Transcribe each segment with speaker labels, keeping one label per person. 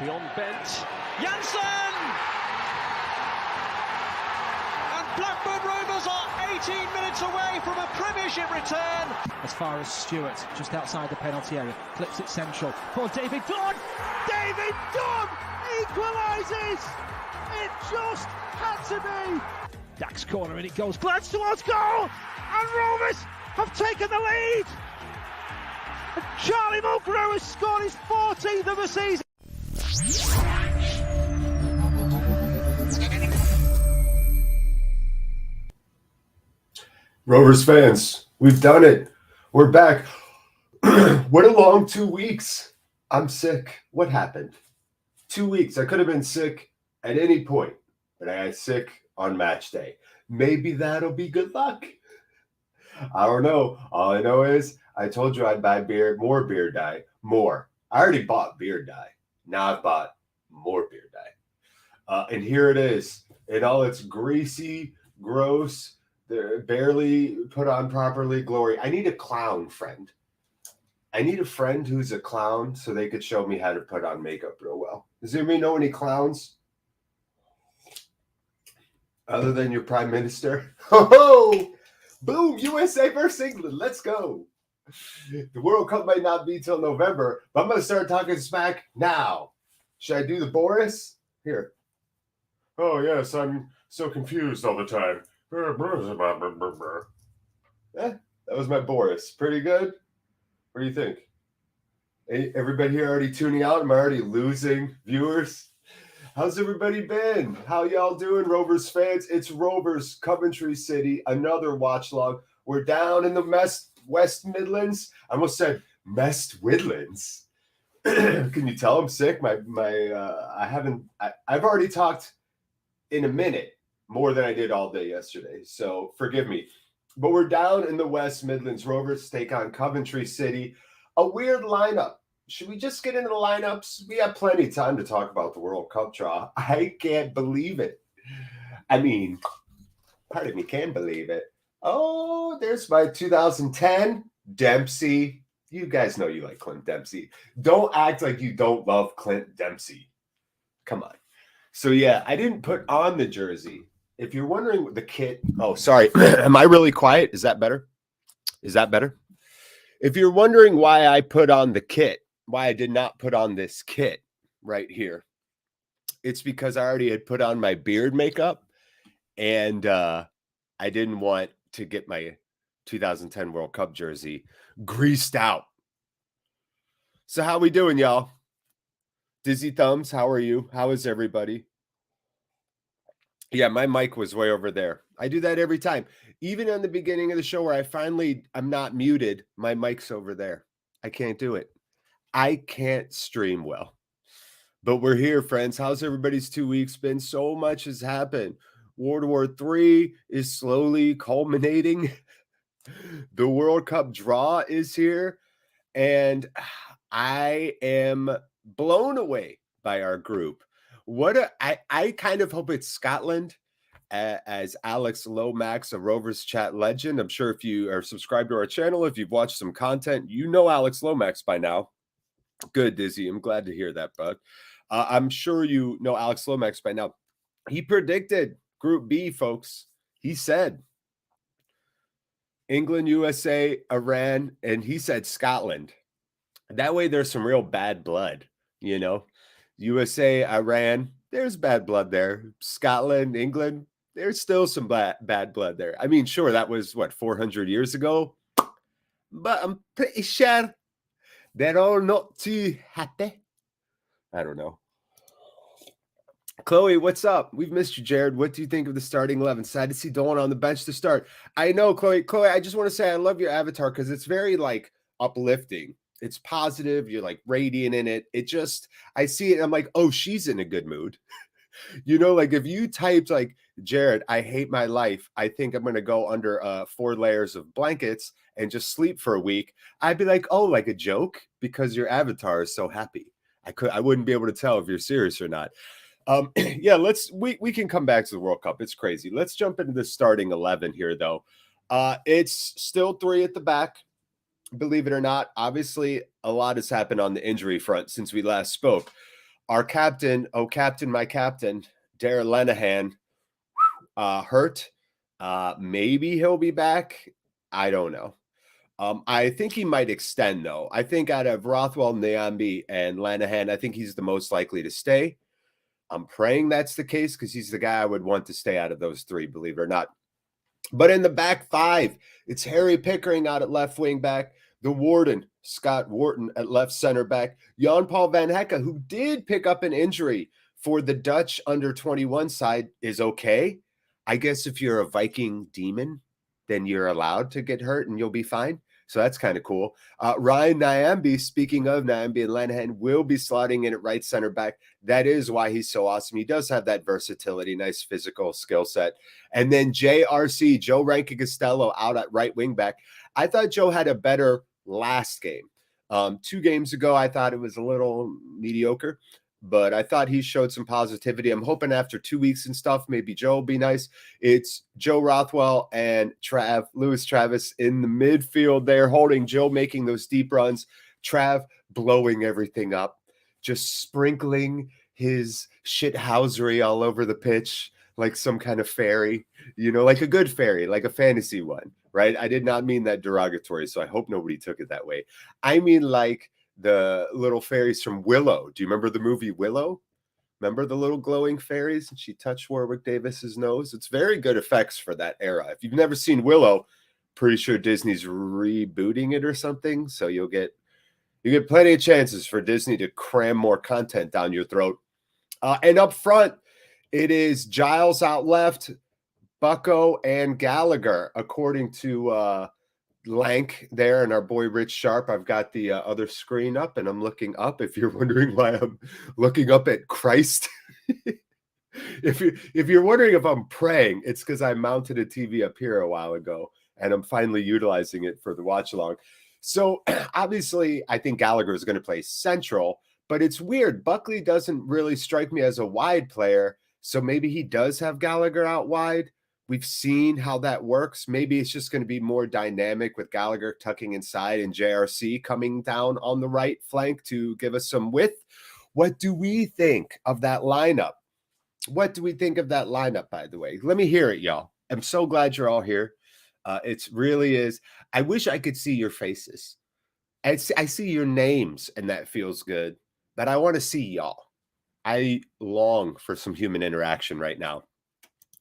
Speaker 1: Beyond bent. Janssen! And Blackburn Rovers are 18 minutes away from a Premiership return.
Speaker 2: As far as Stewart, just outside the penalty area, clips it central for David Dunn. David Dunn equalises. It just had to be. Dax corner and it goes. Glance towards goal, and Rovers have taken the lead. And Charlie Mulgrew has scored his 14th of the season.
Speaker 3: Rovers fans, we've done it. We're back. What a long 2 weeks. I'm sick. What happened? 2 weeks. I could have been sick at any point, but I got sick on match day. Maybe that'll be good luck. I don't know. All I know is I told you I'd buy more beer dye. More. I already bought beer dye. Now I've bought more beer dye. And here it is in all its greasy, gross, barely put on properly glory. I need a clown friend. I need a friend who's a clown so they could show me how to put on makeup real well. Does anybody know any clowns? Other than your prime minister? Oh, boom, USA versus England. Let's go. The World Cup might not be till November, but I'm going to start talking smack now. Should I do the Boris? Here. Oh, yes, I'm so confused all the time. That was my Boris. Pretty good? What do you think? Everybody here already tuning out? Am I already losing viewers? How's everybody been? How y'all doing, Rovers fans? It's Rovers, Coventry City, another watch log. We're down in the West Midlands. I almost said West Midlands. Can you tell I'm sick? I've already talked in a minute more than I did all day yesterday, so forgive me. But we're down in the West Midlands. Rovers take on Coventry City. A weird lineup. Should we just get into the lineups? We have plenty of time to talk about the World Cup draw. I can't believe it. I mean, part of me can believe it. Oh, there's my 2010 Dempsey. You guys know you like Clint Dempsey. Don't act like you don't love Clint Dempsey. Come on. So, yeah, I didn't put on the jersey. If you're wondering what the kit. Oh, sorry. Am I really quiet? Is that better? Is that better? If you're wondering why I put on the kit, why I did not put on this kit right here, it's because I already had put on my beard makeup, and I didn't want to get my 2010 World Cup jersey greased out. So how we doing, y'all? Dizzy Thumbs, how are you? How is everybody? Yeah, my mic was way over there. I do that every time. Even in the beginning of the show where I'm not muted, my mic's over there. I can't do it. I can't stream well. But we're here, friends. How's everybody's 2 weeks been? So much has happened. World War III is slowly culminating. The World Cup draw is here. And I am blown away by our group. I kind of hope it's Scotland, as Alex Lomax, a Rovers Chat legend. I'm sure if you are subscribed to our channel, if you've watched some content, you know Alex Lomax by now. Good, Dizzy. I'm glad to hear that, bud. I'm sure you know Alex Lomax by now. He predicted Group B, folks. He said England, USA, Iran, and he said Scotland. That way there's some real bad blood, you know. USA, Iran, there's bad blood there. Scotland, England, there's still some bad blood there. I mean, sure, that was, 400 years ago? But I'm pretty sure they're all not too happy. I don't know. Chloe, what's up? We've missed you, Jared. What do you think of the starting 11? Sad to see Dawn on the bench to start. I know, Chloe. Chloe, I just want to say I love your avatar because it's very, uplifting. It's positive. You're, radiant in it. It just, I see it. I'm like, oh, she's in a good mood. You know, if you typed, Jared, I hate my life. I think I'm going to go under 4 layers of blankets and just sleep for a week. I'd be like, oh, like a joke? Because your avatar is so happy. I wouldn't be able to tell if you're serious or not. Yeah, we can come back to the World Cup. It's crazy. Let's jump into the starting 11 here, though. It's still 3 at the back. Believe it or not, obviously, a lot has happened on the injury front since we last spoke. our captain, my captain, Darren Lenihan, hurt. Maybe he'll be back. I don't know. I think he might extend, though. I think out of Rothwell, Nyambi, and Lenihan, I think he's the most likely to stay. I'm praying that's the case because he's the guy I would want to stay out of those three, believe it or not. But in the back five, it's Harry Pickering out at left wing back, the Warden, Scott Wharton at left center back, Jan-Paul Van Hecke, who did pick up an injury for the Dutch under-21 side, is okay. I guess if you're a Viking demon, then you're allowed to get hurt and you'll be fine. So that's kind of cool. Ryan Nyambi, speaking of Nyambi and Lenihan, will be slotting in at right center back. That is why he's so awesome. He does have that versatility, nice physical skill set. And then JRC, Joe Rankin-Costello, out at right wing back. I thought Joe had a better last game. 2 games ago, I thought it was a little mediocre, but I thought he showed some positivity. I'm hoping after 2 weeks and stuff, maybe Joe will be nice. It's Joe Rothwell and Lewis Travis in the midfield there, holding Joe, making those deep runs. Trav blowing everything up, just sprinkling his shithousery all over the pitch like some kind of fairy, like a good fairy, like a fantasy one, right? I did not mean that derogatory, so I hope nobody took it that way. I mean like the little fairies from Willow. Do you remember the movie Willow? Remember the little glowing fairies? And she touched Warwick Davis's nose. It's very good effects for that era. If you've never seen Willow, pretty sure Disney's rebooting it or something. So you get plenty of chances for Disney to cram more content down your throat. And up front, it is Giles out left, Bucko, and Gallagher, according to Lank there and our boy Rich Sharp. I've got the other screen up and I'm looking up. If you're wondering why I'm looking up at Christ, if you're wondering if I'm praying, it's because I mounted a TV up here a while ago and I'm finally utilizing it for the watch along. So obviously I think Gallagher is going to play central, but it's weird. Buckley doesn't really strike me as a wide player. So maybe he does have Gallagher out wide. We've seen how that works. Maybe it's just going to be more dynamic with Gallagher tucking inside and JRC coming down on the right flank to give us some width. What do we think of that lineup? What do we think of that lineup, by the way? Let me hear it, y'all. I'm so glad you're all here. It really is. I wish I could see your faces. I see your names, and that feels good. But I want to see y'all. I long for some human interaction right now.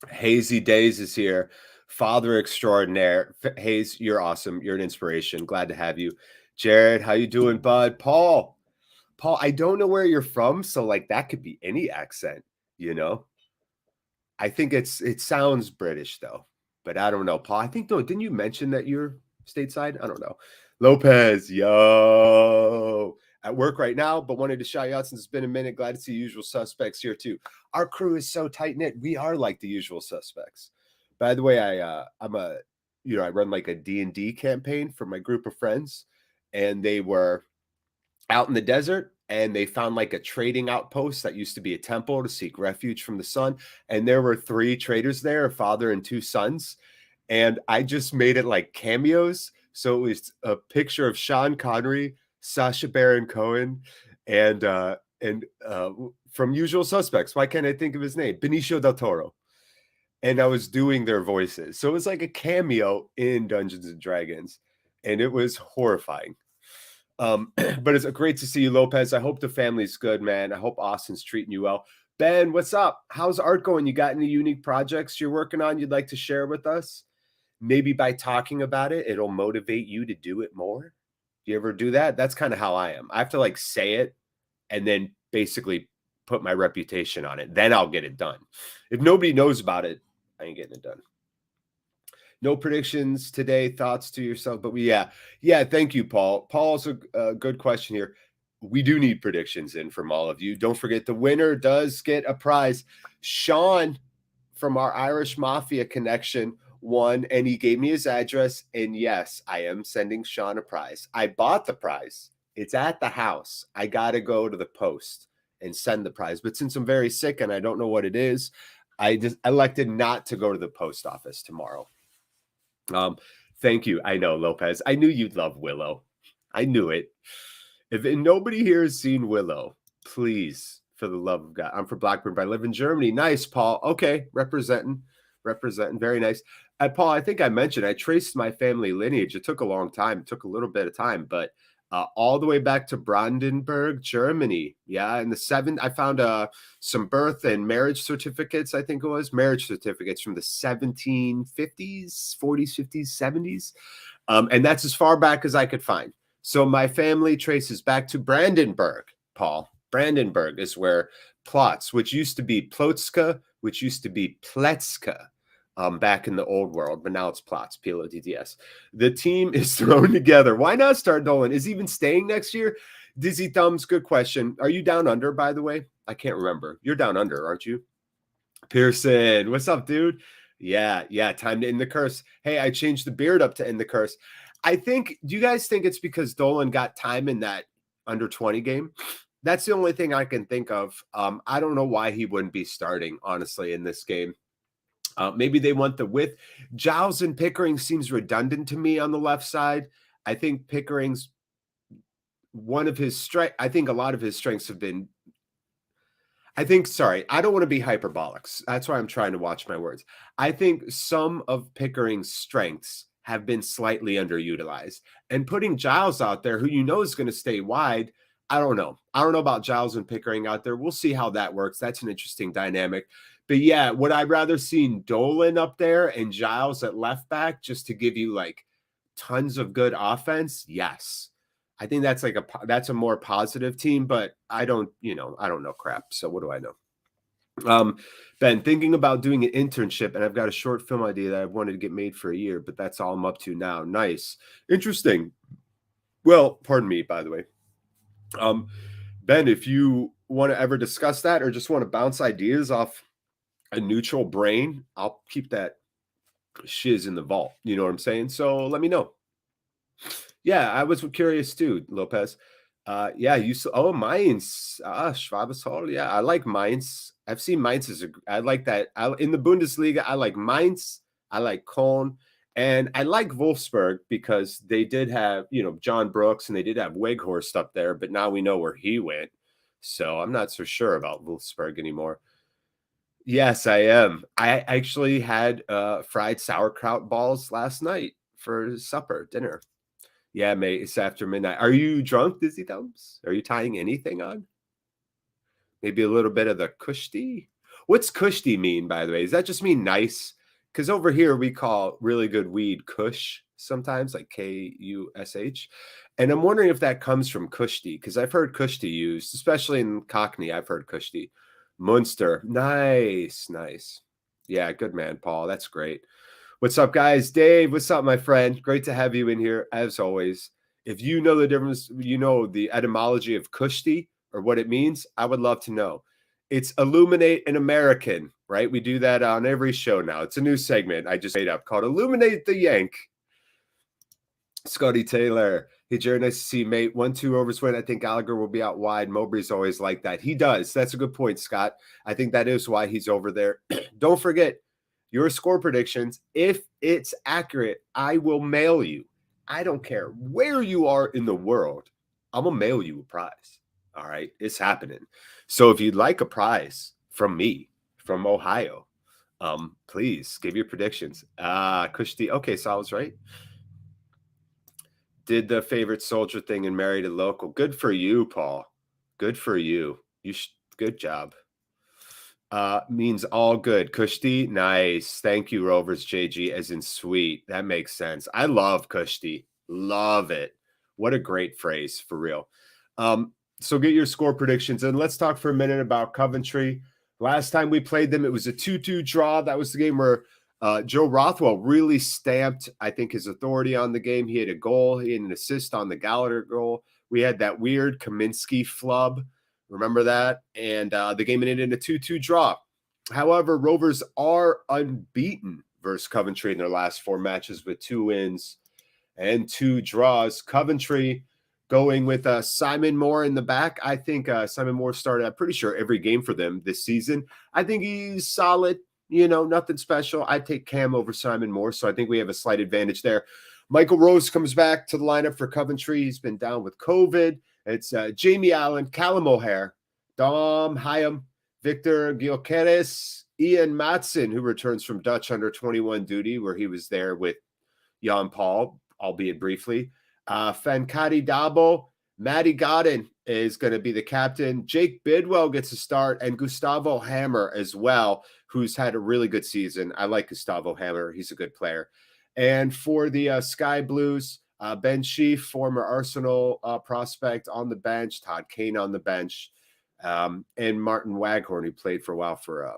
Speaker 3: Hazy Days is here. Father extraordinaire. Hayes, you're awesome. You're an inspiration. Glad to have you. Jared, how you doing, bud? Paul, I don't know where you're from, so like that could be any accent, I think it sounds British though, but I don't know. Paul, I think though, didn't you mention that you're stateside? I don't know. Lopez, yo. At work right now, but wanted to shout you out since it's been a minute. Glad to see Usual Suspects here too. Our crew is so tight-knit. We are like the Usual Suspects. By the way, I run like a D&D campaign for my group of friends, and they were out in the desert, and they found like a trading outpost that used to be a temple to seek refuge from the sun, and there were 3 traders there, a father and 2 sons, and I just made it like cameos. So it was a picture of Sean Connery, Sacha Baron Cohen, and from Usual Suspects. Why can't I think of his name? Benicio del Toro. And I was doing their voices. So it was like a cameo in Dungeons and Dragons. And it was horrifying. But it's great to see you, Lopez. I hope the family's good, man. I hope Austin's treating you well. Ben, what's up? How's art going? You got any unique projects you're working on you'd like to share with us? Maybe by talking about it, it'll motivate you to do it more. Do you ever do that? That's kind of how I am. I have to like say it and then basically put my reputation on it. Then I'll get it done. If nobody knows about it, I ain't getting it done. No predictions today. Thoughts to yourself. But yeah. Thank you, Paul. Paul's a good question here. We do need predictions in from all of you. Don't forget the winner does get a prize. Sean from our Irish Mafia connection won, and he gave me his address, and yes, I am sending Sean a prize. I bought the prize. It's at the house. I got to go to the post and send the prize, but since I'm very sick and I don't know what it is, I just elected not to go to the post office tomorrow. Thank you. I know, Lopez. I knew you'd love Willow. I knew it. If nobody here has seen Willow, please For the love of God. I'm for Blackburn, but I live in Germany. Nice, Paul. Okay, representing. Very nice. Paul, I think I mentioned I traced my family lineage. It took a long time. It took a little bit of time, but all the way back to Brandenburg, Germany. Yeah, in the 7th, I found some birth and marriage certificates, I think it was. Marriage certificates from the 1750s, 40s, 50s, 70s. And that's as far back as I could find. So my family traces back to Brandenburg, Paul. Brandenburg is where Plots, which used to be Plotska, which used to be Pletska, back in the old world, but now it's Plots, P-L-O-T-T-S. The team is thrown together. Why not start Dolan? Is he even staying next year? Dizzy Thumbs, good question. Are you down under, by the way? I can't remember. You're down under, aren't you? Pearson, what's up, dude? Yeah, time to end the curse. Hey, I changed the beard up to end the curse. I think, do you guys think it's because Dolan got time in that under 20 game? That's the only thing I can think of. I don't know why he wouldn't be starting, honestly, in this game. Maybe they want the width. Giles and Pickering seems redundant to me on the left side. I think Pickering's one of his strengths. I think a lot of his strengths have been. I don't want to be hyperbolic. That's why I'm trying to watch my words. I think some of Pickering's strengths have been slightly underutilized. And putting Giles out there, who you know is going to stay wide, I don't know. I don't know about Giles and Pickering out there. We'll see how that works. That's an interesting dynamic. But yeah, would I rather seen Dolan up there and Giles at left back just to give you like tons of good offense? Yes. I think that's that's a more positive team, but I don't know crap. So what do I know? Ben, thinking about doing an internship, and I've got a short film idea that I've wanted to get made for a year, but that's all I'm up to now. Nice. Interesting. Well, pardon me, by the way. Ben, if you want to ever discuss that or just want to bounce ideas off a neutral brain, I'll keep that shiz in the vault. You know what I'm saying? So let me know. Yeah, I was curious too, Lopez. Yeah, Mainz. Schwabes. Yeah, I like Mainz. I've seen Mainz I like that. In the Bundesliga, I like Mainz. I like Colin. And I like Wolfsburg because they did have, John Brooks, and they did have Weghorst up there, but now we know where he went. So I'm not so sure about Wolfsburg anymore. Yes, I am. I actually had fried sauerkraut balls last night for dinner. Yeah, mate, it's after midnight. Are you drunk, Dizzy Thumbs? Are you tying anything on? Maybe a little bit of the kushti? What's kushti mean, by the way? Does that just mean nice? Because over here we call really good weed kush sometimes, like K-U-S-H. And I'm wondering if that comes from kushti, because I've heard kushti used, especially in Cockney. I've heard kushti. Munster. Nice. Yeah, good man, Paul. That's great. What's up, guys? Dave, what's up, my friend? Great to have you in here, as always. If you know the difference, the etymology of kushti or what it means, I would love to know. It's illuminate an American, right? We do that on every show now. It's a new segment I just made up called Illuminate the Yank. Scotty Taylor. Hey, Jared, nice to see you, mate. 1-2 Rovers win. I think Gallagher will be out wide. Mowbray's always like that. He does. That's a good point, Scott. I think that is why he's over there. Don't forget your score predictions. If it's accurate, I will mail you. I don't care where you are in the world. I'm going to mail you a prize. All right? It's happening. So if you'd like a prize from me, from Ohio, please give your predictions. Kushti. Okay, so I was right. Did the favorite soldier thing and married a local. Good for you, Paul. Good for you. Good job. Means all good. Kushti, nice. Thank you, Rovers JG, as in sweet. That makes sense. I love Kushti. Love it. What a great phrase, for real. So get your score predictions, and let's talk for a minute about Coventry. Last time we played them, it was a 2-2 draw. That was the game where Joe Rothwell really stamped, I think, his authority on the game. He had a goal. He had an assist on the Gallagher goal. We had that weird Kaminsky flub. Remember that? And the game ended in a 2-2 draw. However, Rovers are unbeaten versus Coventry in their last 4 matches with 2 wins and 2 draws. Coventry going with Simon Moore in the back. I think Simon Moore started, I'm pretty sure, every game for them this season. I think he's solid. Nothing special. I take Cam over Simon Moore, so I think we have a slight advantage there. Michael Rose comes back to the lineup for Coventry. He's been down with COVID. It's Jamie Allen, Callum O'Hare, Dom Hyam, Victor Gyökeres, Ian Matson, who returns from Dutch under-21 duty, where he was there with Jan Paul, albeit briefly. Fankati Dabo, Matty Godin is going to be the captain. Jake Bidwell gets a start, and Gustavo Hammer as well, who's had a really good season. I like Gustavo Hammer. He's a good player. And for the Sky Blues, Ben Sheaf, former Arsenal prospect, on the bench. Todd Kane on the bench. And Martin Waghorn, who played for a while for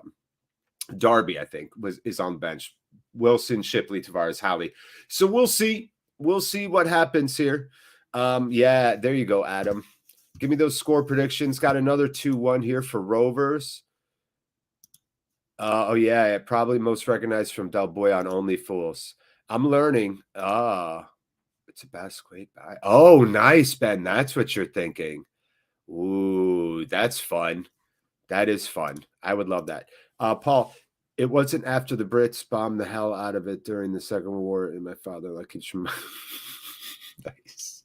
Speaker 3: Derby, I think, is on the bench. Wilson, Shipley, Tavares, Howley. So we'll see. We'll see what happens here. Yeah, there you go, Adam. Give me those score predictions. Got another 2-1 here for Rovers. Oh, yeah, probably most recognized from Del Boy on Only Fools. I'm learning. It's a Basque buy. Oh, nice, Ben. That's what you're thinking. Ooh, that's fun. That is fun. I would love that. Paul, it wasn't after the Brits bombed the hell out of it during the Second World War, and my father, like, it's nice.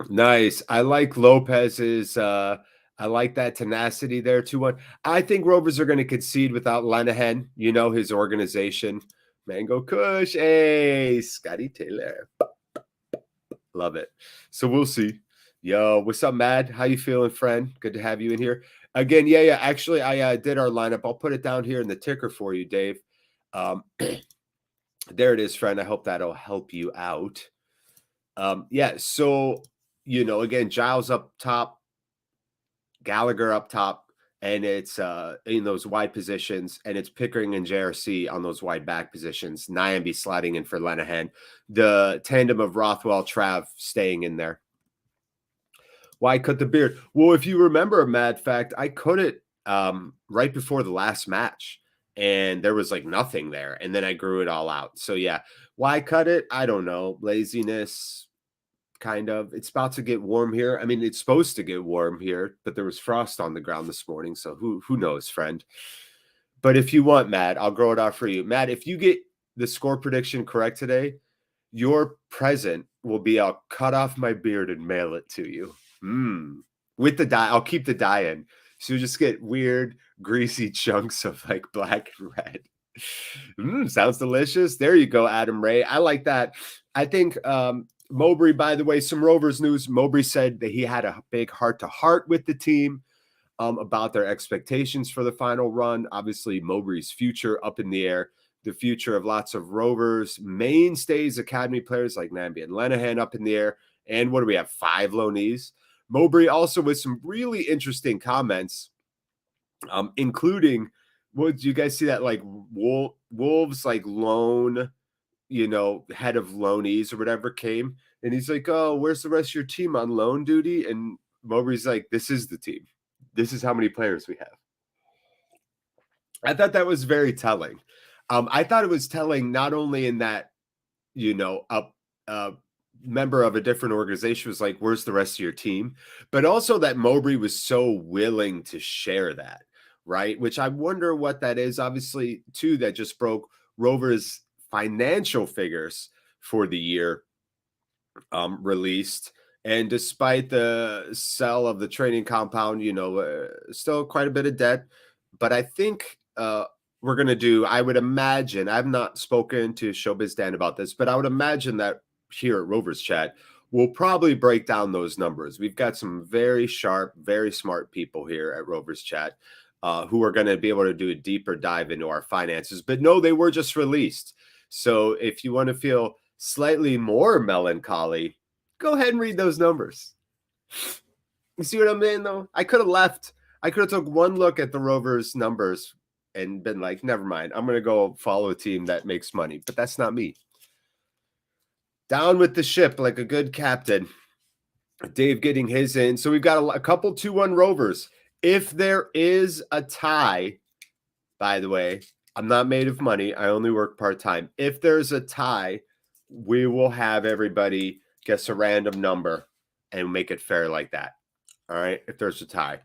Speaker 3: Nice. I like Lopez's. I like that tenacity there. 2-1. I think Rovers are going to concede without Lenihan. You know, his organization. Mango Kush. Hey, Scotty Taylor. Love it. So we'll see. Yo, what's up, Mad? How you feeling, friend? Good to have you in here. Again, yeah. Actually, I did our lineup. I'll put it down here in the ticker for you, Dave. There it is, friend. I hope that'll help you out. Yeah, so, you know, again, Giles up top, Gallagher up top, and it's in those wide positions, and it's Pickering and JRC on those wide back positions. Nyamby sliding in for Lenihan. The tandem of Rothwell, Trav staying in there. Why cut the beard? Well, if you remember, a mad fact, I cut it right before the last match, and there was like nothing there, and then I grew it all out. So yeah, why cut it? I don't know. Laziness, kind of. It's about to get warm here. I mean, it's supposed to get warm here, but there was frost on the ground this morning, so who knows, friend? But if you want, Matt, I'll grow it out for you. Matt, if you get the score prediction correct today, your present will be I'll cut off my beard and mail it to you. With the dye, I'll keep the dye in. So you just get weird, greasy chunks of like black and red. Sounds delicious. There you go, Adam Ray. I like that. I think Mowbray, by the way, some Rovers news. Mowbray said that he had a big heart-to-heart with the team about their expectations for the final run. Obviously, Mowbray's future up in the air. The future of lots of Rovers mainstays, academy players like Nambi and Lenihan up in the air. And what do we have? 5 loanees. Mowbray also with some really interesting comments, including, what did you guys see that like Wolves like loan, you know, head of loanees or whatever came, and he's like, oh, where's the rest of your team on loan duty? And Mowbray's like, this is the team. This is how many players we have. I thought that was very telling. I thought it was telling not only in that, you know, a member of a different organization was like, where's the rest of your team? But also that Mowbray was so willing to share that, right? Which I wonder what that is. Obviously, too, that just broke Rovers' financial figures for the year released. And despite the sale of the training compound, you know, still quite a bit of debt. But I think we're going to do, I would imagine, I've not spoken to Showbiz Dan about this, but I would imagine that here at Rovers Chat, we'll probably break down those numbers. We've got some very sharp, very smart people here at Rovers Chat who are going to be able to do a deeper dive into our finances. But no, they were just released. So if you want to feel slightly more melancholy, go ahead and read those numbers. You see what I mean, though? I could have left. I could have took one look at the Rovers numbers and been like, never mind. I'm going to go follow a team that makes money. But that's not me. Down with the ship like a good captain. Dave getting his in. So we've got a couple 2-1 Rovers. If there is a tie, by the way, I'm not made of money. I only work part-time. If there's a tie, we will have everybody guess a random number and make it fair like that. All right? If there's a tie.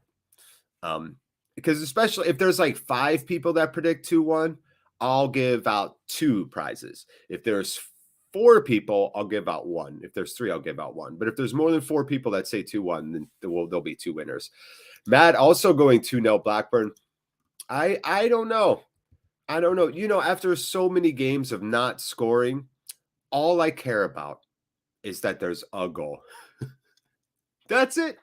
Speaker 3: Because especially if there's like 5 people that predict 2-1, I'll give out 2 prizes. If there's 4 people, I'll give out 1. If there's 3, I'll give out 1. But if there's more than 4 people that say 2-1, then there'll be 2 winners. Matt also going 2-0 Blackburn. I don't know. I don't know. You know, after so many games of not scoring, all I care about is that there's a goal. That's it.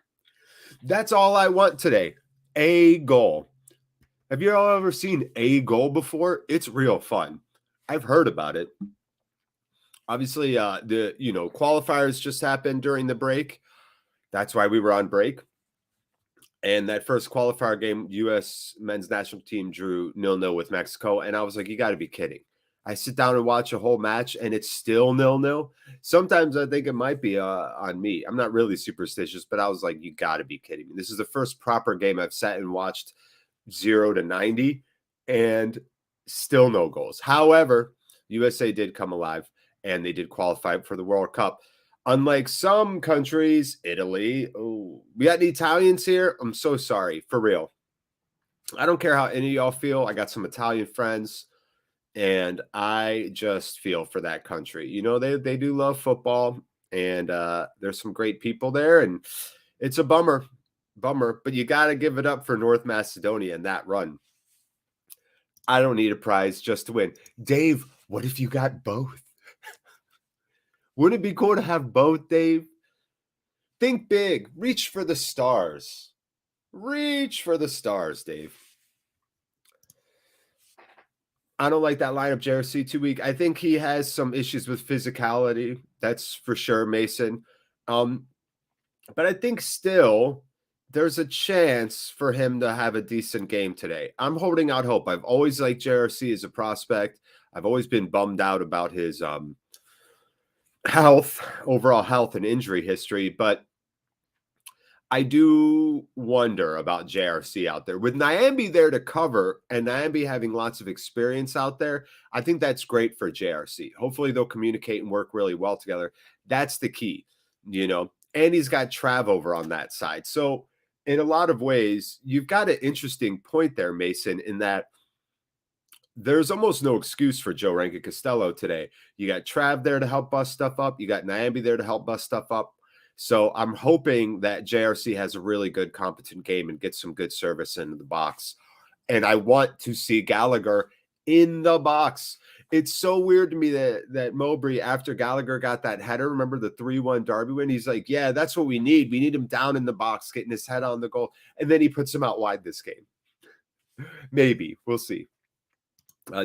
Speaker 3: That's all I want today. A goal. Have you all ever seen a goal before? It's real fun. I've heard about it. Obviously, the qualifiers just happened during the break. That's why we were on break. And that first qualifier game, U.S. men's national team drew 0-0 with Mexico. And I was like, you got to be kidding. I sit down and watch a whole match, and it's still 0-0. Sometimes I think it might be on me. I'm not really superstitious, but I was like, you got to be kidding me. This is the first proper game I've sat and watched 0 to 90, and still no goals. However, USA did come alive, and they did qualify for the World Cup. Unlike some countries, Italy. Oh, we got any Italians here? I'm so sorry, for real. I don't care how any of y'all feel. I got some Italian friends, and I just feel for that country. You know, they do love football, and there's some great people there, and it's a bummer, but you got to give it up for North Macedonia and that run. I don't need a prize just to win. Dave, what if you got both? Wouldn't it be cool to have both, Dave? Think big. Reach for the stars. Reach for the stars, Dave. I don't like that lineup, JRC, too weak. I think he has some issues with physicality. That's for sure, Mason. But I think still there's a chance for him to have a decent game today. I'm holding out hope. I've always liked JRC as a prospect. I've always been bummed out about his overall health and injury history, but I do wonder about JRC out there. With Nyambe there to cover and Nyambe having lots of experience out there, I think that's great for JRC. Hopefully they'll communicate and work really well together. That's the key, you know, and he's got Trav over on that side. So in a lot of ways, you've got an interesting point there, Mason, in that there's almost no excuse for Joe Rankin Costello today. You got Trav there to help bust stuff up. You got Nyambe there to help bust stuff up. So I'm hoping that JRC has a really good, competent game and gets some good service into the box. And I want to see Gallagher in the box. It's so weird to me that Mowbray, after Gallagher got that header, remember the 3-1 Derby win? He's like, yeah, that's what we need. We need him down in the box, getting his head on the goal. And then he puts him out wide this game. Maybe. We'll see.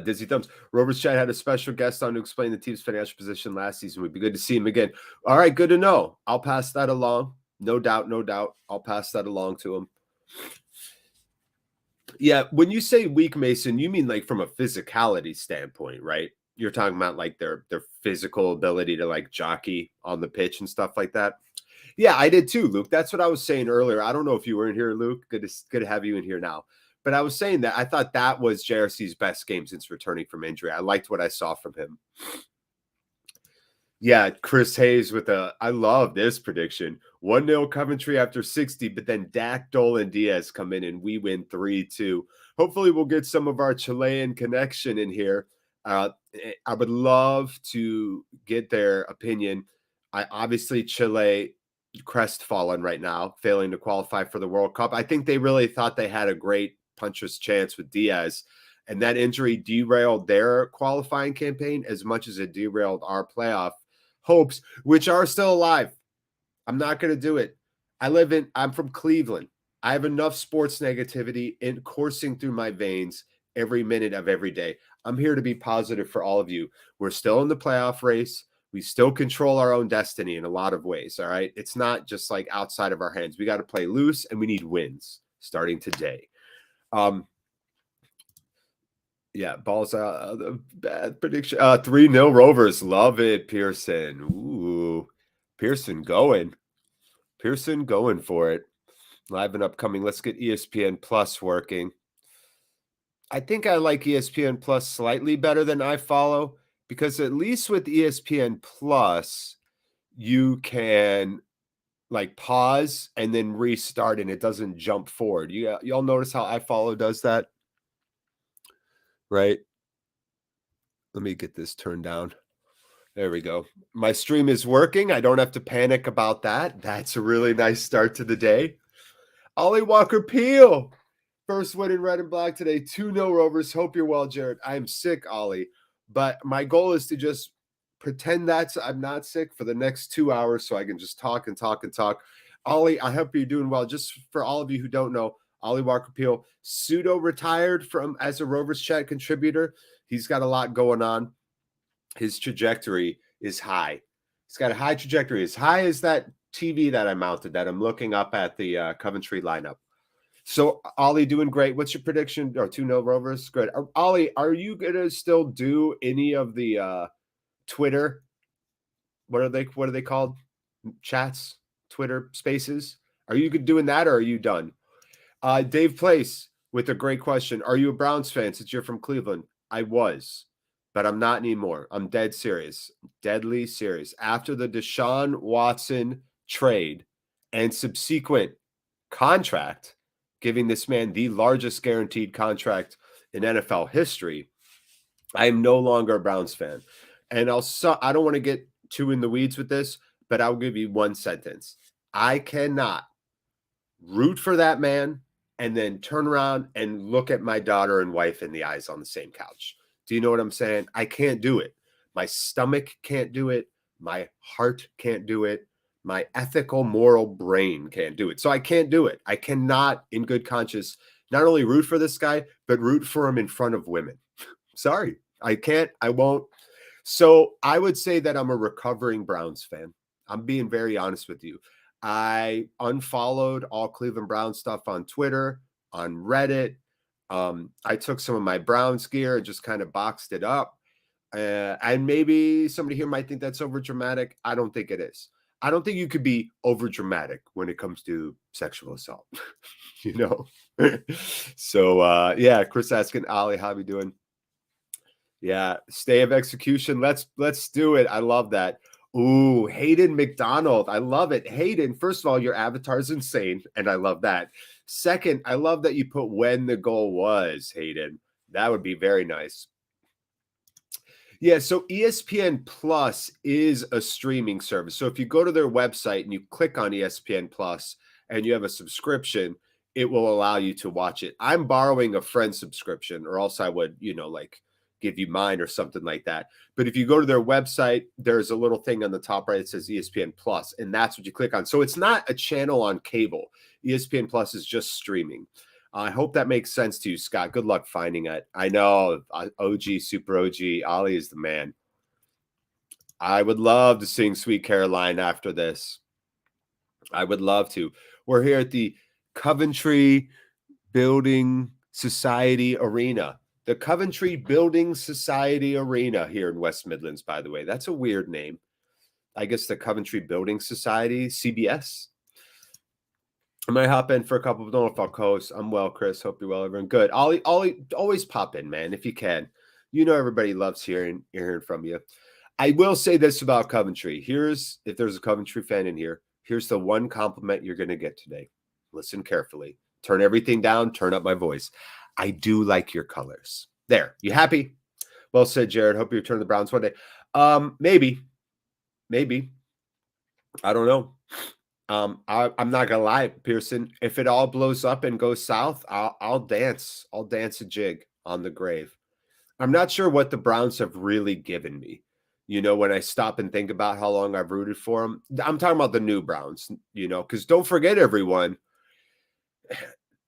Speaker 3: Dizzy Thumbs. Rovers Chat had a special guest on to explain the team's financial position last season. Would be good to see him again. All right, good to know. I'll pass that along. No doubt, no doubt. I'll pass that along to him. Yeah, when you say weak, Mason, you mean like from a physicality standpoint, right? You're talking about like their physical ability to like jockey on the pitch and stuff like that. Yeah, I did too, Luke. That's what I was saying earlier. I don't know if you were in here, Luke. Good to have you in here now. But I was saying that I thought that was JRC's best game since returning from injury. I liked what I saw from him. Yeah, Chris Hayes with I love this prediction. 1-0 Coventry after 60, but then Dak, Dole, and Diaz come in and we win 3-2. Hopefully we'll get some of our Chilean connection in here. I would love to get their opinion. Obviously, Chile crestfallen right now, failing to qualify for the World Cup. I think they really thought they had a great puncher's chance with Diaz, and that injury derailed their qualifying campaign as much as it derailed our playoff hopes, which are still alive. I'm not going to do it. I'm from Cleveland. I have enough sports negativity coursing through my veins every minute of every day. I'm here to be positive for all of you. We're still in the playoff race. We still control our own destiny in a lot of ways. All right. It's not just like outside of our hands. We got to play loose and we need wins starting today. Yeah, balls out. Bad prediction. 3-0 Rovers. Love it, Pearson. Ooh, Pearson going for it. Live and upcoming. Let's get ESPN Plus working. I think I like ESPN Plus slightly better than iFollow because at least with ESPN Plus, you can like pause and then restart and it doesn't jump forward. Y'all notice how iFollow does that? Right? Let me get this turned down. There we go. My stream is working. I don't have to panic about that. That's a really nice start to the day. Ollie Walker-Peel. First win in red and black today. 2-0 Rovers. Hope you're well, Jared. I am sick, Ollie. But my goal is to just pretend that I'm not sick for the next 2 hours so I can just talk and talk and talk. Ollie, I hope you're doing well. Just for all of you who don't know, Ollie Walker-Peel pseudo-retired as a Rovers Chat contributor. He's got a lot going on. His trajectory is high. He's got a high trajectory, as high as that TV that I mounted that I'm looking up at the Coventry lineup. So, Ollie, doing great. What's your prediction? Or 2-0 Rovers? Good. Ollie, are you going to still do any of the Twitter? What are they called? Chats? Twitter spaces? Are you doing that, or are you done? Dave Place with a great question. Are you a Browns fan since you're from Cleveland? I was, but I'm not anymore. I'm dead serious. Deadly serious. After the Deshaun Watson trade and subsequent contract, giving this man the largest guaranteed contract in NFL history, I am no longer a Browns fan. And I don't want to get too in the weeds with this, but I'll give you one sentence. I cannot root for that man and then turn around and look at my daughter and wife in the eyes on the same couch. Do you know what I'm saying? I can't do it. My stomach can't do it. My heart can't do it. My ethical, moral brain can't do it. So I can't do it. I cannot, in good conscience, not only root for this guy, but root for him in front of women. Sorry, I can't. I won't. So I would say that I'm a recovering Browns fan. I'm being very honest with you. I unfollowed all Cleveland Browns stuff on Twitter, on Reddit. I took some of my Browns gear and just kind of boxed it up. And maybe somebody here might think that's over dramatic. I don't think it is. I don't think you could be over dramatic when it comes to sexual assault, you know? So, yeah, Chris asking, Ollie, how we doing? Yeah, stay of execution. Let's do it. I love that. Ooh, Hayden McDonald. I love it. Hayden, first of all, your avatar is insane, and I love that. Second, I love that you put when the goal was, Hayden. That would be very nice. Yeah, so ESPN Plus is a streaming service. So if you go to their website and you click on ESPN Plus and you have a subscription, it will allow you to watch it. I'm borrowing a friend's subscription, or else I would, give you mine or something like that. But if you go to their website, there's a little thing on the top right that says ESPN Plus, and that's what you click on. So it's not a channel on cable. ESPN Plus is just streaming. I hope that makes sense to you, Scott. Good luck finding it. I know, OG, super OG, Ollie is the man. I would love to sing Sweet Caroline after this. I would love to. We're here at the Coventry Building Society Arena. The Coventry Building Society Arena here in West Midlands, by the way. That's a weird name. I guess the Coventry Building Society, CBS. I might hop in for a couple, but don't know if I'll coast. I'm well, Chris. Hope you're well, everyone. Good. Ollie, always pop in, man, if you can. You know everybody loves hearing from you. I will say this about Coventry. If there's a Coventry fan in here, here's the one compliment you're going to get today. Listen carefully. Turn everything down. Turn up my voice. I do like your colors. There. You happy? Well said, Jared. Hope you return to the Browns one day. Maybe. I don't know. I'm not gonna lie, Pearson. If it all blows up and goes south, I'll dance. I'll dance a jig on the grave. I'm not sure what the Browns have really given me. When I stop and think about how long I've rooted for them, I'm talking about the new Browns. Because don't forget, everyone,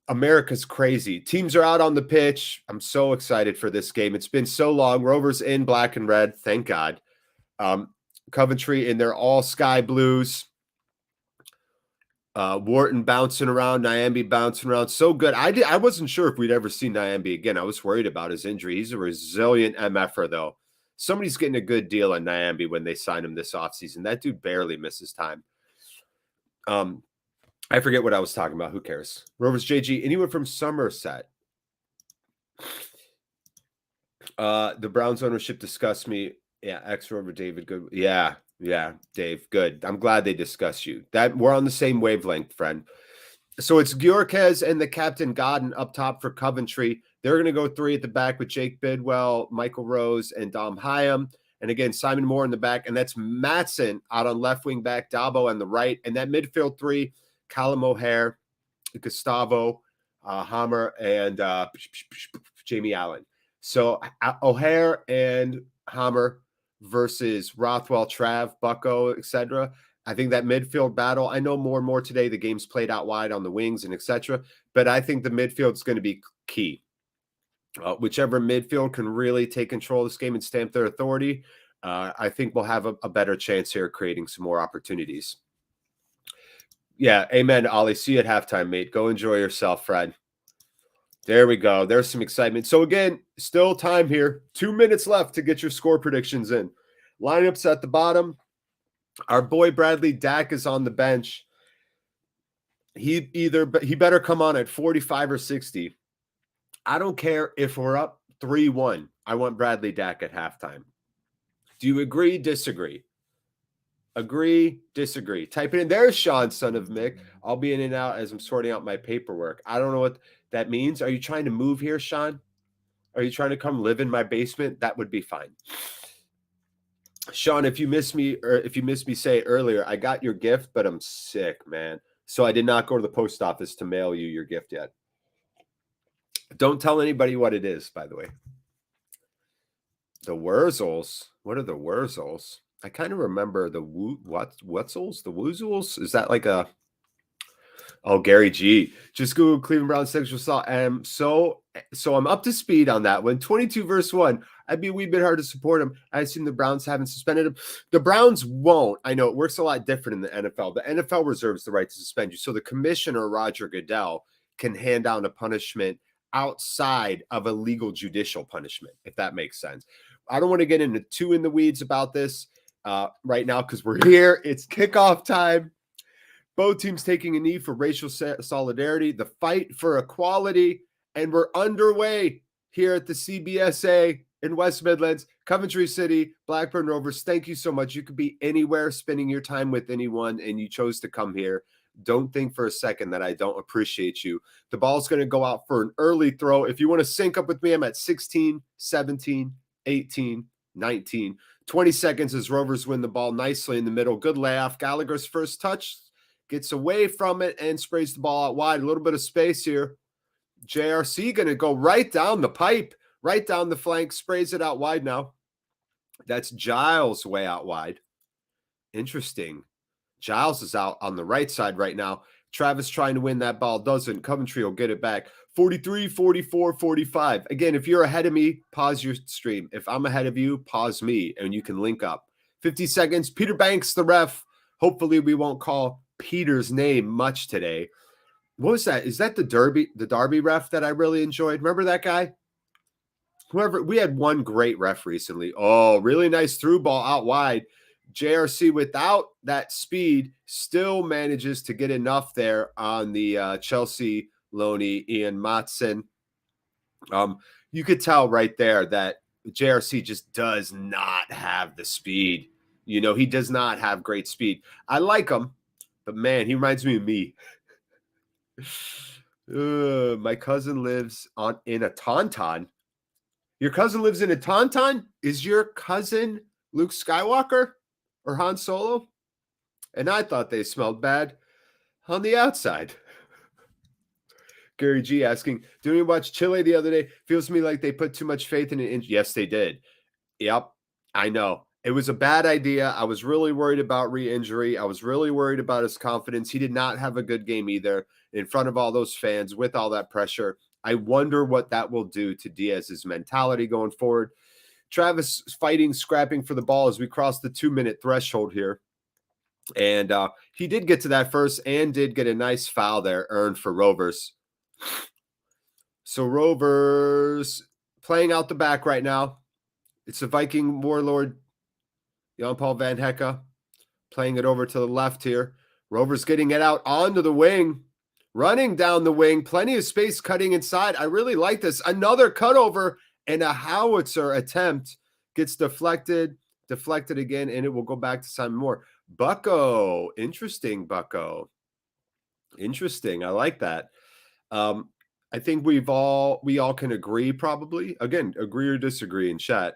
Speaker 3: America's crazy. Teams are out on the pitch. I'm so excited for this game. It's been so long. Rovers in black and red, thank God. Coventry in their all sky blues. Wharton bouncing around, Nyambe bouncing around. So good. I wasn't sure if we'd ever see Nyambe again. I was worried about his injury. He's a resilient MFer, though. Somebody's getting a good deal on Nyambe when they sign him this offseason. That dude barely misses time. I forget what I was talking about. Who cares? Rovers JG, anyone from Somerset? The Browns ownership discussed me. Yeah, ex-Rover David. Good. Yeah, Dave. Good. I'm glad they discussed you. That we're on the same wavelength, friend. So it's Gjorkes and the captain Godden up top for Coventry. They're going to go three at the back with Jake Bidwell, Michael Rose, and Dom Hyam. And again, Simon Moore in the back, and that's Matson out on left wing back, Dabo on the right. And that midfield three, Callum O'Hare, Gustavo, Hammer, and Jamie Allen. So O'Hare and Hammer versus Rothwell, Trav, Bucko, etc. I think that midfield battle, I know more and more today, the game's played out wide on the wings and etc. But I think the midfield is going to be key. Whichever midfield can really take control of this game and stamp their authority, I think we'll have a better chance here creating some more opportunities. Yeah, amen, Ollie. See you at halftime, mate. Go enjoy yourself, Fred. There we go. There's some excitement. So again, still time here. 2 minutes left to get your score predictions in. Lineups at the bottom. Our boy Bradley Dack is on the bench. He better come on at 45 or 60. I don't care if we're up 3-1. I want Bradley Dack at halftime. Do you agree, disagree? Agree, disagree. Type it in. There's Sean, son of Mick. I'll be in and out as I'm sorting out my paperwork. I don't know what that means. Are you trying to move here, Sean? Are you trying to come live in my basement? That would be fine. Sean, if you missed me say earlier, I got your gift, but I'm sick, man. So I did not go to the post office to mail you your gift yet. Don't tell anybody what it is, by the way. The Wurzels. What are the Wurzels? I kind of remember the Wutzels, the Woozles. Is that like a? Oh, Gary G. Just Google Cleveland Browns sexual assault. So I'm up to speed on that one. 22-1. I'd be a wee bit hard to support him. I assume the Browns haven't suspended him. The Browns won't. I know it works a lot different in the NFL. The NFL reserves the right to suspend you. So the commissioner, Roger Goodell, can hand down a punishment outside of a legal judicial punishment, if that makes sense. I don't want to get into too in the weeds about this right now because we're here. It's kickoff time. Both teams taking a knee for racial solidarity, the fight for equality, and we're underway here at the CBSA in West Midlands, Coventry City, Blackburn Rovers. Thank you so much. You could be anywhere spending your time with anyone, and you chose to come here. Don't think for a second that I don't appreciate you. The ball's going to go out for an early throw. If you want to sync up with me, I'm at 16, 17, 18, 19. 20 seconds as Rovers win the ball nicely in the middle. Good layoff. Gallagher's first touch. Gets away from it and sprays the ball out wide. A little bit of space here. JRC going to go right down the pipe, right down the flank, sprays it out wide now. That's Giles way out wide. Interesting. Giles is out on the right side right now. Travis trying to win that ball. Doesn't. Coventry will get it back. 43, 44, 45. Again, if you're ahead of me, pause your stream. If I'm ahead of you, pause me, and you can link up. 50 seconds. Peter Banks, the ref. Hopefully we won't call Peter's name much today. What was that? Is that the Derby ref that I really enjoyed? Remember that guy? Whoever, we had one great ref recently. Oh, really nice through ball out wide. JRC without that speed still manages to get enough there on the Chelsea loanee Ian Matson. You could tell right there that JRC just does not have the speed. You know, he does not have great speed. I like him. But man, he reminds me of me. My cousin lives in a tauntaun. Your cousin lives in a tauntaun? Is your cousin Luke Skywalker or Han Solo? And I thought they smelled bad on the outside. Gary G asking, did we watch Chile the other day? Feels to me like they put too much faith in it. Yes, they did. Yep, I know. It was a bad idea. I was really worried about re-injury. I was really worried about his confidence. He did not have a good game either in front of all those fans with all that pressure. I wonder what that will do to Diaz's mentality going forward. Travis fighting, scrapping for the ball as we cross the 2-minute threshold here. And he did get to that first and did get a nice foul there earned for Rovers. So Rovers playing out the back right now. It's the Viking warlord, Jan-Paul Van Hecke, playing it over to the left here. Rovers getting it out onto the wing, running down the wing, plenty of space cutting inside. I really like this. Another cutover and a howitzer attempt gets deflected again, and it will go back to Simon Moore. Bucko, interesting, Bucko. Interesting. I like that. I think we all can agree, probably. Again, agree or disagree in chat.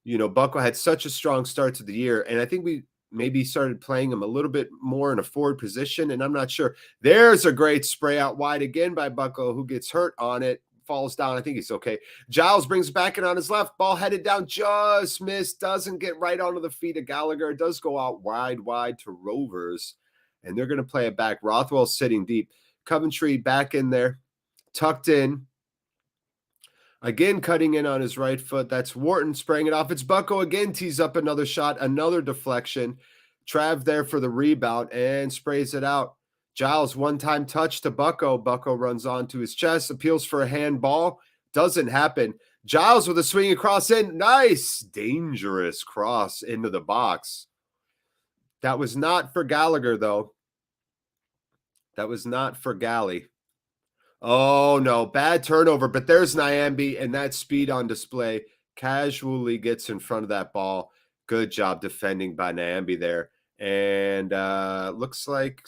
Speaker 3: Bucko had such a strong start to the year, and I think we maybe started playing him a little bit more in a forward position, and I'm not sure. There's a great spray out wide again by Bucko, who gets hurt on it, falls down. I think he's okay. Giles brings it back in on his left. Ball headed down, just missed, doesn't get right onto the feet of Gallagher. It does go out wide to Rovers, and they're going to play it back. Rothwell sitting deep. Coventry back in there, tucked in. Again, cutting in on his right foot. That's Wharton spraying it off. It's Bucko again, tees up another shot, another deflection. Trav there for the rebound and sprays it out. Giles, one-time touch to Bucko. Bucko runs onto his chest, appeals for a handball. Doesn't happen. Giles with a swing across in. Nice, dangerous cross into the box. That was not for Gallagher, though. That was not for Gally. Oh, no, bad turnover, but there's Nyambi, and that speed on display. Casually gets in front of that ball. Good job defending by Nyambi there. And looks like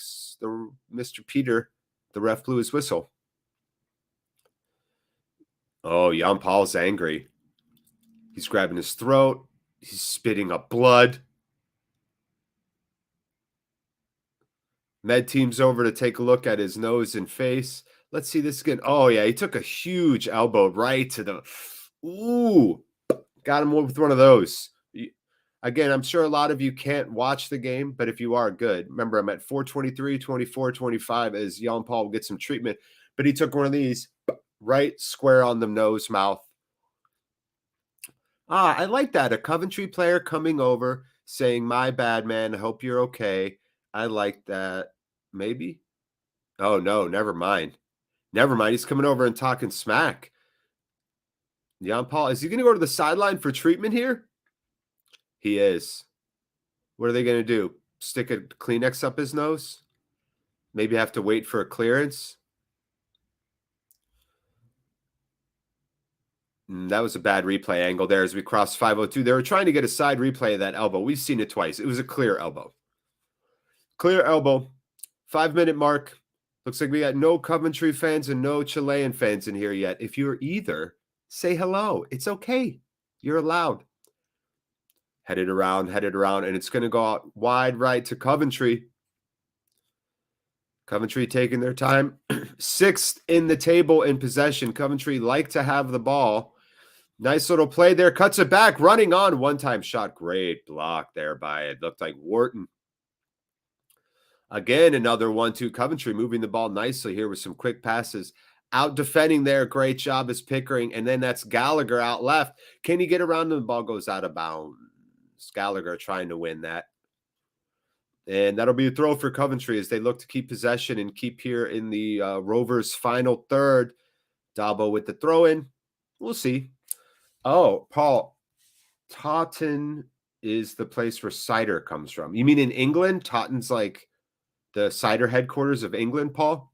Speaker 3: Mr. Peter, the ref, blew his whistle. Oh, Jan Paul's angry. He's grabbing his throat. He's spitting up blood. Med team's over to take a look at his nose and face. Let's see this again. Oh, yeah, he took a huge elbow right to the... Ooh, got him with one of those. Again, I'm sure a lot of you can't watch the game, but if you are, good. Remember, I'm at 4:23, 24, 25 as Jan Paul will get some treatment. But he took one of these right square on the nose, mouth. I like that. A Coventry player coming over saying, my bad, man. I hope you're okay. I like that. Maybe? Oh, no, never mind. Never mind. He's coming over and talking smack. Jan Paul, is he going to go to the sideline for treatment here? He is. What are they going to do? Stick a Kleenex up his nose? Maybe have to wait for a clearance? That was a bad replay angle there as we crossed 502. They were trying to get a side replay of that elbow. We've seen it twice. It was a clear elbow. Clear elbow. 5-minute mark. Looks like we got no Coventry fans and no Chilean fans in here yet. If you're either, say hello. It's okay. You're allowed. Headed around, and it's going to go out wide right to Coventry. Coventry taking their time. 6th in the table in possession. Coventry like to have the ball. Nice little play there. Cuts it back. Running on. One-time shot. Great block there by, it looked like, Wharton. Again, another 1-2. Coventry moving the ball nicely here with some quick passes. Out defending there. Great job is Pickering. And then that's Gallagher out left. Can he get around and the ball goes out of bounds? Gallagher trying to win that. And that'll be a throw for Coventry as they look to keep possession and keep here in the Rovers' final third. Dabo with the throw-in. We'll see. Oh, Paul, Taunton is the place where cider comes from. You mean in England? Taunton's like the cider headquarters of England, Paul?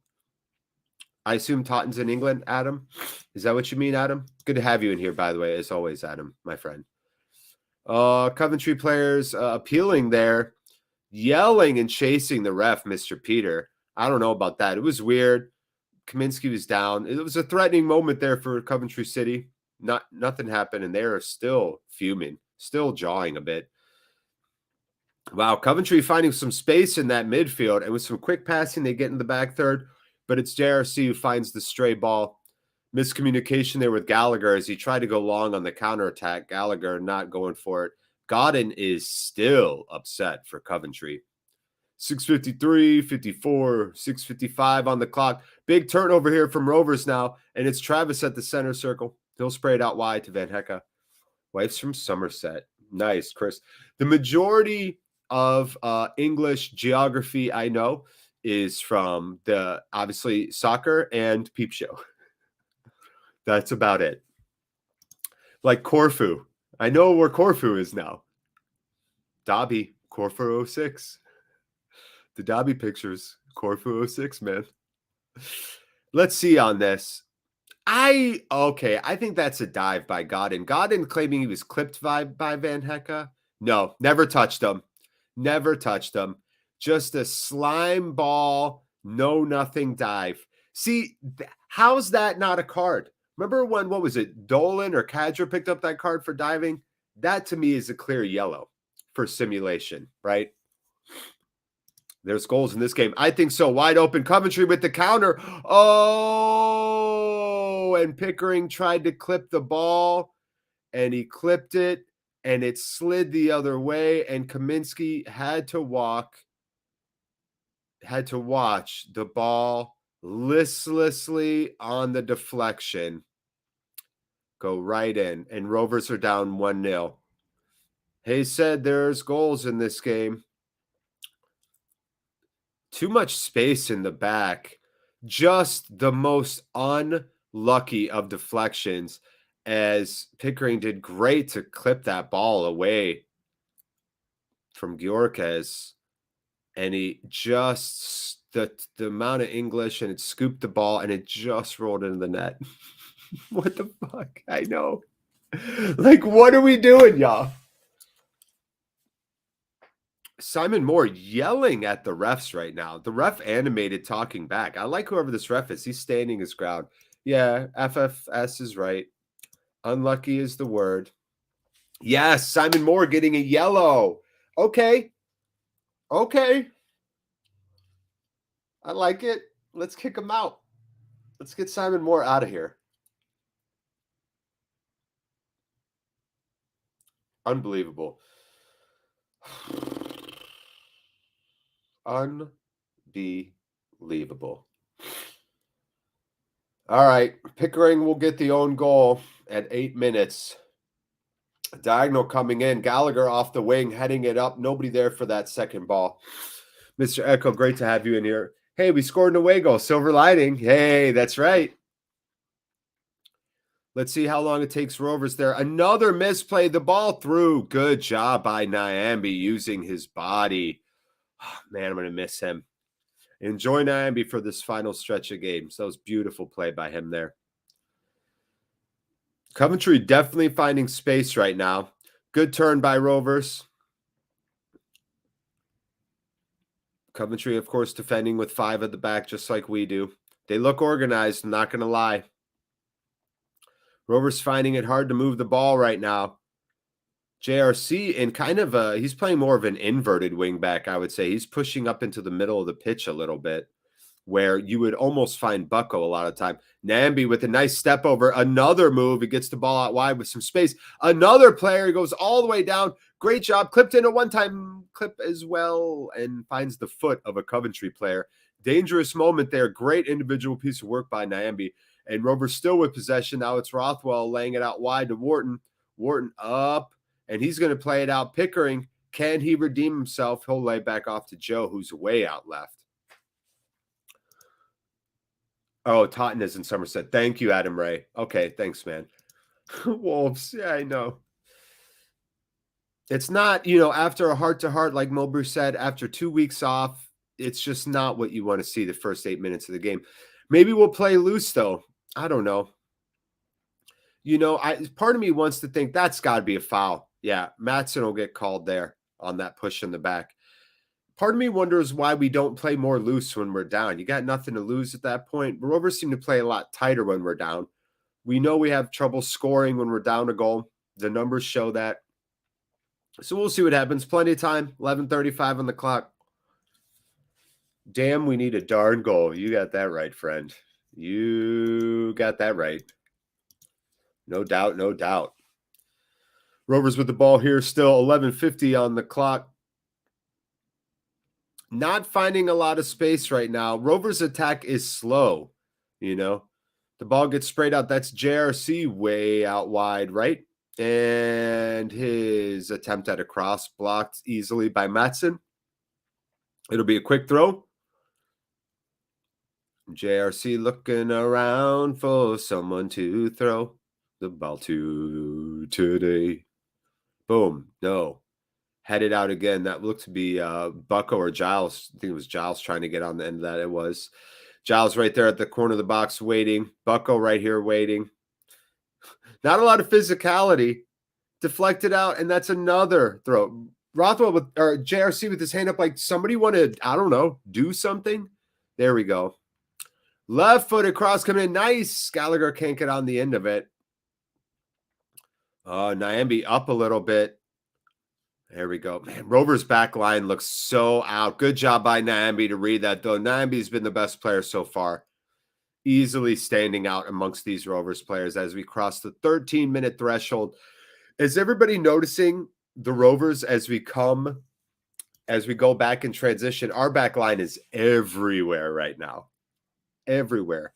Speaker 3: I assume Taunton's in England, Adam? Is that what you mean, Adam? Good to have you in here, by the way, as always, Adam, my friend. Coventry players appealing there, yelling and chasing the ref, Mr. Peter. I don't know about that. It was weird. Kaminsky was down. It was a threatening moment there for Coventry City. Nothing happened, and they are still fuming, still jawing a bit. Wow, Coventry finding some space in that midfield, and with some quick passing, they get in the back third, but it's JRC who finds the stray ball. Miscommunication there with Gallagher as he tried to go long on the counterattack. Gallagher not going for it. Godden is still upset for Coventry. 6:53, 54, 6:55 on the clock. Big turnover here from Rovers now, and it's Travis at the center circle. He'll spray it out wide to Van Hecke. Wife's from Somerset. Nice, Chris. The majority of English geography I know is from the, obviously, soccer and Peep Show. That's about it. Like Corfu. I know where Corfu is now. Dobby, Corfu 06. The Dobby pictures, Corfu 06, man. Let's see on this. I think that's a dive by Godden. Godden claiming he was clipped by Van Hecke. No, never touched him. Never touched him. Just a slime ball, no-nothing dive. See, how's that not a card? Remember when, what was it, Dolan or Kadra picked up that card for diving? That to me is a clear yellow for simulation, right? There's goals in this game. I think so. Wide open. Coventry with the counter. Oh, and Pickering tried to clip the ball, and he clipped it, and it slid the other way, and Kaminsky had to watch the ball listlessly on the deflection go right in, and Rovers are down 1-0. Hayes said there's goals in this game. Too much space in the back. Just the most unlucky of deflections, as Pickering did great to clip that ball away from Gjorkes. And he just, the amount of English, and it scooped the ball, and it just rolled into the net. What the fuck? I know. Like, what are we doing, y'all? Simon Moore yelling at the refs right now. The ref animated talking back. I like whoever this ref is. He's standing his ground. Yeah, FFS is right. Unlucky is the word. Yes, Simon Moore getting a yellow. Okay. Okay. I like it. Let's kick him out. Let's get Simon Moore out of here. Unbelievable. Unbelievable. All right. Pickering will get the own goal at 8 minutes. Diagonal coming in. Gallagher off the wing, heading it up. Nobody there for that second ball. Mr. Echo, great to have you in here. Hey, we scored an away goal. Silver lining. Hey, that's right. Let's see how long it takes Rovers there. Another misplay. The ball through. Good job by Nyambe using his body. Oh, man, I'm going to miss him. Enjoy Nyambe for this final stretch of games. That was beautiful play by him there. Coventry definitely finding space right now. Good turn by Rovers. Coventry, of course, defending with 5 at the back, just like we do. They look organized, I'm not going to lie. Rovers finding it hard to move the ball right now. JRC in kind of a, he's playing more of an inverted wingback, I would say. He's pushing up into the middle of the pitch a little bit, where you would almost find Bucko a lot of time. Nyambe with a nice step over. Another move. He gets the ball out wide with some space. Another player goes all the way down. Great job. Clipped in a one-time clip as well and finds the foot of a Coventry player. Dangerous moment there. Great individual piece of work by Nyambe. And Rovers still with possession. Now it's Rothwell laying it out wide to Wharton. Wharton up. And he's going to play it out. Pickering. Can he redeem himself? He'll lay back off to Joe, who's way out left. Oh, Totten is in Somerset. Thank you, Adam Ray. Okay, thanks, man. Wolves. Yeah, I know. It's not, after a heart-to-heart, like Mulbrew said, after 2 weeks off, it's just not what you want to see the first 8 minutes of the game. Maybe we'll play loose, though. I don't know. Part of me wants to think that's got to be a foul. Yeah, Mattson will get called there on that push in the back. Part of me wonders why we don't play more loose when we're down. You got nothing to lose at that point. Rovers seem to play a lot tighter when we're down. We know we have trouble scoring when we're down a goal. The numbers show that. So we'll see what happens. Plenty of time. 11:35 on the clock. Damn, we need a darn goal. You got that right, friend. You got that right. No doubt, no doubt. Rovers with the ball here still. 11:50 on the clock. Not finding a lot of space right now. Rovers' attack is slow, The ball gets sprayed out. That's JRC way out wide, right? And his attempt at a cross blocked easily by Mattson. It'll be a quick throw. JRC looking around for someone to throw the ball to today. Boom. No. Headed out again. That looked to be Bucko or Giles. I think it was Giles trying to get on the end of that. It was. Giles right there at the corner of the box waiting. Bucko right here waiting. Not a lot of physicality. Deflected out, and that's another throw. Rothwell or JRC with his hand up like somebody want to, I don't know, do something. There we go. Left-footed cross coming in. Nice. Gallagher can't get on the end of it. Nyambi up a little bit. There we go. Man, Rovers back line looks so out. Good job by Nyambi to read that, though. Nyambi's been the best player so far. Easily standing out amongst these Rovers players as we cross the 13-minute threshold. Is everybody noticing the Rovers as we go back in transition? Our back line is everywhere right now. Everywhere.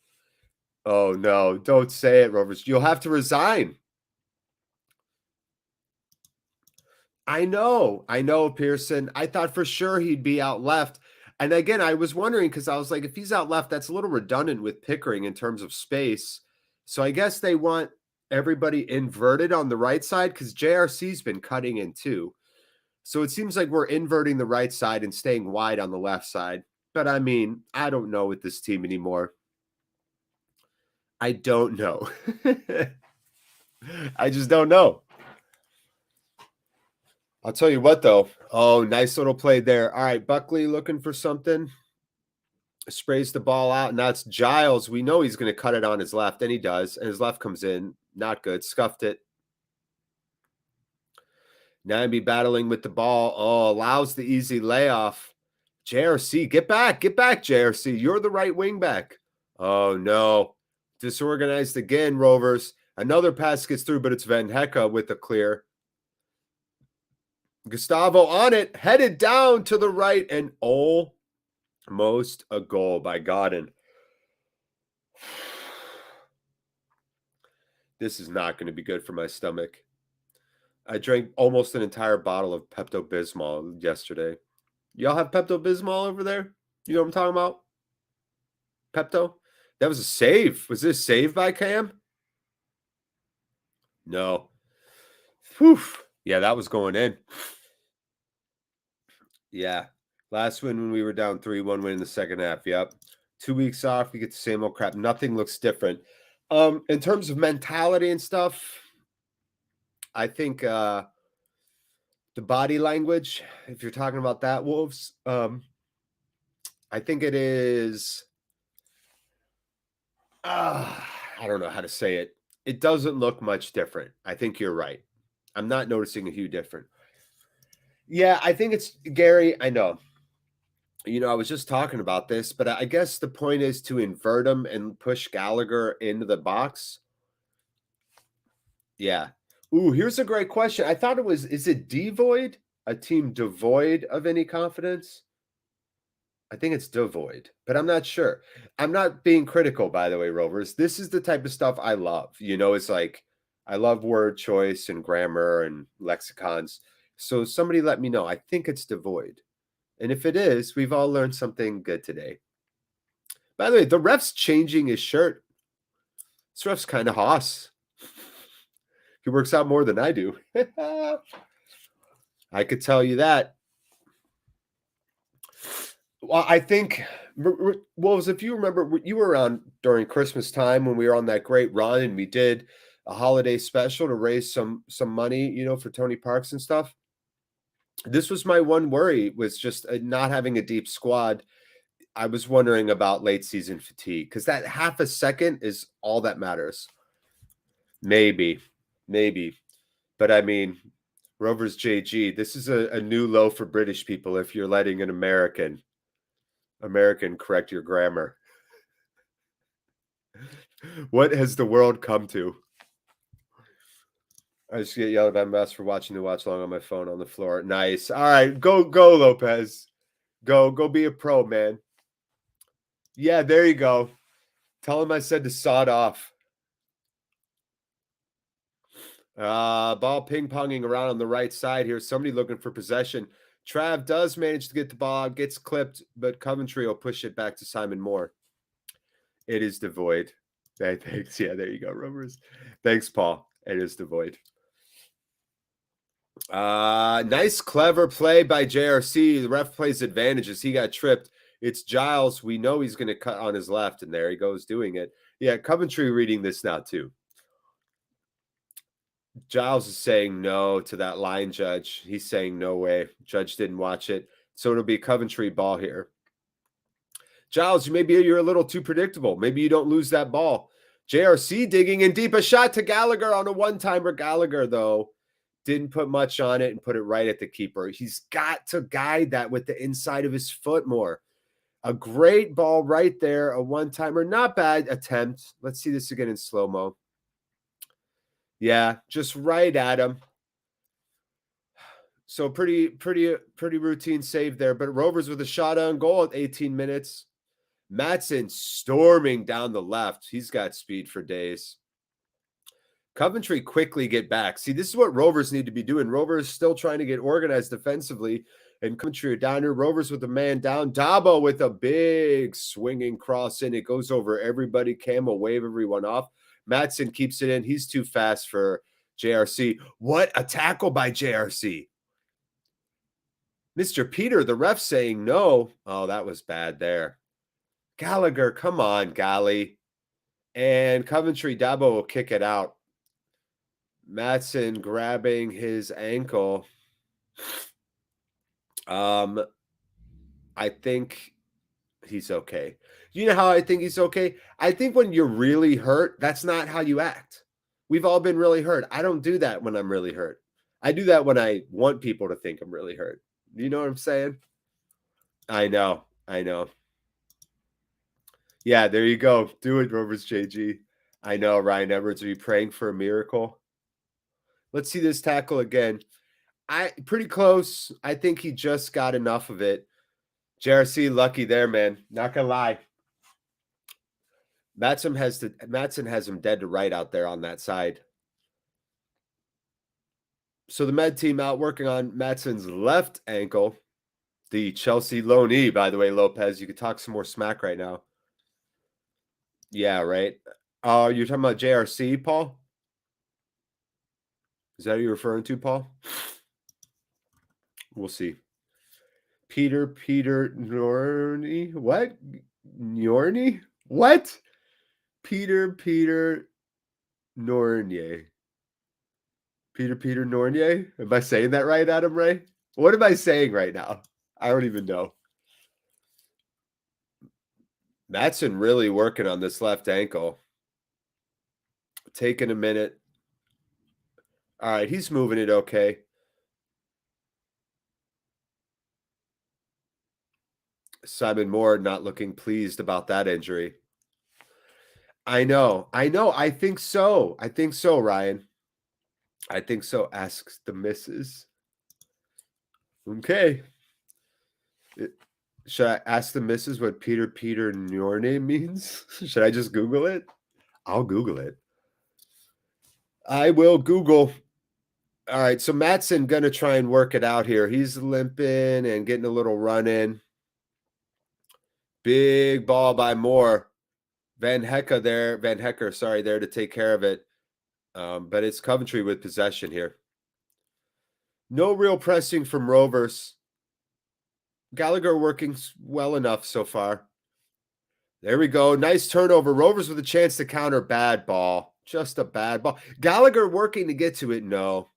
Speaker 3: Oh, no. Don't say it, Rovers. You'll have to resign. I know, Pearson. I thought for sure he'd be out left. And again, I was wondering because I was like, if he's out left, that's a little redundant with Pickering in terms of space. So I guess they want everybody inverted on the right side because JRC's been cutting in too. So it seems like we're inverting the right side and staying wide on the left side. But I mean, I don't know with this team anymore. I don't know. I just don't know. I'll tell you what, though. Oh, nice little play there. All right, Buckley looking for something. Sprays the ball out, and that's Giles. We know he's going to cut it on his left, and he does. And his left comes in. Not good. Scuffed it. Nambi battling with the ball. Oh, allows the easy layoff. JRC, get back. Get back, JRC. You're the right wing back. Oh, no. Disorganized again, Rovers. Another pass gets through, but it's Van Hecke with the clear. Gustavo on it, headed down to the right, and almost a goal by Godin. This is not going to be good for my stomach. I drank almost an entire bottle of Pepto-Bismol yesterday. Y'all have Pepto-Bismol over there? You know what I'm talking about? Pepto? That was a save. Was this saved by Cam? No. Whew. Yeah, that was going in. Yeah. Last win when we were down 3-1 win in the second half. Yep. 2 weeks off, we get the same old crap. Nothing looks different. In terms of mentality and stuff, I think the body language, if you're talking about that, Wolves, I think it is I don't know how to say it. It doesn't look much different. I think you're right. I'm not noticing a huge difference. Yeah, I think it's Gary. I know. You know, I was just talking about this, but I guess the point is to invert them and push Gallagher into the box. Yeah. Ooh, here's a great question. I thought it was, is it devoid? A team devoid of any confidence? I think it's devoid, but I'm not sure. I'm not being critical, by the way, Rovers. This is the type of stuff I love. You know, it's like I love word choice and grammar and lexicons. So somebody let me know. I think it's devoid. And if it is, we've all learned something good today. By the way, the ref's changing his shirt. This ref's kind of hoss. He works out more than I do. I could tell you that. Well, I think, Wolves, if you remember, you were around during Christmas time when we were on that great run and we did a holiday special to raise some money, you know, for Tony Parks and stuff. This was my one worry, was just not having a deep squad. I was wondering about late season fatigue because that half a second is all that matters. Maybe. But I mean, Rovers JG, this is a new low for British people if you're letting an American correct your grammar. What has the world come to? I just get yelled at MS for watching the watch along on my phone on the floor. Nice. All right, go Lopez. Go be a pro, man. Yeah, there you go. Tell him I said to sod off. Ball ping-ponging around on the right side here. Somebody looking for possession. Trav does manage to get the ball out, gets clipped, but Coventry will push it back to Simon Moore. It is devoid. Hey, thanks. Yeah, there you go, Rovers. Thanks, Paul. It is devoid. Nice, clever play by JRC. The ref plays advantages. He got tripped. It's Giles. We know he's going to cut on his left, and there he goes doing it. Yeah, Coventry reading this now, too. Giles is saying no to that line judge. He's saying no way. Judge didn't watch it. So it'll be a Coventry ball here. Giles, maybe you're a little too predictable. Maybe you don't lose that ball. JRC digging in deep. A shot to Gallagher on a one-timer. Gallagher, though, didn't put much on it and put it right at the keeper. He's got to guide that with the inside of his foot more. A great ball right there. A one-timer. Not bad attempt. Let's see this again in slow-mo. Yeah, just right at him. So pretty routine save there. But Rovers with a shot on goal at 18 minutes. Matson storming down the left. He's got speed for days. Coventry quickly get back. See, this is what Rovers need to be doing. Rovers still trying to get organized defensively. And Coventry are down here. Rovers with a man down. Dabo with a big swinging cross in. It goes over everybody. Cam will wave everyone off. Matson keeps it in. He's too fast for JRC. What a tackle by JRC. Mr. Peter, the ref saying no. Oh, that was bad there. Gallagher, come on, Gally. And Coventry, Dabo will kick it out. Matson grabbing his ankle. I think he's okay. You know how I think he's okay? I think when you're really hurt, that's not how you act. We've all been really hurt. I don't do that when I'm really hurt. I do that when I want people to think I'm really hurt. You know what I'm saying? I know. Yeah, there you go. Do it, Rovers JG. I know, Ryan Edwards. Are you praying for a miracle? Let's see this tackle again. Pretty close. I think he just got enough of it. JRC lucky there, man. Not gonna lie. Matson has him dead to right out there on that side. So the med team out working on Matson's left ankle. The Chelsea loanee, by the way, Lopez. You could talk some more smack right now. Yeah, right. You're talking about JRC, Paul? Is that who you're referring to, Paul? We'll see. Peter Norney. What? Norney? What? Peter Nornier. Peter Nornier? Am I saying that right, Adam Ray? What am I saying right now? I don't even know. Matson really working on this left ankle. Taking a minute. All right, he's moving it okay. Simon Moore not looking pleased about that injury. I know. I think so, Ryan. I think so. Asks the missus. Okay. Should I ask the missus what Peter Norney means? Should I just Google it? I'll Google it. I will Google. All right, so Matson going to try and work it out here. He's limping and getting a little run in. Big ball by Moore. Van Hecker there to take care of it. But it's Coventry with possession here. No real pressing from Rovers. Gallagher working well enough so far. There we go. Nice turnover. Rovers with a chance to counter. Bad ball. Just a bad ball. Gallagher working to get to it. No.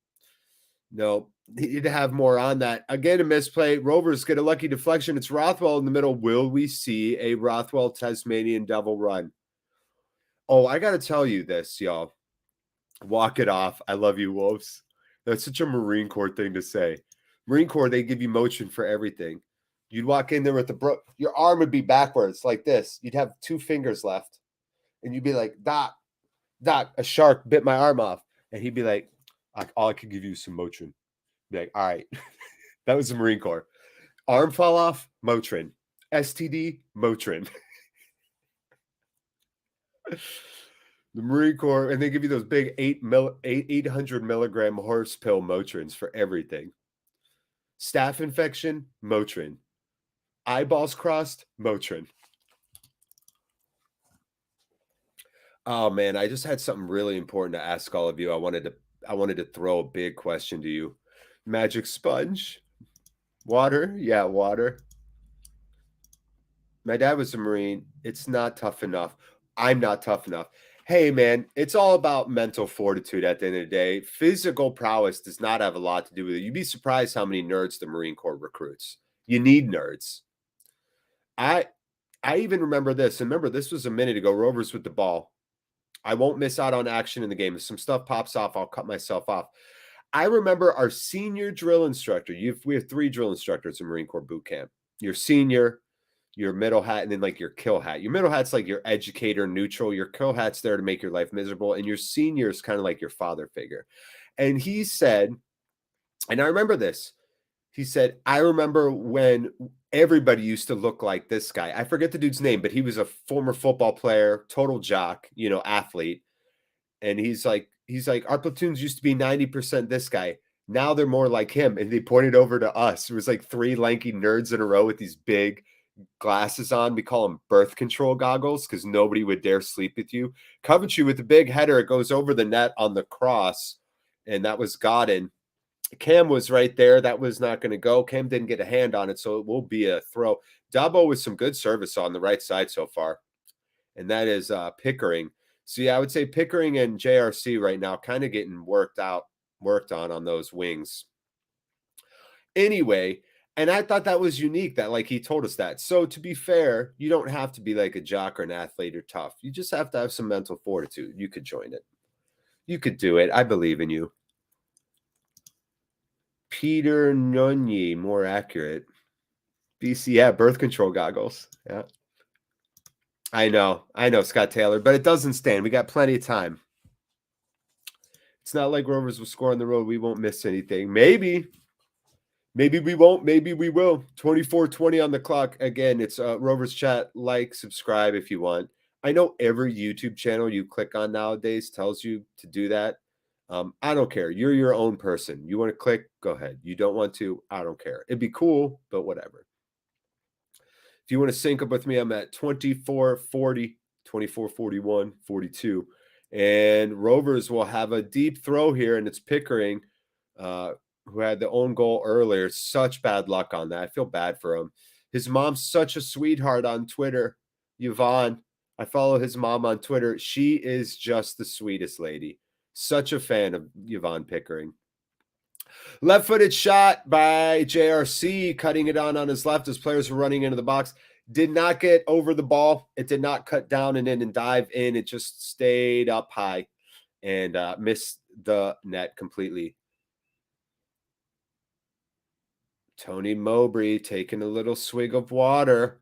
Speaker 3: Needed to have more on that. Again, a misplay. Rovers get a lucky deflection. It's Rothwell in the middle. Will we see a Rothwell Tasmanian Devil run? Oh, I got to tell you this, y'all. Walk it off. I love you, Wolves. That's such a Marine Corps thing to say. Marine Corps, they give you motion for everything. You'd walk in there with your arm would be backwards like this. You'd have 2 fingers left. And you'd be like, Doc, a shark bit my arm off. And he'd be like, all I could give you is some Motrin. Be like, all right. That was the Marine Corps. Arm fall off, Motrin. STD, Motrin. The Marine Corps, and they give you those big 800 milligram horse pill Motrins for everything. Staph infection, Motrin. Eyeballs crossed, Motrin. Oh man, I just had something really important to ask all of you. I wanted to throw a big question to you. Magic sponge. Water? Yeah, water. My dad was a Marine. It's not tough enough. I'm not tough enough. Hey, man, it's all about mental fortitude at the end of the day. Physical prowess does not have a lot to do with it. You'd be surprised how many nerds the Marine Corps recruits. You need nerds. I even remember this. And remember, this was a minute ago. Rovers with the ball. I won't miss out on action in the game. If some stuff pops off, I'll cut myself off. I remember our senior drill instructor. We have 3 drill instructors in Marine Corps boot camp. Your senior, your middle hat, and then like your kill hat. Your middle hat's like your educator, neutral. Your kill hat's there to make your life miserable. And your senior is kind of like your father figure. And he said, and I remember this, he said, I remember when everybody used to look like this guy. I forget the dude's name, but he was a former football player, total jock, athlete. And he's like, our platoons used to be 90% this guy. Now they're more like him. And they pointed over to us. It was like 3 lanky nerds in a row with these big glasses on. We call them birth control goggles because nobody would dare sleep with you. Coventry with the big header. It goes over the net on the cross. And that was Godin. Cam was right there. That was not going to go. Cam didn't get a hand on it, so it will be a throw. Dabo with some good service on the right side so far. And that is Pickering. So, yeah, I would say Pickering and JRC right now kind of getting worked on those wings. Anyway, and I thought that was unique that, like, he told us that. So, to be fair, you don't have to be like a jock or an athlete or tough. You just have to have some mental fortitude. You could join it. You could do it. I believe in you. Peter Nunyi, more accurate. BC, yeah, birth control goggles. Yeah. I know, Scott Taylor, but it doesn't stand. We got plenty of time. It's not like Rovers will score on the road. We won't miss anything. Maybe we won't. Maybe we will. 24:20 on the clock. Again, it's Rovers Chat. Like, subscribe if you want. I know every YouTube channel you click on nowadays tells you to do that. I don't care. You're your own person. You want to click, go ahead. You don't want to, I don't care. It'd be cool, but whatever. If you want to sync up with me, I'm at 24:40, 24:41, 42. And Rovers will have a deep throw here, and it's Pickering, who had the own goal earlier. Such bad luck on that. I feel bad for him. His mom's such a sweetheart on Twitter. Yvonne, I follow his mom on Twitter. She is just the sweetest lady. Such a fan of Yvonne Pickering. Left-footed shot by JRC, cutting it on his left as players were running into the box. Did not get over the ball. It did not cut down and in and dive in. It just stayed up high and missed the net completely. Tony Mowbray taking a little swig of water.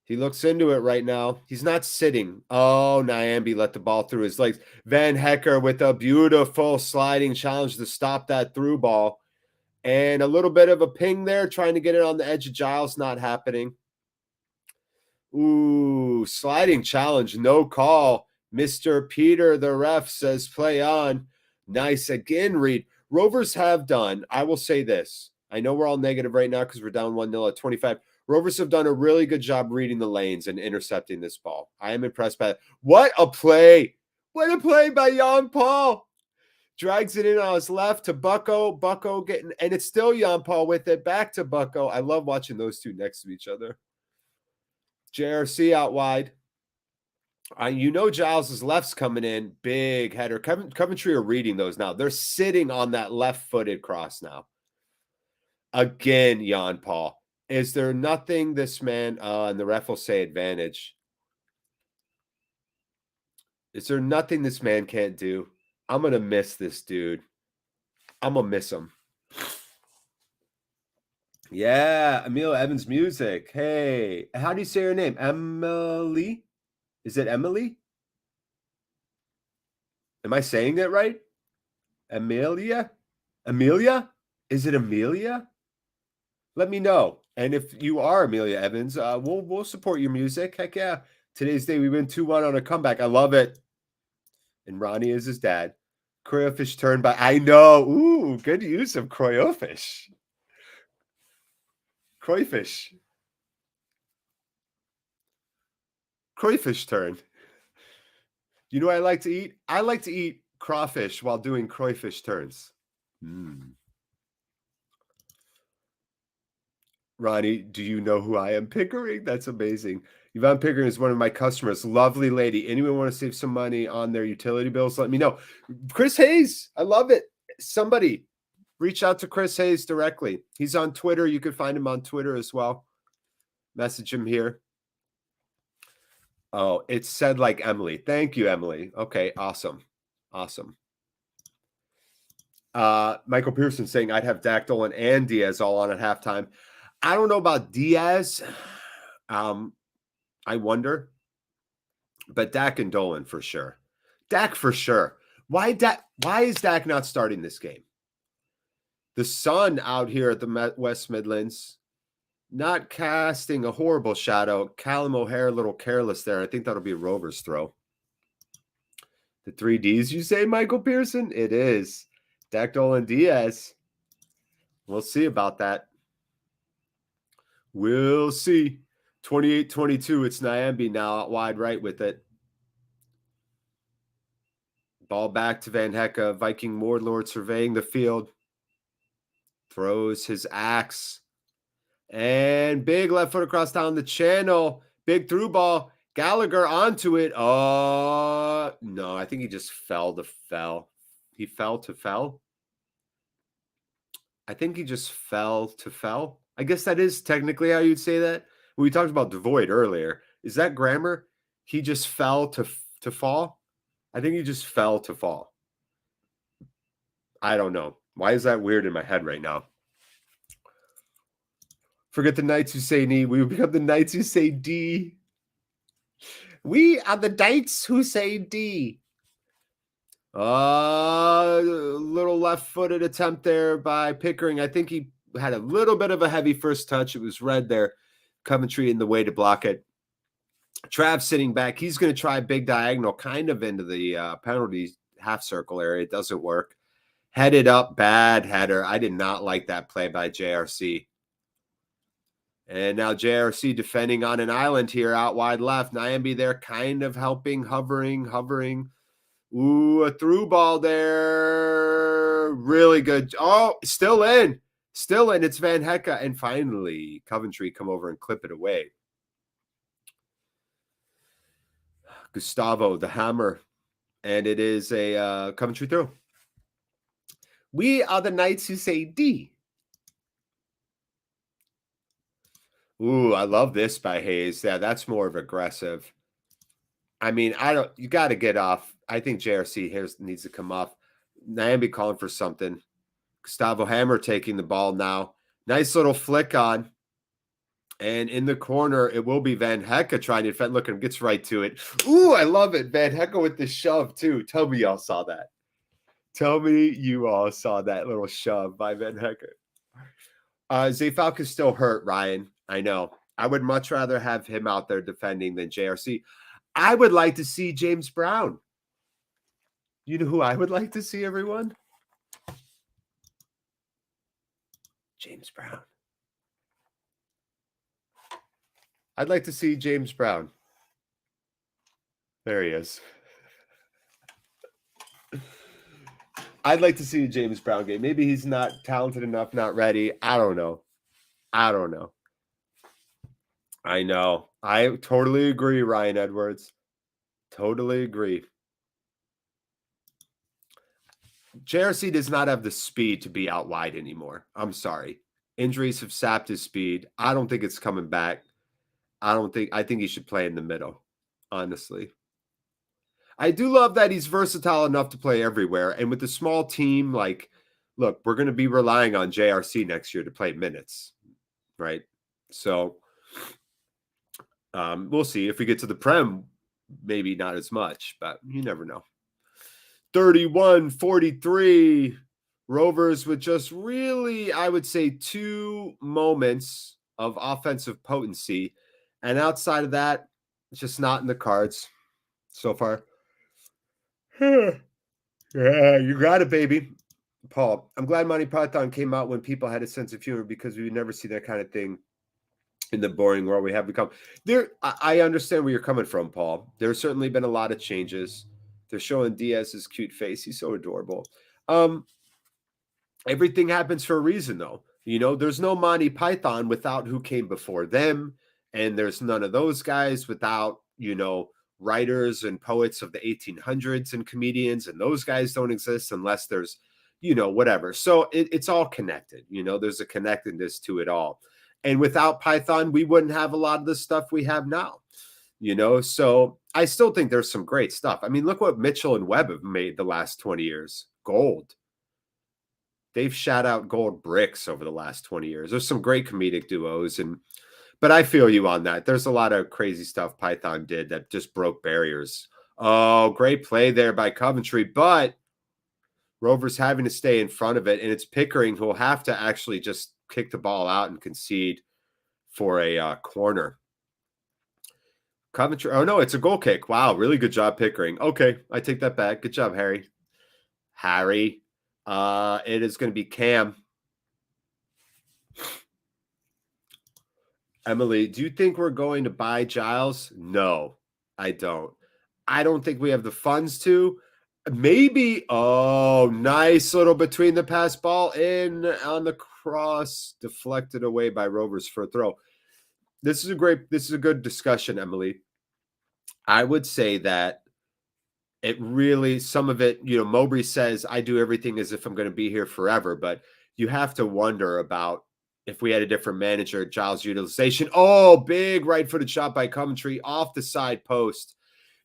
Speaker 3: He looks into it right now. He's not sitting. Oh, Nyambi let the ball through his legs. Van Hecker with a beautiful sliding challenge to stop that through ball. And a little bit of a ping there, trying to get it on the edge of Giles, not happening. Ooh, sliding challenge, no call. Mr. Peter, the ref, says play on. Nice again, Reed. Rovers have done, I will say this. I know we're all negative right now because we're down 1-0 at 25. Rovers have done a really good job reading the lanes and intercepting this ball. I am impressed by that. What a play. What a play by Jan Paul. Drags it in on his left to Bucko. Bucko getting, and it's still Jan Paul with it. Back to Bucko. I love watching those two next to each other. JRC out wide. You know Giles' left's coming in. Big header. Coventry are reading those now. They're sitting on that left-footed cross now. Again, Jan Paul. Is there nothing this man, and the ref will say advantage. Is there nothing this man can't do? I'm going to miss this dude. I'm going to miss him. Yeah, Emil Evans music. Hey, how do you say her name? Emily? Is it Emily? Am I saying that right? Amelia? Amelia? Is it Amelia? Let me know. And if you are Amelia Evans, we'll support your music. Heck yeah. Today's day we win 2-1 on a comeback. I love it. And Ronnie is his dad. Crayfish turn by. I know. Ooh, good use of crayfish. Crayfish. Crayfish turn. You know what I like to eat? I like to eat crawfish while doing crayfish turns. Ronnie, do you know who I am? Pickering? That's amazing. Yvonne Pickering is one of my customers. Lovely lady. Anyone want to save some money on their utility bills? Let me know. Chris Hayes. I love it. Somebody reach out to Chris Hayes directly. He's on Twitter. You can find him on Twitter as well. Message him here. Oh, it said like Emily. Thank you, Emily. Okay, awesome. Awesome. Michael Pearson saying I'd have Dak, Dolan, and Diaz all on at halftime. I don't know about Diaz. I wonder. But Dak and Dolan for sure. Dak for sure. Why is Dak not starting this game? The sun out here at the West Midlands, not casting a horrible shadow. Callum O'Hare a little careless there. I think that'll be a Rovers throw. The 3Ds, you say, Michael Pearson? It is. Dak, Dolan, Diaz. We'll see about that. We'll see. 28-22. It's Nyambe now out wide right with it. Ball back to Van Hecke. Viking Warlord surveying the field. Throws his axe. And big left foot across down the channel. Big through ball. Gallagher onto it. Oh, no. I think he just fell to fell. He fell to fell. I think he just fell to fell. I guess that is technically how you'd say that. We talked about devoid earlier. Is that grammar? He just fell to fall? I think he just fell to fall. I don't know. Why is that weird in my head right now? Forget the Knights who say knee. We will become the Knights who say D. We are the Knights who say D. Little left-footed attempt there by Pickering. I think he had a little bit of a heavy first touch. It was red there. Coventry in the way to block it. Trav sitting back. He's going to try big diagonal kind of into the penalty half circle area. It doesn't work. Headed up, bad header. I did not like that play by JRC. And now JRC defending on an island here out wide left. Nyambe there kind of helping, hovering. Ooh, a through ball there. Really good. Oh, still in. It's Van Hecke. And finally, Coventry come over and clip it away. Gustavo, the hammer. And it is a Coventry throw. We are the Knights who say D. Ooh, I love this by Hayes. Yeah, that's more of aggressive. I mean, you got to get off. I think JRC here needs to come off. Nyambe calling for something. Gustavo Hammer taking the ball now. Nice little flick on. And in the corner, it will be Van Hecke trying to defend. Look, him gets right to it. Ooh, I love it. Van Hecke with the shove, too. Tell me y'all saw that. Tell me you all saw that little shove by Van Hecke. Zayfalk is still hurt, Ryan. I know. I would much rather have him out there defending than JRC. I would like to see James Brown. You know who I would like to see, everyone? James Brown. I'd like to see James Brown. There he is. I'd like to see a James Brown game. Maybe he's not talented enough, not ready. I don't know. I know. I totally agree, Ryan Edwards. Totally agree. JRC does not have the speed to be out wide anymore. I'm sorry. Injuries have sapped his speed. I don't think it's coming back. I think he should play in the middle, honestly. I do love that he's versatile enough to play everywhere. And with the small team, like, look, we're going to be relying on JRC next year to play minutes, right? So we'll see. If we get to the Prem, maybe not as much, but you never know. 31-43. Rovers with just really, I would say, 2 moments of offensive potency. And outside of that, it's just not in the cards so far. Yeah, you got it, baby. Paul, I'm glad Monty Python came out when people had a sense of humor because we would never see that kind of thing in the boring world we have become. I understand where you're coming from, Paul. There's certainly been a lot of changes. They're showing Diaz's cute face. He's so adorable. Everything happens for a reason, though. You know, there's no Monty Python without who came before them. And there's none of those guys without, you know, writers and poets of the 1800s and comedians. And those guys don't exist unless there's, you know, whatever. So it's all connected. You know, there's a connectedness to it all. And without Python, we wouldn't have a lot of the stuff we have now. So I still think there's some great stuff. I mean, look what Mitchell and Webb have made the last 20 years. Gold. They've shot out gold bricks over the last 20 years. There's some great comedic duos, but I feel you on that. There's a lot of crazy stuff Python did that just broke barriers. Oh, great play there by Coventry, but Rovers having to stay in front of it, and it's Pickering who will have to actually just kick the ball out and concede for a corner. Coventry, oh no, it's a goal kick. Wow, really good job, Pickering. Okay, I take that back. Good job, Harry. It is going to be Cam. Emily, do you think we're going to buy Giles? No, I don't. I don't think we have the funds to. Maybe. Oh, nice little between the pass, ball in on the cross, deflected away by Rovers for a throw. This is a good discussion, Emily. I would say that it really, some of it, Mowbray says, I do everything as if I'm going to be here forever, but you have to wonder about if we had a different manager, Giles' utilization. Oh, big right-footed shot by Coventry off the side post.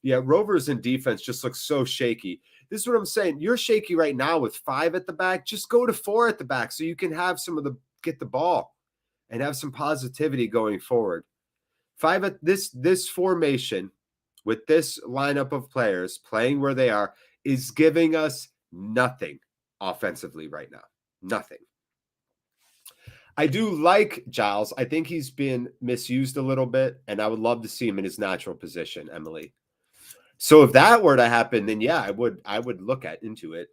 Speaker 3: Yeah, Rovers in defense just looks so shaky. This is what I'm saying. You're shaky right now with 5 at the back. Just go to 4 at the back so you can have get the ball and have some positivity going forward. 5 at this formation with this lineup of players playing where they are is giving us nothing offensively right now. Nothing. I do like Giles. I think he's been misused a little bit, and I would love to see him in his natural position, Emily. So if that were to happen, then yeah, I would look into it.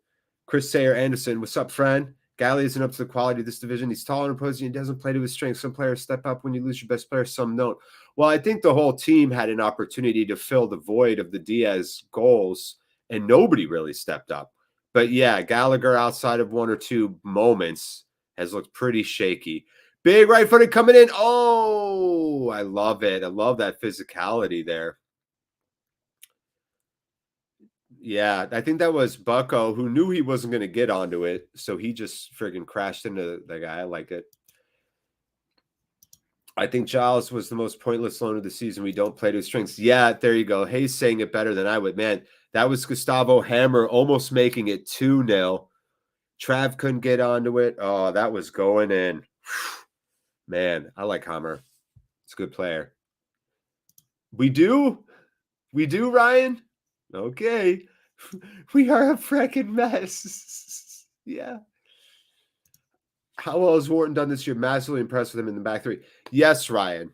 Speaker 3: Chris Sayer Anderson, what's up, friend? Galley isn't up to the quality of this division. He's taller and imposing. He doesn't play to his strengths. Some players step up when you lose your best player. Some don't. Well, I think the whole team had an opportunity to fill the void of the Diaz goals, and nobody really stepped up. But yeah, Gallagher outside of 1 or 2 moments has looked pretty shaky. Big right footed coming in. Oh, I love it. I love that physicality there. Yeah, I think that was Bucko who knew he wasn't going to get onto it. So he just friggin' crashed into the guy. I like it. I think Giles was the most pointless loan of the season. We don't play to his strengths. Yeah, there you go. Hayes saying it better than I would. Man, that was Gustavo Hammer almost making it 2-0. Trav couldn't get onto it. Oh, that was going in. Man, I like Hammer. It's a good player. We do, Ryan. Okay. We are a freaking mess. Yeah. How well has Wharton done this year? Massively impressed with him in the back 3. Yes, Ryan.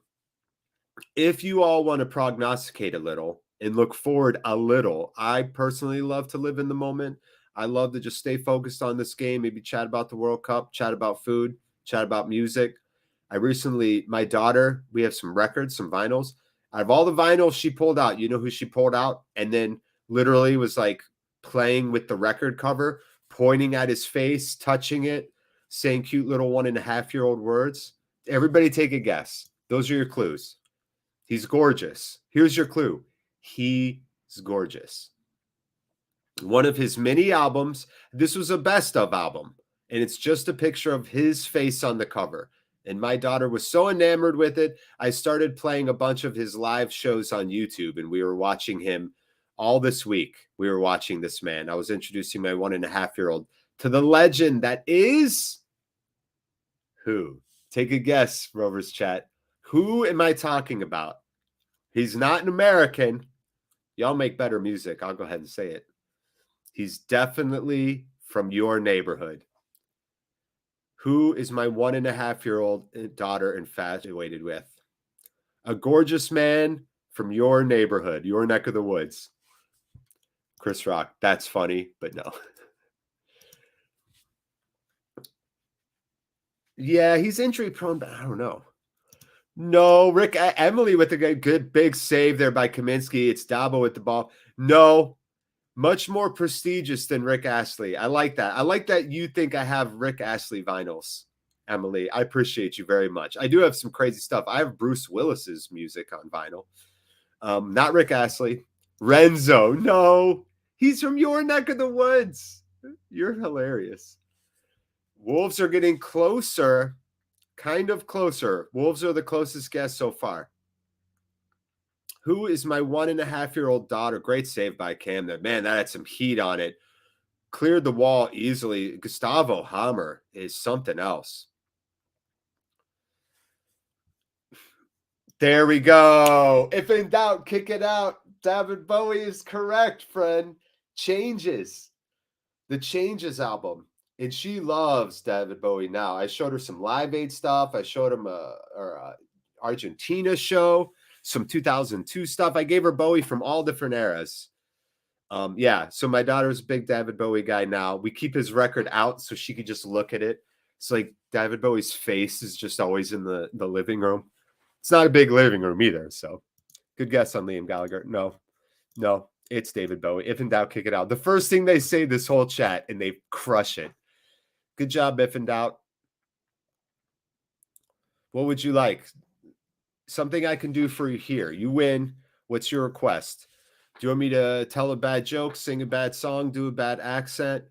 Speaker 3: If you all want to prognosticate a little and look forward a little, I personally love to live in the moment. I love to just stay focused on this game, maybe chat about the World Cup, chat about food, chat about music. My daughter, we have some records, some vinyls. Out of all the vinyls she pulled out, you know who she pulled out? And then literally was like playing with the record cover, pointing at his face, touching it, saying cute little 1.5-year-old words. Everybody take a guess. Those are your clues. He's gorgeous. Here's your clue. He's gorgeous. One of his many albums. This was a best of album, and it's just a picture of his face on the cover. And my daughter was so enamored with it, I started playing a bunch of his live shows on YouTube, and we were watching him all this week. We were watching this man. I was introducing my 1.5-year-old to the legend that is who? Take a guess, Rovers Chat. Who am I talking about? He's not an American. Y'all make better music. I'll go ahead and say it. He's definitely from your neighborhood. Who is my 1.5-year-old daughter infatuated with? A gorgeous man from your neighborhood, your neck of the woods. Chris Rock. That's funny, but no. Yeah, he's injury prone, but I don't know. No, Emily with a good big save there by Kaminsky. It's Dabo with the ball. No, much more prestigious than Rick Astley. I like that. I like that you think I have Rick Astley vinyls, Emily. I appreciate you very much. I do have some crazy stuff. I have Bruce Willis's music on vinyl. Not Rick Astley. Renzo. No, he's from your neck of the woods. You're hilarious. Wolves are getting closer. Kind of closer. Wolves are the closest guess so far. Who is my 1.5-year-old daughter? Great save by Cam there. Man, that had some heat on it. Cleared the wall easily. Gustavo Hammer is something else. There we go. If in doubt, kick it out. David Bowie is correct, friend. Changes. The Changes album. And she loves David Bowie now. I showed her some Live Aid stuff. I showed him a Argentina show, some 2002 stuff. I gave her Bowie from all different eras. Yeah, so my daughter's a big David Bowie guy now. We keep his record out so she could just look at it. It's like David Bowie's face is just always in the living room. It's not a big living room either, so good guess on Liam Gallagher. No, it's David Bowie. If in doubt, kick it out. The first thing they say this whole chat, and they crush it. Good job, if in doubt. What would you like? Something I can do for you here. You win. What's your request? Do you want me to tell a bad joke, sing a bad song, do a bad accent?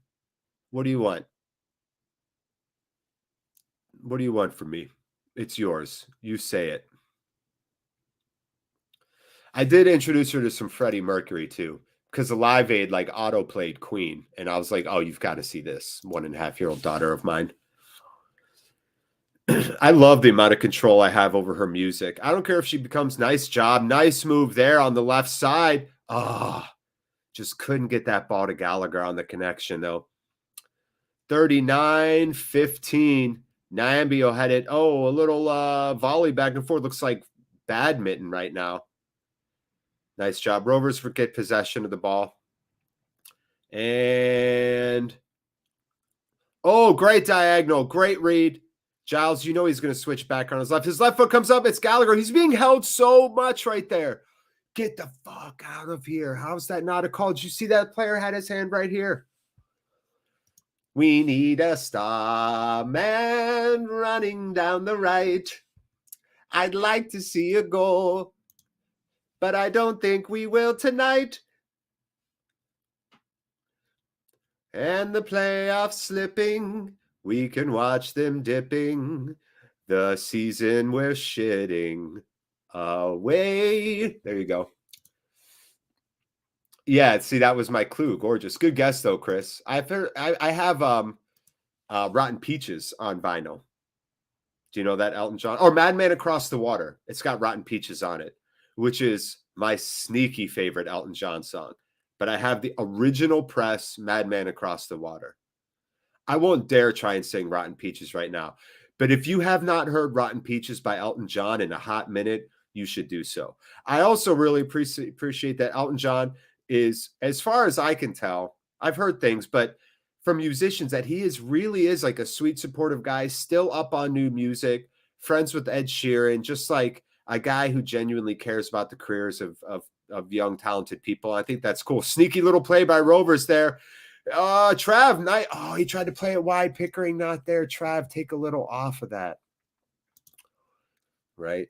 Speaker 3: What do you want? What do you want from me? It's yours. You say it. I did introduce her to some Freddie Mercury too, because the Live Aid like auto played Queen, and I was like, "Oh, you've got to see this 1.5-year-old daughter of mine." I love the amount of control I have over her music. I don't care if she becomes nice job, nice move there on the left side. Just couldn't get that ball to Gallagher on the connection though. 39-15. Nyambio had it. Oh, a little volley back and forth. Looks like badminton right now. Nice job. Rovers get possession of the ball. And great diagonal. Great read. Giles, you know he's going to switch back on his left. His left foot comes up. It's Gallagher. He's being held so much right there. Get the fuck out of here. How's that not a call? Did you see that player had his hand right here? We need a star man running down the right. I'd like to see a goal, but I don't think we will tonight. And the playoffs slipping, we can watch them dipping. The season we're shitting away. There you go. Yeah, see, that was my clue. Gorgeous. Good guess, though, Chris. I have Rotten Peaches on vinyl. Do you know that, Elton John? Or Madman Across the Water. It's got Rotten Peaches on it, which is my sneaky favorite Elton John song. But I have the original press Madman Across the Water. I won't dare try and sing Rotten Peaches right now. But if you have not heard Rotten Peaches by Elton John in a hot minute, you should do so. I also really appreciate that Elton John is, as far as I can tell, I've heard things, but from musicians that he really is like a sweet, supportive guy, still up on new music, friends with Ed Sheeran, just like a guy who genuinely cares about the careers of young, talented people. I think that's cool. Sneaky little play by Rovers there. Trav, Knight. Oh, he tried to play it wide. Pickering not there. Trav, take a little off of that. Right.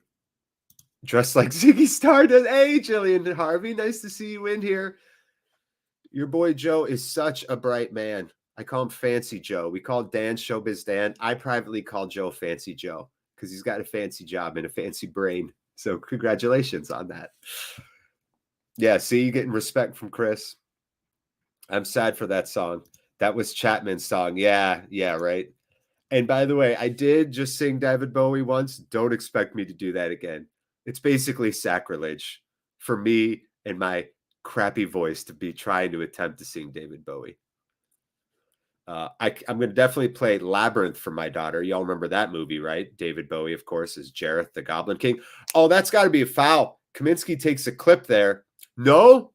Speaker 3: Dressed like Ziggy Stardust. Hey, Jillian Harvey. Nice to see you in here. Your boy Joe is such a bright man. I call him Fancy Joe. We call Dan Showbiz Dan. I privately call Joe Fancy Joe because he's got a fancy job and a fancy brain. So congratulations on that. Yeah, see, you getting respect from Chris. I'm sad for that song. That was Chapman's song. Yeah, right. And by the way, I did just sing David Bowie once. Don't expect me to do that again. It's basically sacrilege for me and my crappy voice to be trying to attempt to sing David Bowie. I'm going to definitely play Labyrinth for my daughter. Y'all remember that movie, right? David Bowie, of course, is Jareth the Goblin King. Oh, that's got to be a foul. Kaminsky takes a clip there. No?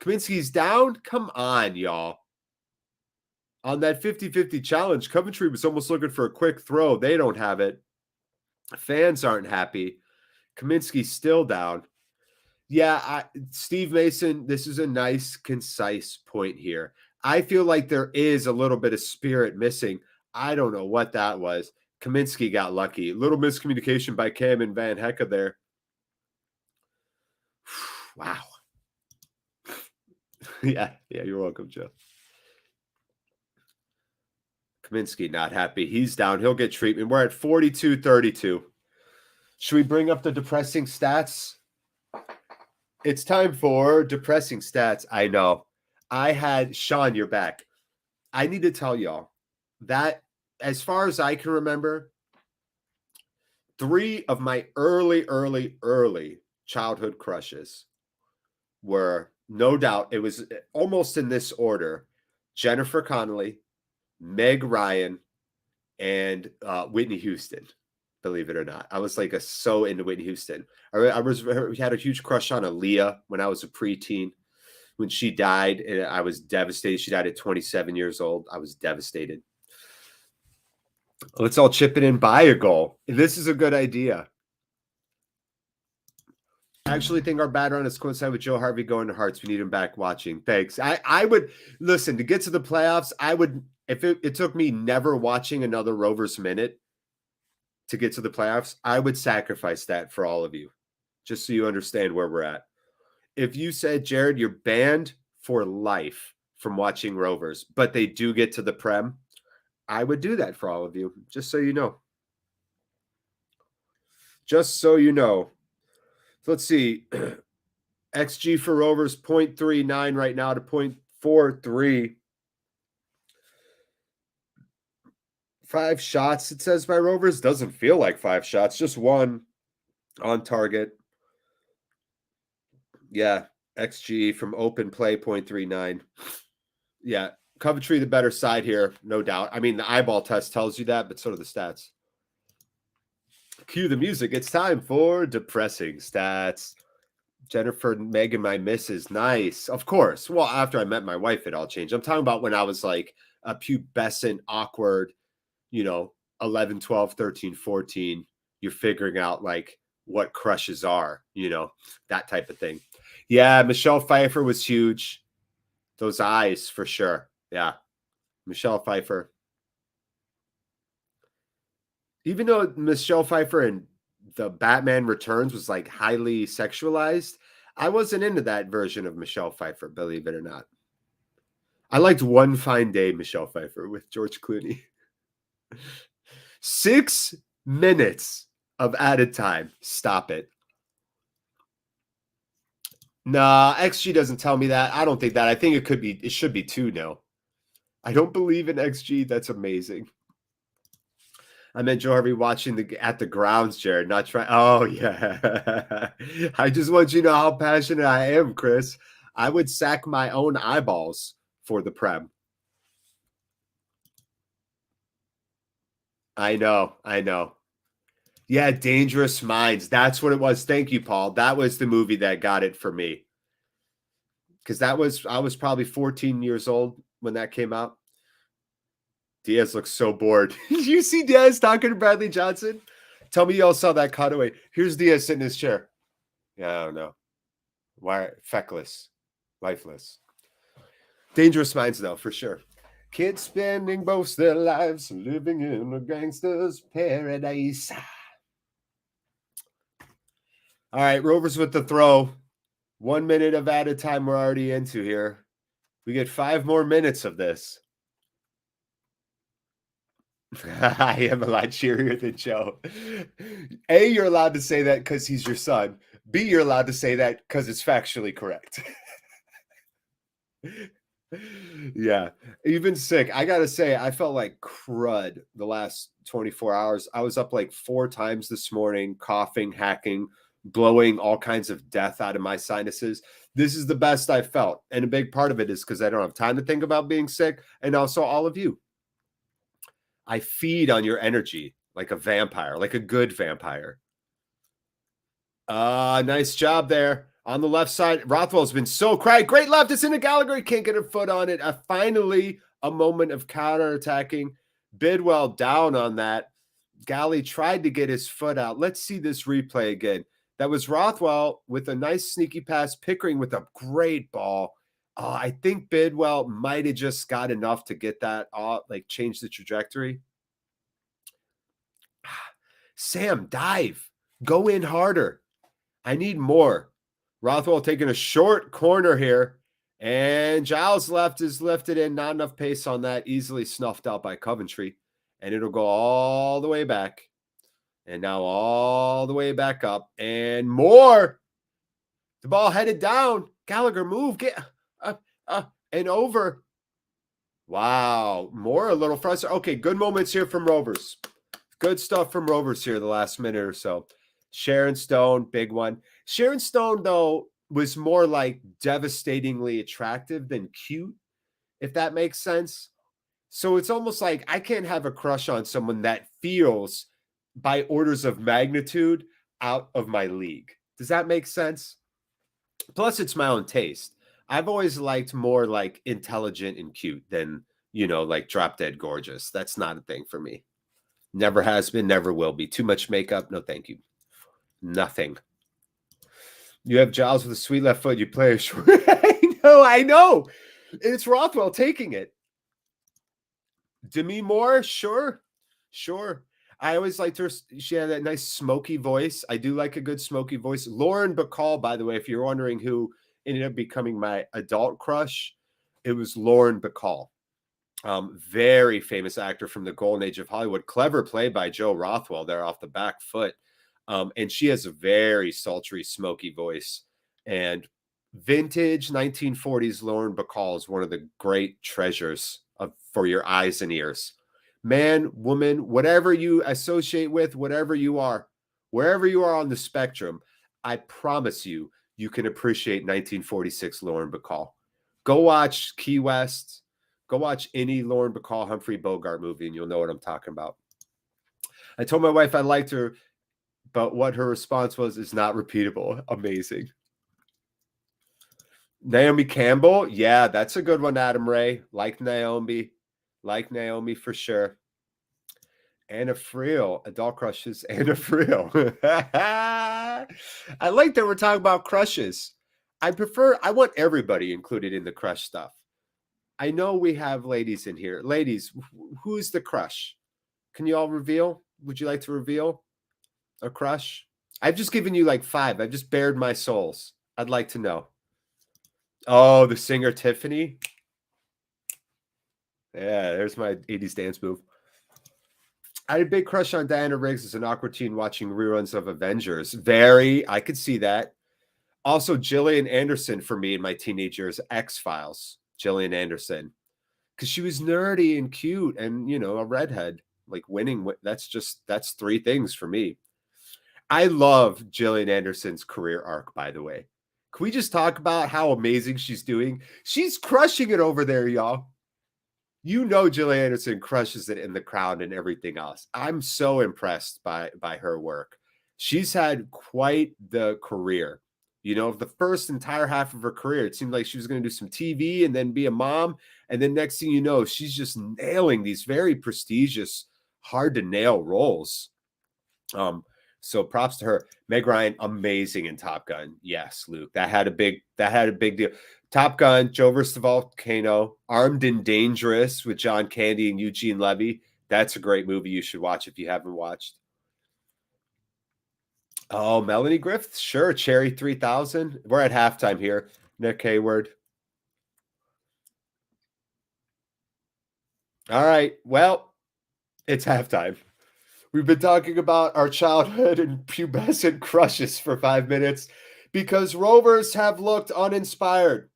Speaker 3: Kaminsky's down? Come on, y'all. On that 50-50 challenge, Coventry was almost looking for a quick throw. They don't have it. Fans aren't happy. Kaminsky's still down. Yeah, Steve Mason, this is a nice, concise point here. I feel like there is a little bit of spirit missing. I don't know what that was. Kaminsky got lucky. Little miscommunication by Cam and Van Hecke there. Wow. Yeah, you're welcome, Joe. Kaminsky not happy. He's down. He'll get treatment. We're at 42-32. Should we bring up the depressing stats? It's time for depressing stats. I know. I had Sean, you're back. I need to tell y'all that as far as I can remember, 3 of my early childhood crushes were, no doubt, it was almost in this order: Jennifer Connelly, Meg Ryan, and Whitney Houston. Believe it or not, I was like so into Whitney Houston. We had a huge crush on Aaliyah when I was a preteen. When she died, and I was devastated. She died at 27 years old. I was devastated. Let's all chip in and buy a goal. This is a good idea. I actually think our bad run is coincide with Joe Harvey going to Hearts. We need him back watching. Thanks. I would listen to get to the playoffs. I would, if it took me never watching another Rovers minute to get to the playoffs, I would sacrifice that for all of you, just so you understand where we're at. If you said, Jared, you're banned for life from watching Rovers, but they do get to the Prem, I would do that for all of you, just so you know. Just so you know. So let's see. XG for Rovers, 0.39 right now to 0.43. 5 shots, it says, by Rovers. Doesn't feel like 5 shots, just 1 on target. Yeah, XG from open play, 0.39. Yeah, Coventry the better side here, no doubt. I mean, the eyeball test tells you that, but so do the stats. Cue the music. It's time for depressing stats. Jennifer, Megan, my missus. Nice. Of course. Well, after I met my wife, it all changed. I'm talking about when I was like a pubescent, awkward, 11, 12, 13, 14. You're figuring out like what crushes are, that type of thing. Yeah, Michelle Pfeiffer was huge. Those eyes, for sure. Yeah, Michelle Pfeiffer. Even though Michelle Pfeiffer in the Batman Returns was like highly sexualized, I wasn't into that version of Michelle Pfeiffer, believe it or not. I liked One Fine Day Michelle Pfeiffer with George Clooney. 6 minutes of added time. Stop it. Nah, XG doesn't tell me that. I don't think that. I think it should be 2 now. I don't believe in XG. That's amazing. I meant Joe Harvey watching at the grounds, Jared, not trying. Oh, yeah. I just want you to know how passionate I am, Chris. I would sack my own eyeballs for the Prem. I know. Yeah, Dangerous Minds. That's what it was. Thank you, Paul. That was the movie that got it for me. Because I was probably 14 years old when that came out. Diaz looks so bored. Did you see Diaz talking to Bradley Johnson? Tell me y'all saw that cutaway. Here's Diaz sitting in his chair. Yeah, I don't know. Why? Feckless. Lifeless. Dangerous Minds, though, for sure. Kids spending both their lives living in a gangster's paradise. All right, Rovers with the throw. 1 minute of added time we're already into here. We get 5 more minutes of this. I am a lot cheerier than Joe. A, you're allowed to say that because he's your son. B, you're allowed to say that because it's factually correct. Yeah, even sick. I gotta say, I felt like crud the last 24 hours. I was up like 4 times this morning, coughing, hacking, blowing all kinds of death out of my sinuses. This is the best I felt. And a big part of it is because I don't have time to think about being sick. And also all of you. I feed on your energy like a vampire, like a good vampire. Nice job there. On the left side, Rothwell's been so quiet. Great left. It's into Gallagher. He can't get a foot on it. Finally, a moment of counterattacking. Bidwell down on that. Galley tried to get his foot out. Let's see this replay again. That was Rothwell with a nice sneaky pass. Pickering with a great ball. I think Bidwell might have just got enough to get that off, like change the trajectory. Sam, dive. Go in harder. I need more. Rothwell taking a short corner here. And Giles left is lifted in. Not enough pace on that. Easily snuffed out by Coventry. And it'll go all the way back. And now all the way back up. And more. The ball headed down. Gallagher move. Get and over. Wow. More a little frustrated. Okay, good moments here from Rovers. Good stuff from Rovers here the last minute or so. Sharon Stone, big one. Sharon Stone, though, was more like devastatingly attractive than cute, if that makes sense. So it's almost like I can't have a crush on someone that feels by orders of magnitude out of my league. Does that make sense? Plus, it's my own taste. I've always liked more like intelligent and cute than, like drop dead gorgeous. That's not a thing for me. Never has been, never will be. Too much makeup. No, thank you. Nothing. You have Giles with a sweet left foot. You play a short. I know. It's Rothwell taking it. Demi Moore, sure. I always liked her. She had that nice smoky voice. I do like a good smoky voice. Lauren Bacall, by the way, if you're wondering who ended up becoming my adult crush, it was Lauren Bacall. Very famous actor from the golden age of Hollywood. Clever play by Joe Rothwell there off the back foot. And she has a very sultry, smoky voice. And vintage 1940s Lauren Bacall is one of the great treasures for your eyes and ears. Man, woman, whatever you associate with, whatever you are, wherever you are on the spectrum, I promise you, you can appreciate 1946 Lauren Bacall. Go watch Key West. Go watch any Lauren Bacall, Humphrey Bogart movie, and you'll know what I'm talking about. I told my wife I liked her, but what her response was is not repeatable. Amazing. Naomi Campbell. Yeah, that's a good one, Adam Ray. Like Naomi for sure. Anna Friel, adult crushes. Anna Friel. I like that we're talking about crushes. I want everybody included in the crush stuff. I know we have ladies in here. Ladies, who's the crush? Can you all reveal? Would you like to reveal a crush? I've just given you like 5. I've just bared my souls. I'd like to know. Oh, the singer Tiffany. Yeah, there's my 80s dance move. I had a big crush on Diana Riggs as an awkward teen watching reruns of Avengers. I could see that. Also, Gillian Anderson for me in my teenage years, X-Files. Gillian Anderson. Because she was nerdy and cute and, a redhead. Like winning, that's 3 things for me. I love Gillian Anderson's career arc, by the way. Can we just talk about how amazing she's doing? She's crushing it over there, y'all. Gillian Anderson crushes it in The Crown and everything else. I'm so impressed by her work. She's had quite the career. The first entire half of her career, it seemed like she was going to do some TV and then be a mom. And then next thing you know, she's just nailing these very prestigious, hard to nail roles. So props to her. Meg Ryan, amazing in Top Gun. Yes, Luke, that had a big deal. Top Gun, Joe vs. the Volcano, Armed and Dangerous with John Candy and Eugene Levy. That's a great movie you should watch if you haven't watched. Oh, Melanie Griffith, sure. Cherry 3000. We're at halftime here. Nick Hayward. All right. Well, it's halftime. We've been talking about our childhood and pubescent crushes for 5 minutes because Rovers have looked uninspired.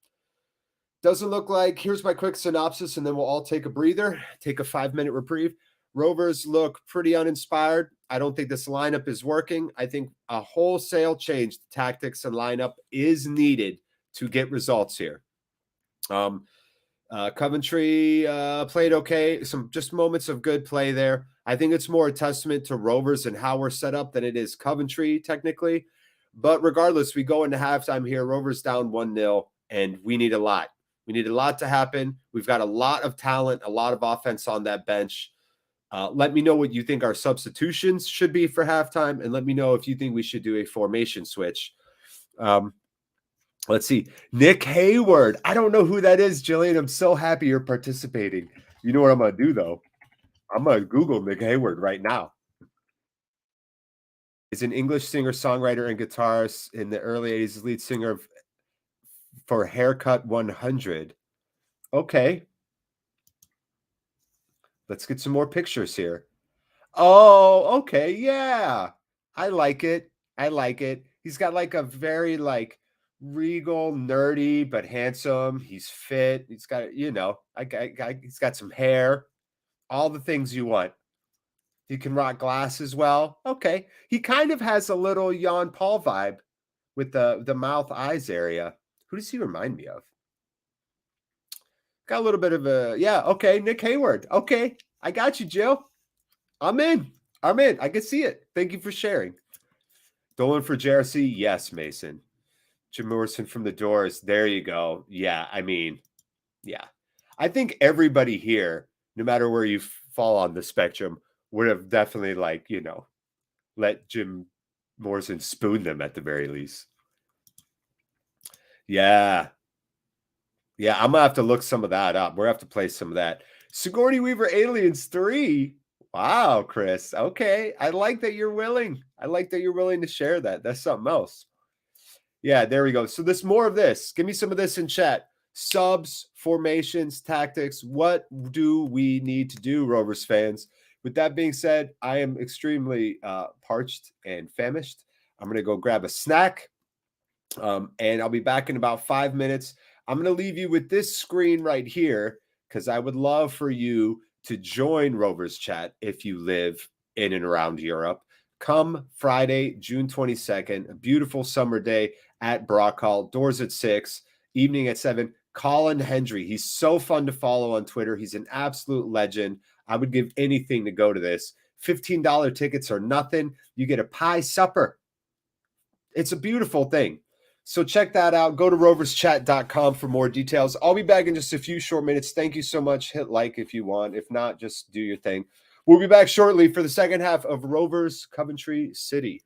Speaker 3: Doesn't look like, here's my quick synopsis, and then we'll all take a breather, take a 5-minute reprieve. Rovers look pretty uninspired. I don't think this lineup is working. I think a wholesale change to tactics and lineup is needed to get results here. Coventry played okay. Some just moments of good play there. I think it's more a testament to Rovers and how we're set up than it is Coventry technically. But regardless, we go into halftime here. Rovers down 1-0, and we need a lot. We need a lot to happen. We've got a lot of talent, a lot of offense on that bench. Let me know what you think our substitutions should be for halftime, and let me know if you think we should do a formation switch. Let's see. Nick Hayward. I don't know who that is, Jillian. I'm so happy you're participating. You know what I'm going to do, though? I'm going to Google Nick Hayward right now. He's an English singer, songwriter, and guitarist in the early 80s, lead singer for Haircut 100. Okay. Let's get some more pictures here. Oh, okay. Yeah. I like it. He's got like a very regal, nerdy, but handsome. He's fit. He's got, he's got some hair, all the things you want. He can rock glasses well. Okay. He kind of has a little Jan Paul vibe with the mouth eyes area. Who does he remind me of? Got a little bit of a, yeah, okay, Nick Hayward. Okay. I got you, Jill. I'm in. I can see it. Thank you for sharing. Dolan for Jersey. Yes, Mason. Jim Morrison from the Doors. There you go. Yeah, I mean, yeah. I think everybody here, no matter where you fall on the spectrum, would have definitely let Jim Morrison spoon them at the very least. Yeah. Yeah, I'm going to have to look some of that up. We're going to have to play some of that. Sigourney Weaver Aliens 3. Wow, Chris. Okay. I like that you're willing. To share that. That's something else. Yeah, there we go. So there's more of this. Give me some of this in chat. Subs, formations, tactics. What do we need to do, Rovers fans? With that being said, I am extremely parched and famished. I'm going to go grab a snack, and I'll be back in about 5 minutes. I'm going to leave you with this screen right here because I would love for you to join Rovers Chat if you live in and around Europe. Come Friday, June 22nd, a beautiful summer day at Brock Hall. Doors at 6, evening at 7. Colin Hendry. He's so fun to follow on Twitter. He's an absolute legend. I would give anything to go to this. $15 tickets are nothing. You get a pie supper. It's a beautiful thing. So check that out. Go to roverschat.com for more details. I'll be back in just a few short minutes. Thank you so much. Hit like if you want. If not, just do your thing. We'll be back shortly for the second half of Rovers Coventry City.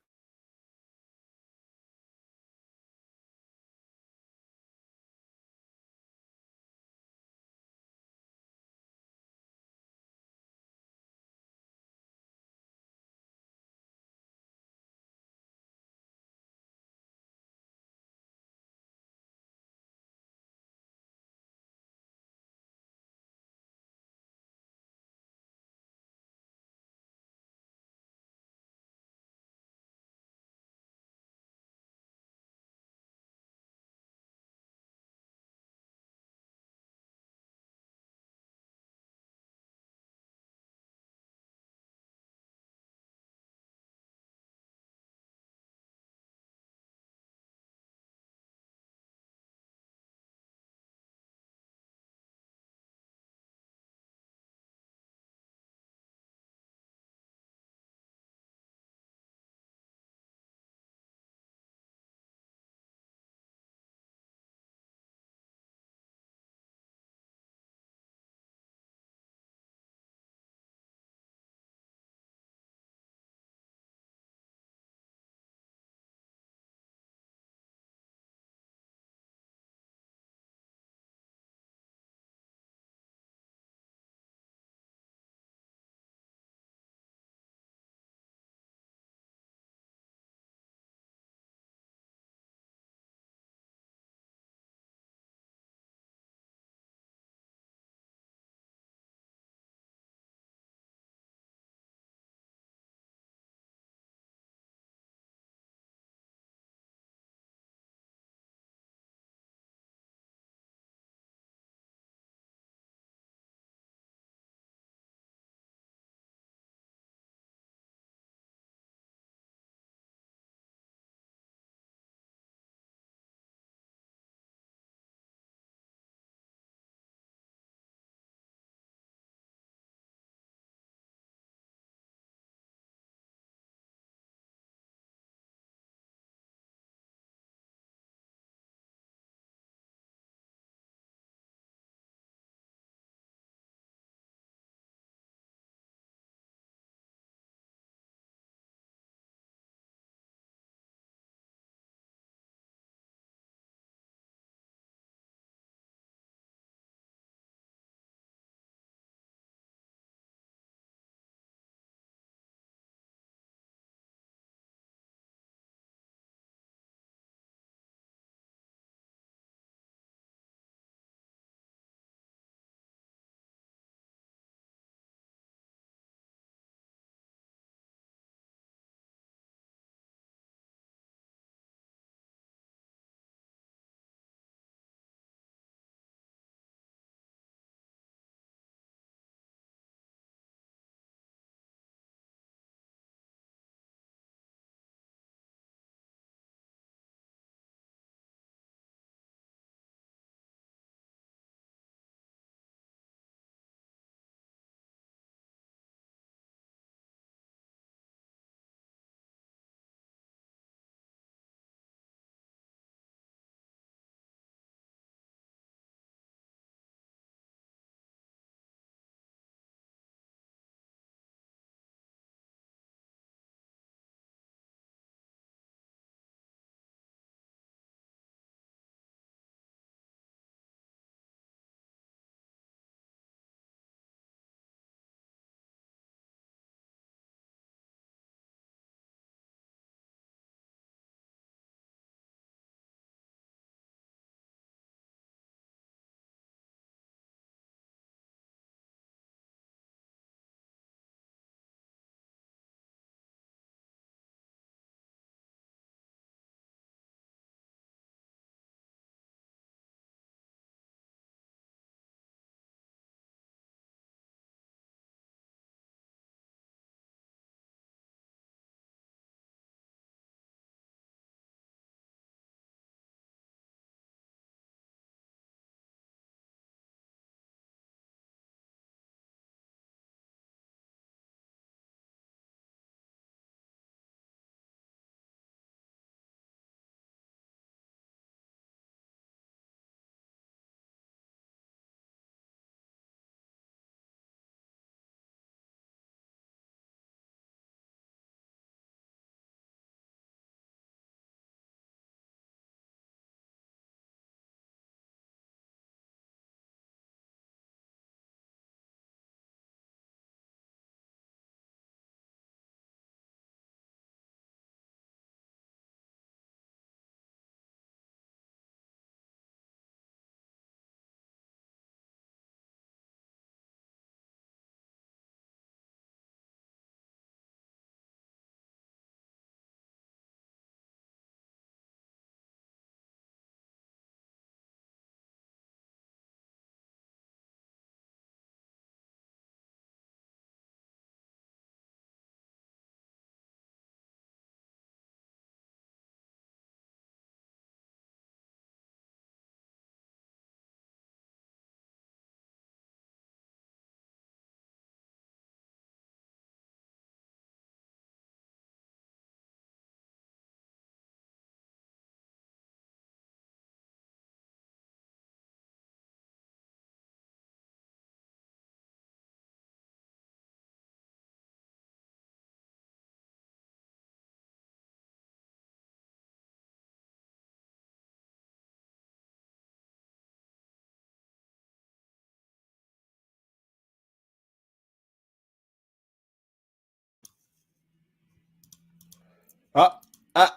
Speaker 3: Uh, uh,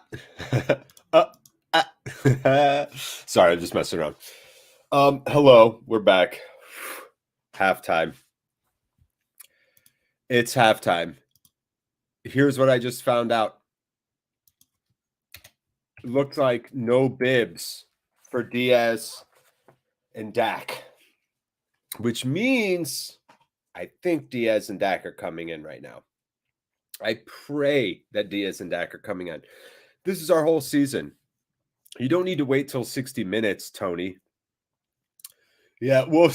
Speaker 3: uh, Sorry, I'm just messing around. Hello, we're back. Halftime. It's halftime. Here's what I just found out. Looks like no bibs for Diaz and Dak, which means I think Diaz and Dak are coming in right now. I pray that Diaz and Dak are coming in. This is our whole season. You don't need to wait till 60 minutes, Tony. Yeah, well,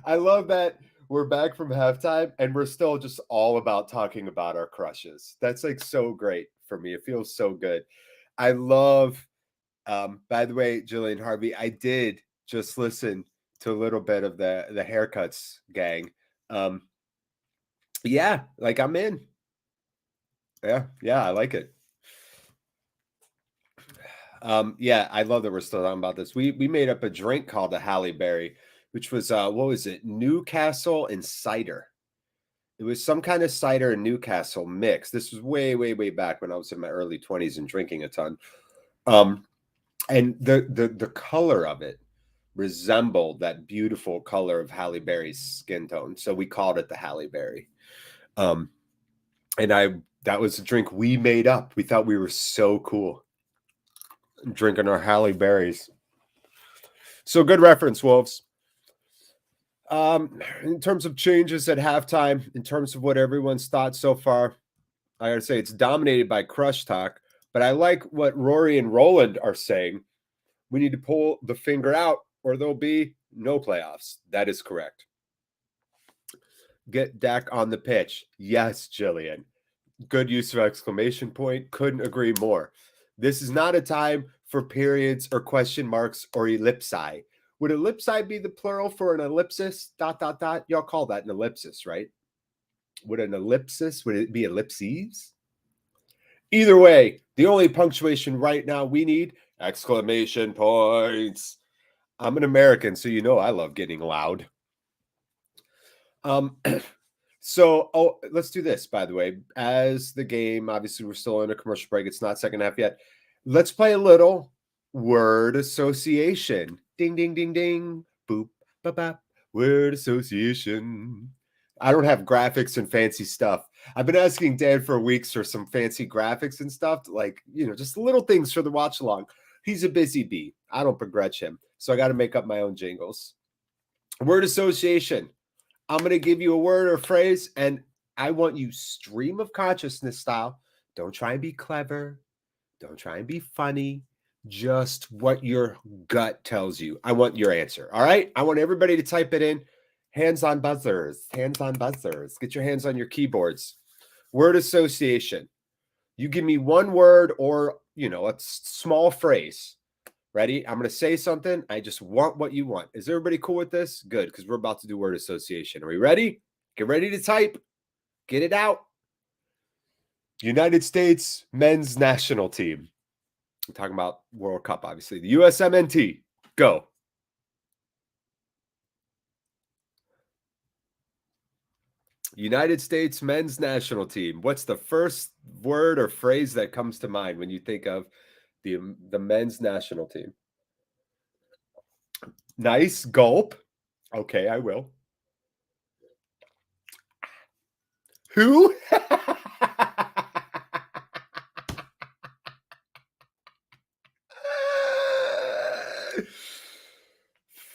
Speaker 3: I love that we're back from halftime and we're still just all about talking about our crushes. That's like so great for me. It feels so good. I love, by the way, Jillian Harvey, I did just listen to a little bit of the haircuts gang. Yeah, like I'm in. Yeah, I like it. Yeah, I love that we're still talking about this. We made up a drink called a Halle Berry, which was what was it? Newcastle and cider. It was some kind of cider and Newcastle mix. This was way, way, way back when I was in my early 20s and drinking a ton. And the color of it resembled that beautiful color of Halle Berry's skin tone. So we called it the Halle Berry. And that was a drink we made up. We thought we were so cool drinking our Halle Berries. So good reference, Wolves. In terms of changes at halftime, in terms of what everyone's thought so far, I gotta say it's dominated by crush talk, but I like what Rory and Roland are saying. We need to pull the finger out or there'll be no playoffs. That is correct. Get Dak on the pitch. Yes, Jillian. Good use of exclamation point. Couldn't agree more. This is not a time for periods or question marks or ellipsi. Would ellipsi be the plural for an ellipsis? ... Y'all call that an ellipsis, right? Would an ellipsis, would it be ellipses? Either way, the only punctuation right now we need, exclamation points. I'm an American, so you know I love getting loud. So let's do this, by the way. As the game, obviously we're still in a commercial break. It's not second half yet. Let's play a little word association. Ding, ding, ding, ding. Boop, bop, bop. Word association. I don't have graphics and fancy stuff. I've been asking Dan for weeks for some fancy graphics and stuff, like, just little things for the watch along. He's a busy bee. I don't begrudge him. So I got to make up my own jingles. Word association. I'm going to give you a word or phrase, and I want you stream of consciousness style. Don't try and be clever. Don't try and be funny. Just what your gut tells you. I want your answer. All right? I want everybody to type it in. Hands on buzzers. Hands on buzzers. Get your hands on your keyboards. Word association. You give me one word or, a small phrase. Ready? I'm going to say something. I just want what you want. Is everybody cool with this? Good, because we're about to do word association. Are we ready? Get ready to type. Get it out. United States men's national team. I'm talking about World Cup, obviously. The USMNT. Go. United States men's national team. What's the first word or phrase that comes to mind when you think of the men's national team? Nice gulp. Okay, I will. Who?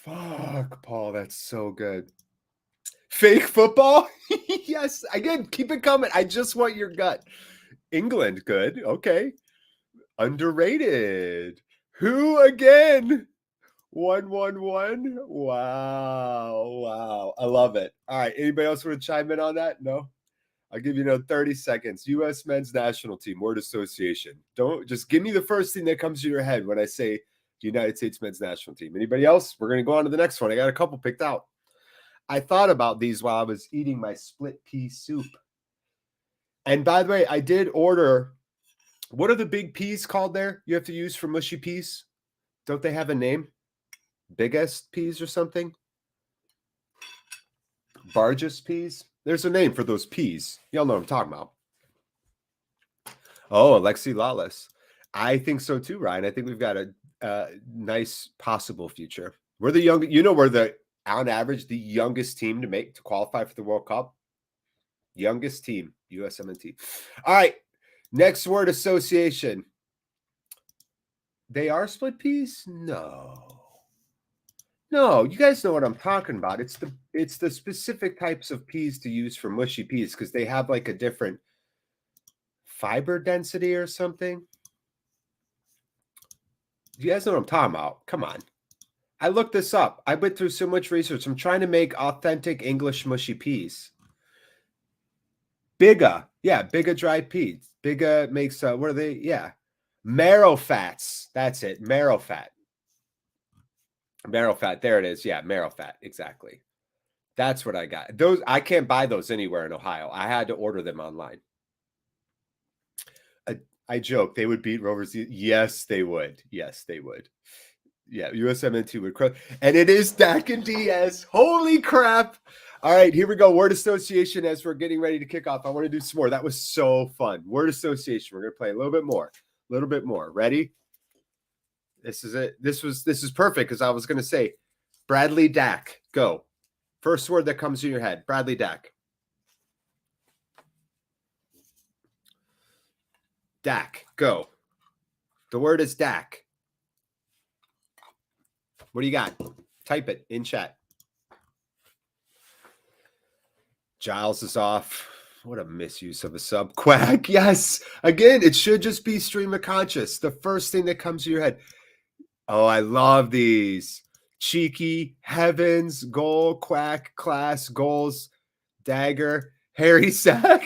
Speaker 3: Fuck, Paul, that's so good. Fake football? Yes. Again, keep it coming. I just want your gut. England, good. Okay. Underrated. Who again? 1-1-1. Wow. I love it. All right. Anybody else want to chime in on that? No? I'll give you 30 seconds. U.S. men's national team, word association. Don't just give me the first thing that comes to your head when I say United States men's national team. Anybody else? We're going to go on to the next one. I got a couple picked out. I thought about these while I was eating my split pea soup. And by the way, I did order. What are the big peas called there you have to use for mushy peas? Don't they have a name? Biggest peas or something? Barges peas? There's a name for those peas. Y'all know what I'm talking about. Oh, Alexi Lawless. I think so too, Ryan. I think we've got a nice possible future. We're the young, we're the on average the youngest team to qualify for the World Cup. Youngest team, USMNT. All right. Next word association. They are split peas? No. No, you guys know what I'm talking about. It's the specific types of peas to use for mushy peas because they have like a different fiber density or something. You guys know what I'm talking about. Come on. I looked this up. I went through so much research. I'm trying to make authentic English mushy peas. Bigga. Yeah, Bigga dried peas. Bigga makes, what are they? Yeah. Marrow fats. That's it. Marrow fat. Marrow fat. There it is. Yeah, marrow fat. Exactly. That's what I got. Those I can't buy those anywhere in Ohio. I had to order them online. I joke. They would beat Rovers. Yes, they would. Yes, they would. Yeah, USMNT would crush. And it is Dak and Diaz. Holy crap. All right, here we go. Word association as we're getting ready to kick off. I want to do some more. That was so fun. Word association. We're going to play a little bit more. A little bit more. Ready? This is it. This is perfect because I was going to say Bradley Dak. Go. First word that comes to your head. Bradley Dak. Dak. Go. The word is Dak. What do you got? Type it in chat. Giles is off. What a misuse of a sub. Quack. Yes. Again, it should just be stream of conscious. The first thing that comes to your head. Oh, I love these. Cheeky, Heavens, Goal, Quack, Class, Goals, Dagger, Harry Sack.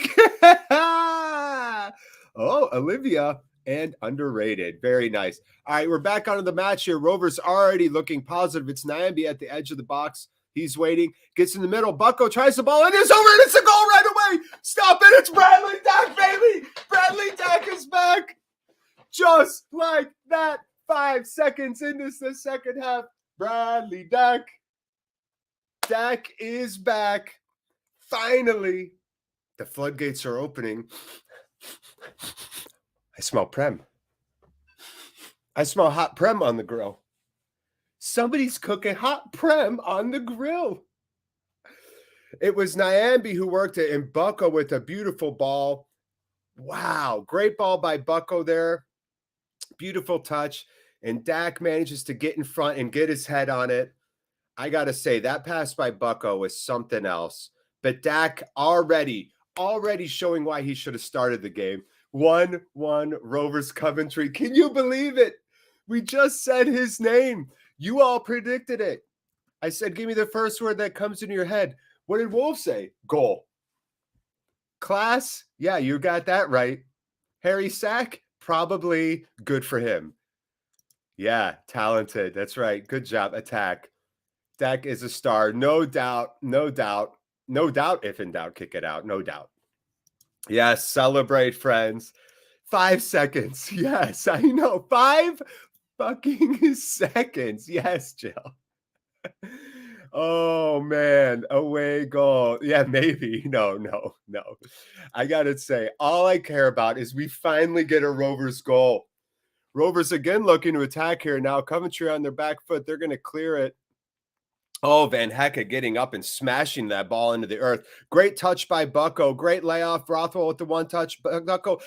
Speaker 3: Oh, Olivia, and underrated. Very nice. All right, we're back onto the match here. Rovers already looking positive. It's Nyambi at the edge of the box. He's waiting. Gets in the middle. Bucko tries the ball. And it's over. And it's a goal right away. Stop it. It's Bradley Dak, baby. Bradley Dak is back. Just like that. 5 seconds into the second half. Bradley Dak. Dak is back. Finally. The floodgates are opening. I smell Prem. I smell hot Prem on the grill. Somebody's cooking hot Prem on the grill. It was Nyambi who worked it, and Bucko with a beautiful ball. Wow. Great ball by Bucko there. Beautiful touch. And Dak manages to get in front and get his head on it. I got to say, that pass by Bucko was something else. But Dak already showing why he should have started the game. 1-1 Rovers Coventry. Can you believe it? We just said his name. You all predicted it. I said, give me the first word that comes into your head. What did Wolf say? Goal. Class? Yeah, you got that right. Harry Sack? Probably good for him. Yeah, talented. That's right. Good job. Attack. Dak is a star. No doubt. No doubt. No doubt. If in doubt, kick it out. No doubt. Yes, celebrate, friends. 5 seconds. Yes, I know. 5 fucking seconds. Yes, Jill. Oh, man. Away goal. Yeah, maybe. No. I got to say, all I care about is we finally get a Rovers goal. Rovers again looking to attack here. Now Coventry on their back foot. They're going to clear it. Oh, Van Hecke getting up and smashing that ball into the earth. Great touch by Bucko. Great layoff. Rothwell with the one touch. Bucko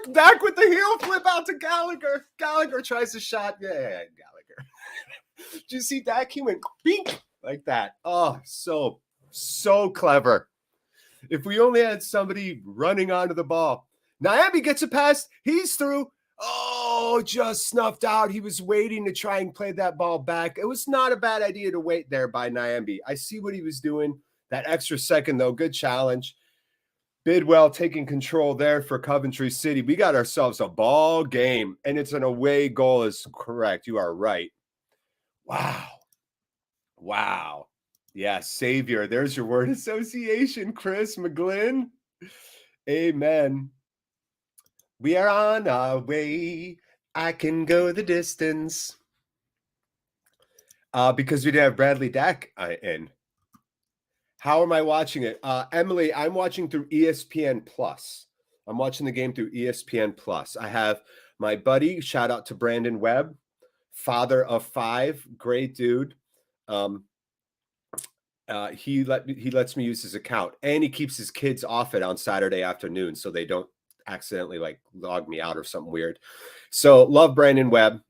Speaker 3: back with the heel flip out to Gallagher. Gallagher tries a shot. Yeah, Gallagher. Did you see that? He went bink like that. Oh, so clever. If we only had somebody running onto the ball. Nyambi gets a pass. He's through. Oh, just snuffed out. He was waiting to try and play that ball back. It was not a bad idea to wait there by Nyambi. I see what he was doing. That extra second, though, good challenge. Bidwell taking control there for Coventry City. We got ourselves a ball game, and it's an away goal is correct. You are right. Wow. Yeah, savior. There's your word association, Chris McGlynn. Amen. We are on our way. I can go the distance. Because we didn't have Bradley Dak in. How am I watching it? Emily, I'm watching through ESPN Plus. I'm watching the game through ESPN Plus. I have my buddy, shout out to Brandon Webb, father of 5, great dude. He lets me use his account, and he keeps his kids off it on Saturday afternoon so they don't accidentally like log me out or something weird. So love Brandon Webb.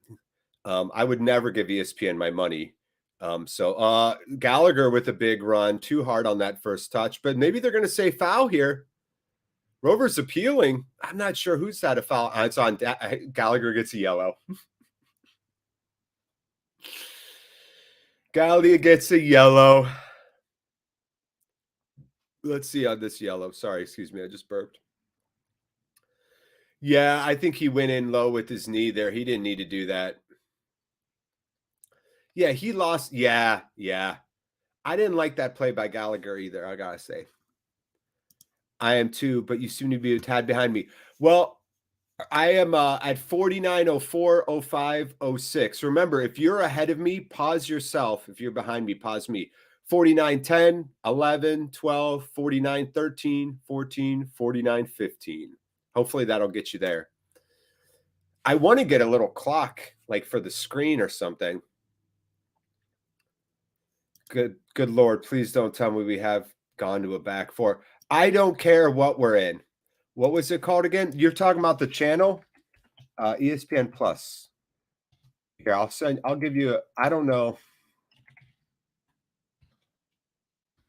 Speaker 3: I would never give ESPN my money. So Gallagher with a big run, too hard on that first touch, but maybe they're going to say foul here. Rovers appealing. I'm not sure who's had a foul. It's on Gallagher gets a yellow. Gallagher gets a yellow. Let's see on this yellow. Sorry, excuse me. I just burped. Yeah, I think he went in low with his knee there. He didn't need to do that. Yeah, he lost. Yeah. I didn't like that play by Gallagher either, I got to say. I am too, but you seem to be a tad behind me. Well, I am at 49.04, 05, 06. Remember, if you're ahead of me, pause yourself. If you're behind me, pause me. 49.10, 11, 12, 49.13, 14, 49.15. Hopefully that'll get you there. I want to get a little clock like for the screen or something. Good Lord, please don't tell me we have gone to a back four. I don't care what we're in. What was it called again? You're talking about the channel? ESPN Plus. Here, I'll give you I don't know.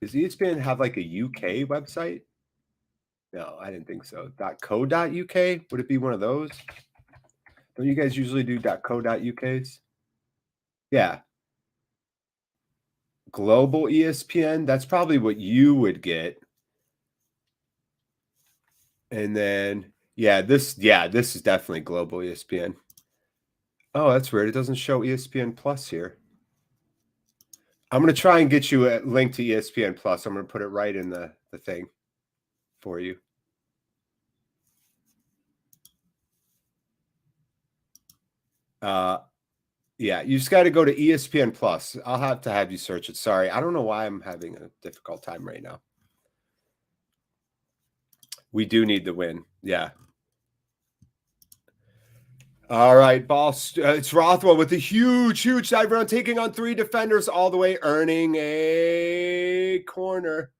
Speaker 3: Does ESPN have like a UK website? No, I didn't think so. .co.uk? Would it be one of those? Don't you guys usually do .co.uk's? Yeah. Global ESPN? That's probably what you would get. And then, this is definitely global ESPN. Oh, that's weird. It doesn't show ESPN Plus here. I'm going to try and get you a link to ESPN Plus. I'm going to put it right in the thing for you. Yeah, you just got to go to ESPN Plus. I'll have to have you search it. Sorry. I don't know why I'm having a difficult time right now. We do need the win. Yeah. All right, ball. It's Rothwell with a huge dive run, taking on 3 defenders all the way, earning a corner.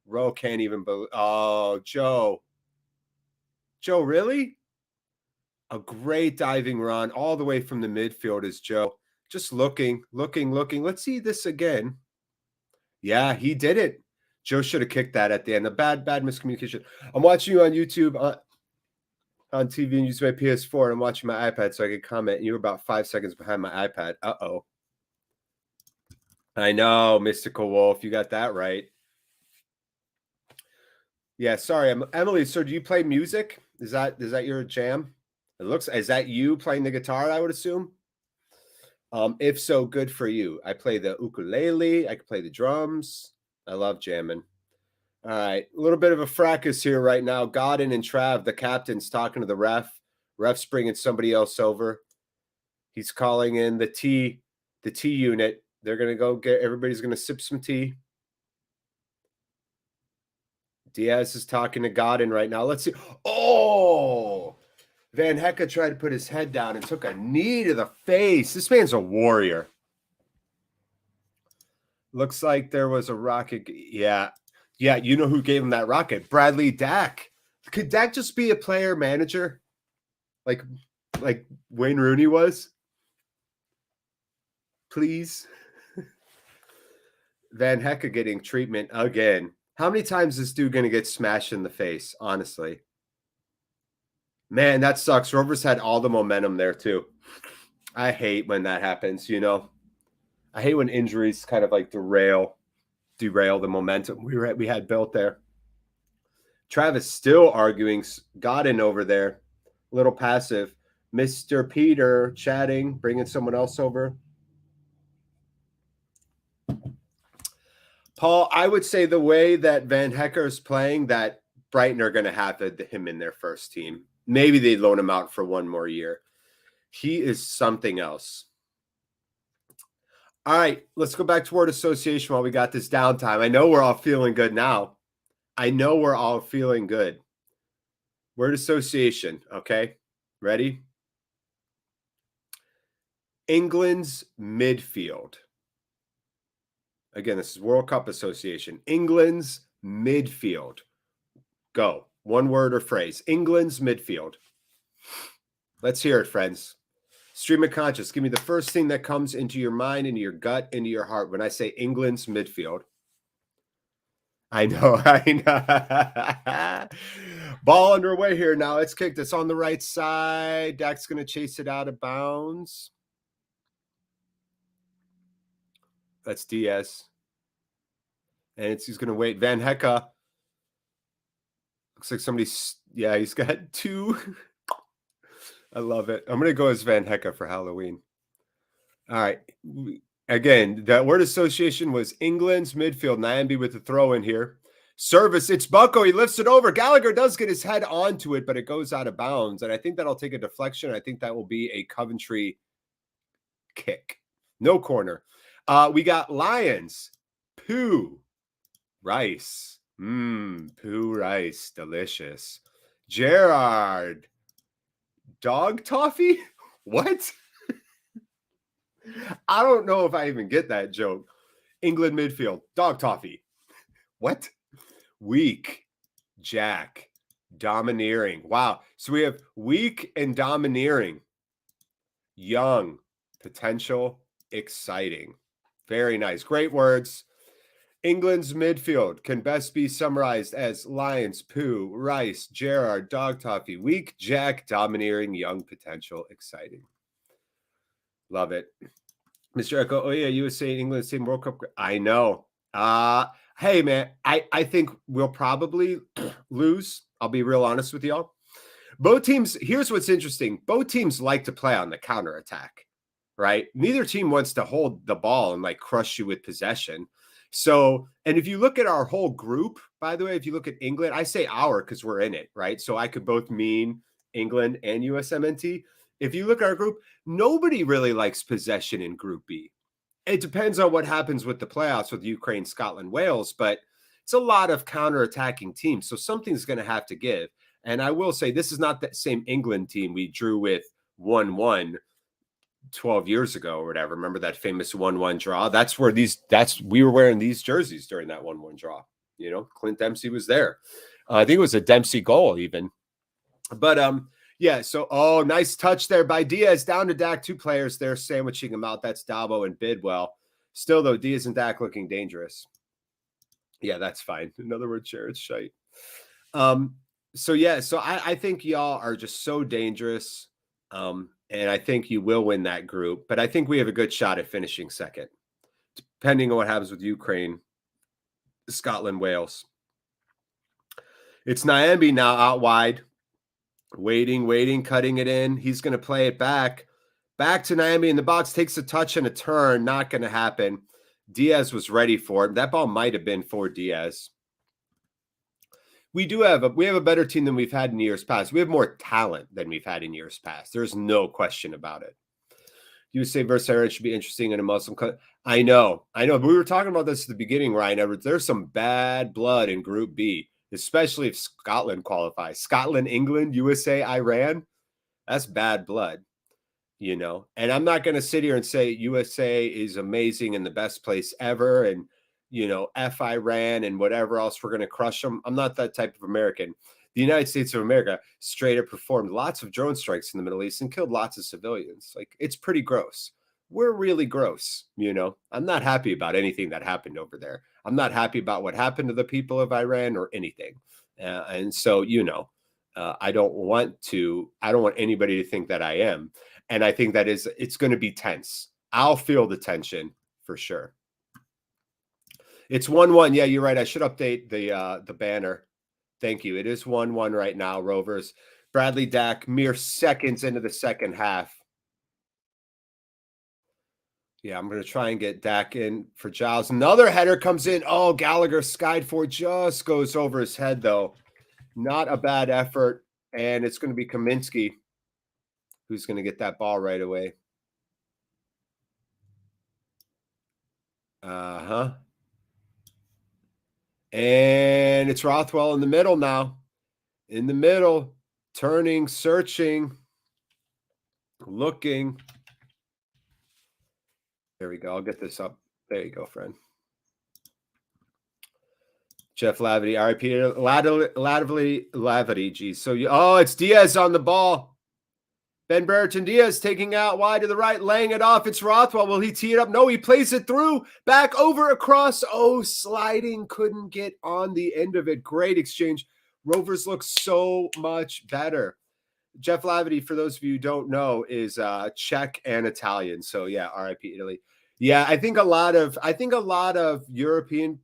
Speaker 3: Rowe can't even believe. Oh, Joe. Joe, really? A great diving run all the way from the midfield is Joe. Just looking. Let's see this again. Yeah, he did it. Joe should have kicked that at the end. A bad miscommunication. I'm watching you on YouTube, on TV, and use my PS4, and I'm watching my iPad so I can comment. And you were about 5 seconds behind my iPad. Uh-oh. I know, Mystical Wolf. You got that right. Yeah, sorry. Emily, so do you play music? Is that your jam? Is that you playing the guitar, I would assume? If so, good for you. I play the ukulele. I can play the drums. I love jamming. All right, a little bit of a fracas here right now. Godin and Trav, the captain's talking to the ref. Ref's bringing somebody else over. He's calling in the tea unit. They're going to go everybody's going to sip some tea. Diaz is talking to Godin right now. Let's see. Oh, Van Hecke tried to put his head down and took a knee to the face. This man's a warrior. Looks like there was a rocket. Yeah, you know who gave him that rocket? Bradley Dack. Could Dack just be a player manager? Like Wayne Rooney was? Please. Van Hecke getting treatment again. How many times is this dude going to get smashed in the face, honestly? Man, that sucks. Rovers had all the momentum there, too. I hate when that happens, you know. I hate when injuries kind of like derail the momentum we had built there. Travis still arguing. Godin over there. A little passive. Mr. Peter chatting, bringing someone else over. Paul, I would say the way that Van Hecke is playing, that Brighton are going to have him in their first team. Maybe they loan him out for one more year. He is something else. All right, let's go back to word association while we got this downtime. I know we're all feeling good now. Word association. Okay. Ready? England's midfield. Again, this is World Cup Association. England's midfield. Go. One word or phrase. England's midfield. Let's hear it, friends. Stream of conscious. Give me the first thing that comes into your mind, into your gut, into your heart when I say England's midfield. I know. I know. Ball underway here now. It's kicked. It's on the right side. Dak's going to chase it out of bounds. That's Diaz. And he's going to wait. Van Hecke. Looks like somebody's, yeah, he's got two. I love it. I'm going to go as Van Hecke for Halloween. All right. Again, that word association was England's midfield. Nyambi with the throw in here. Service. It's Bucko. He lifts it over. Gallagher does get his head onto it, but it goes out of bounds. And I think that'll take a deflection. I think that will be a Coventry kick. No corner. We got Lions. Pooh. Rice. Pooh rice. Delicious. Gerard. Dog toffee? What? I don't know if I even get that joke. England midfield. Dog toffee. What? Weak. Jack. Domineering. Wow. So we have weak and domineering. Young. Potential. Exciting. Very nice. Great words. England's midfield can best be summarized as Lions, Pooh, Rice, Gerard, Dog Toffee, Weak, Jack, Domineering, Young, Potential, Exciting. Love it. Mr. Echo, oh yeah, USA, England, same World Cup. I know. Hey, man, I think we'll probably lose. I'll be real honest with y'all. Both teams, here's what's interesting. Both teams like to play on the counterattack, right? Neither team wants to hold the ball and like crush you with possession. So, and if you look at our whole group, by the way, if you look at England, I say our because we're in it, right? So I could both mean England and USMNT. If you look at our group, nobody really likes possession in Group B. It depends on what happens with the playoffs with Ukraine, Scotland, Wales, but it's a lot of counterattacking teams. So something's going to have to give. And I will say this is not that same England team we drew with 1-1 12 years ago or whatever. Remember that famous 1-1 draw? That's where we were wearing these jerseys during that 1-1 draw. You know, Clint Dempsey was there. I think it was a Dempsey goal even. But yeah, so nice touch there by Diaz. Down to Dak, two players there sandwiching him out. That's Dabo and Bidwell. Still though, Diaz and Dak looking dangerous. Yeah, that's fine. In other words, Jared's shite. So yeah, so I think y'all are just so dangerous. And I think you will win that group, but I think we have a good shot at finishing second, depending on what happens with Ukraine, Scotland, Wales. It's Nyambi now out wide, waiting, cutting it in. He's going to play it back to Nyambi in the box, takes a touch and a turn. Not going to happen. Diaz was ready for it. That ball might have been for Diaz. We have a better team than we've had in years past. We have more talent than we've had in years past. There's no question about it. USA versus Iran should be interesting in a Muslim country. I know. But we were talking about this at the beginning, Ryan Edwards. There's some bad blood in Group B, especially if Scotland qualifies. Scotland, England, USA, Iran. That's bad blood, you know. And I'm not going to sit here and say USA is amazing and the best place ever and you know, F Iran and whatever else, we're going to crush them. I'm not that type of American. The United States of America straight up performed lots of drone strikes in the Middle East and killed lots of civilians. Like, it's pretty gross. We're really gross, you know. I'm not happy about anything that happened over there. I'm not happy about what happened to the people of Iran or anything. And so, you know, I don't want anybody to think that I am. And I think that it's going to be tense. I'll feel the tension for sure. It's 1-1. Yeah, you're right. I should update the banner. Thank you. It is 1-1 right now, Rovers. Bradley Dak, mere seconds into the second half. Yeah, I'm going to try and get Dak in for Giles. Another header comes in. Oh, Gallagher skied for, just goes over his head, though. Not a bad effort. And it's going to be Kaminsky who's going to get that ball right away. And it's Rothwell in the middle now. In the middle. Turning, searching, looking. There we go. I'll get this up. There you go, friend. Jeff Lavity, RIP, Lavity, geez. So, it's Diaz on the ball. Ben Brereton Diaz taking out wide to the right, laying it off. It's Rothwell. Will he tee it up? No, he plays it through. Back over across. Oh, sliding. Couldn't get on the end of it. Great exchange. Rovers look so much better. Jeff Lavity, for those of you who don't know, is Czech and Italian. So, yeah, RIP Italy. Yeah, I think a lot of European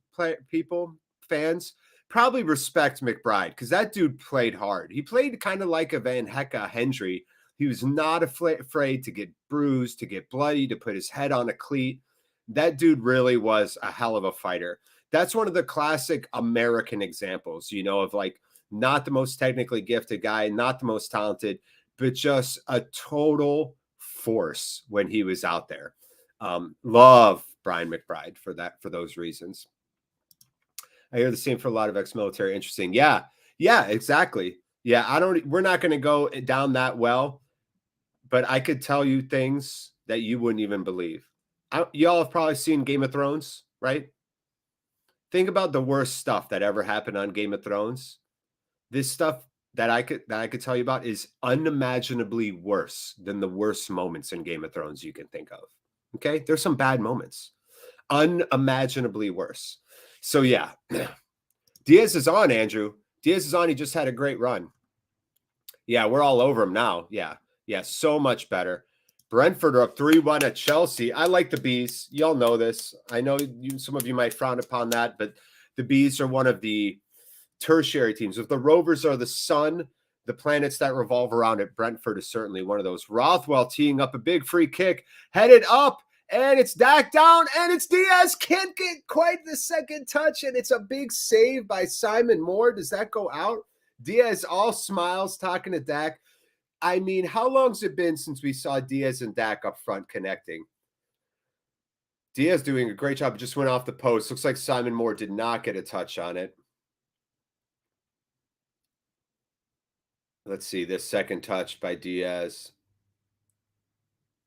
Speaker 3: people, fans, probably respect McBride because that dude played hard. He played kind of like a Van Hecke Hendry. He was not afraid to get bruised, to get bloody, to put his head on a cleat. That dude really was a hell of a fighter. That's one of the classic American examples, of like not the most technically gifted guy, not the most talented, but just a total force when he was out there. Love Brian McBride for those reasons. I hear the same for a lot of ex-military. Interesting. Yeah, exactly. Yeah, we're not going to go down that well, but I could tell you things that you wouldn't even believe. Y'all have probably seen Game of Thrones, right? Think about the worst stuff that ever happened on Game of Thrones. This stuff that I could tell you about is unimaginably worse than the worst moments in Game of Thrones you can think of. Okay? There's some bad moments. Unimaginably worse. So, yeah. Diaz is on, Andrew. Diaz is on. He just had a great run. Yeah, we're all over him now. Yeah, so much better. Brentford are up 3-1 at Chelsea. I like the Bees. Y'all know this. I know some of you might frown upon that, but the Bees are one of the tertiary teams. If the Rovers are the sun, the planets that revolve around it, Brentford is certainly one of those. Rothwell teeing up a big free kick, headed up, and it's Dak down, and it's Diaz. Can't get quite the second touch, and it's a big save by Simon Moore. Does that go out? Diaz all smiles talking to Dak. I mean, how long's it been since we saw Diaz and Dak up front connecting? Diaz doing a great job. Just went off the post. Looks like Simon Moore did not get a touch on it. Let's see, this second touch by Diaz.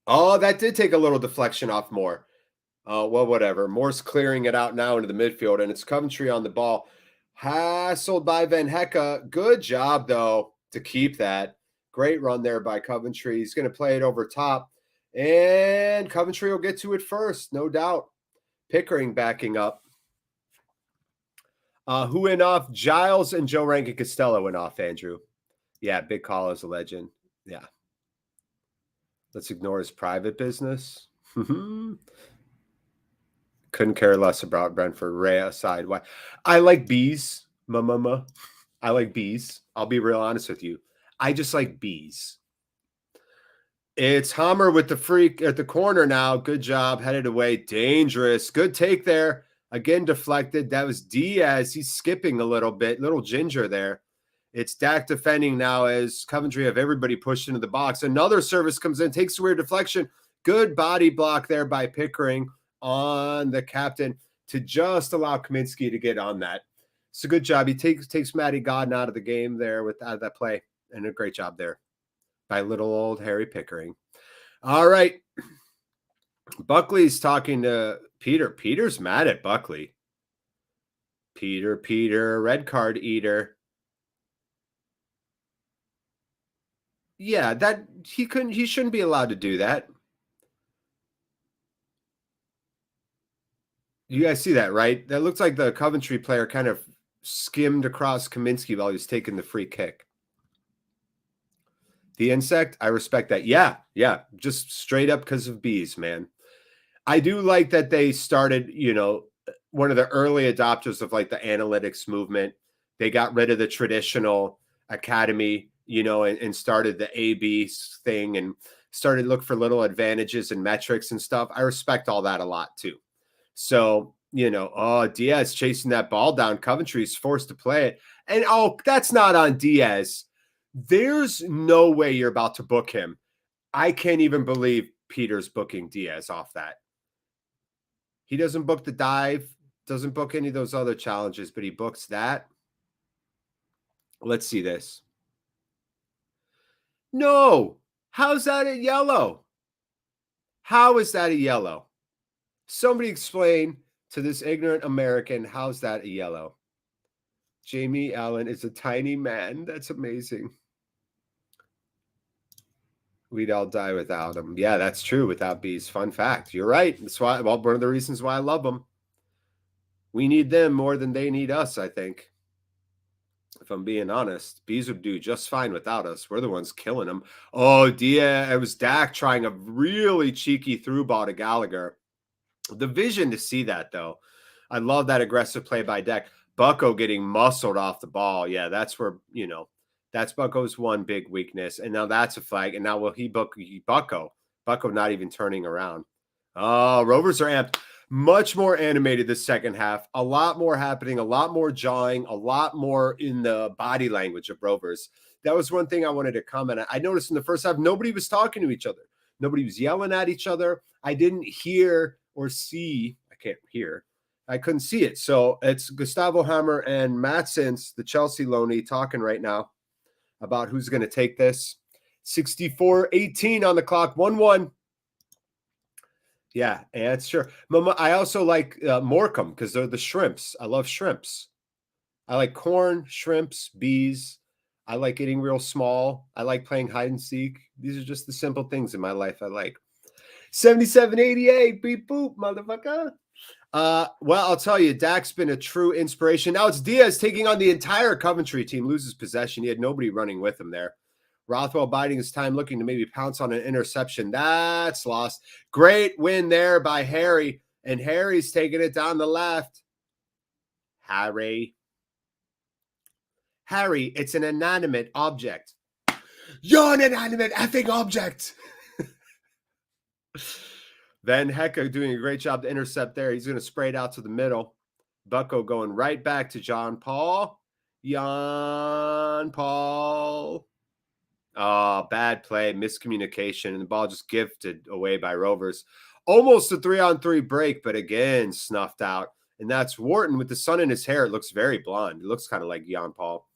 Speaker 3: Oh, that did take a little deflection off Moore. Well, whatever. Moore's clearing it out now into the midfield, and it's Coventry on the ball. Hassled by Van Hecke. Good job, though, to keep that. Great run there by Coventry. He's going to play it over top, and Coventry will get to it first, no doubt. Pickering backing up. Who went off? Giles and Joe Rankin Costello went off, Andrew. Yeah, Big Call is a legend. Yeah. Let's ignore his private business. Couldn't care less about Brentford. Ray aside. Why? I like bees. I like bees. I'll be real honest with you. I just like bees. It's Hammer with the freak at the corner now. Good job. Headed away. Dangerous. Good take there. Again, deflected. That was Diaz. He's skipping a little bit. Little ginger there. It's Dak defending now as Coventry have everybody pushed into the box. Another service comes in, takes a weird deflection. Good body block there by Pickering on the captain to just allow Kaminsky to get on that. It's a good job. He takes Matty Godden out of the game there out of that play. And a great job there by little old Harry Pickering. All right. Buckley's talking to Peter. Peter's mad at Buckley. Peter, red card eater. Yeah, that he shouldn't be allowed to do that. You guys see that, right? That looks like the Coventry player kind of skimmed across Kaminsky while he was taking the free kick. The insect, I respect that. Yeah, just straight up because of bees, man. I do like that they started, one of the early adopters of like the analytics movement. They got rid of the traditional academy, and started the AB thing and started to look for little advantages and metrics and stuff. I respect all that a lot too. So, Diaz chasing that ball down. Coventry's forced to play it. And, that's not on Diaz. There's no way you're about to book him. I can't even believe Peter's booking Diaz off that. He doesn't book the dive, doesn't book any of those other challenges, but he books that. Let's see this. No. How's that a yellow? How is that a yellow? Somebody explain to this ignorant American, how's that a yellow? Jamie Allen is a tiny man. That's amazing. We'd all die without him. Yeah, that's true. Without bees. Fun fact. You're right. That's why, well, one of the reasons why I love them. We need them more than they need us, I think. If I'm being honest, bees would do just fine without us. We're the ones killing them. Oh, Dia, it was Dak trying a really cheeky through ball to Gallagher. The vision to see that, though. I love that aggressive play by Dak. Bucko getting muscled off the ball. Yeah, that's where, that's Bucko's one big weakness. And now that's a flag. And now will he Bucko? Bucko not even turning around. Oh, Rovers are amped. Much more animated this second half. A lot more happening, a lot more jawing, a lot more in the body language of Rovers. That was one thing I wanted to comment on. I noticed in the first half, nobody was talking to each other. Nobody was yelling at each other. I didn't hear or see. I can't hear. I couldn't see it. So it's Gustavo Hammer and Matsons, the Chelsea loanee, talking right now about who's going to take this. 64-18 on the clock, 1-1. Yeah, and sure. Mama, I also like Morecambe because they're the shrimps. I love shrimps. I like corn, shrimps, bees. I like getting real small. I like playing hide and seek. These are just the simple things in my life I like. 77-88, beep boop, motherfucker. Well, I'll tell you, Dak's been a true inspiration. Now it's Diaz taking on the entire Coventry team, loses possession. He had nobody running with him there. Rothwell biding his time, looking to maybe pounce on an interception. That's lost. Great win there by Harry. And Harry's taking it down the left. Harry, it's an inanimate object. You're an inanimate effing object. Then Hecka doing a great job to intercept there. He's going to spray it out to the middle. Bucko going right back to John Paul. Oh, bad play, miscommunication, and the ball just gifted away by Rovers. Almost a 3-on-3 break, but again, snuffed out. And that's Wharton with the sun in his hair. It looks very blonde. It looks kind of like Jan Paul.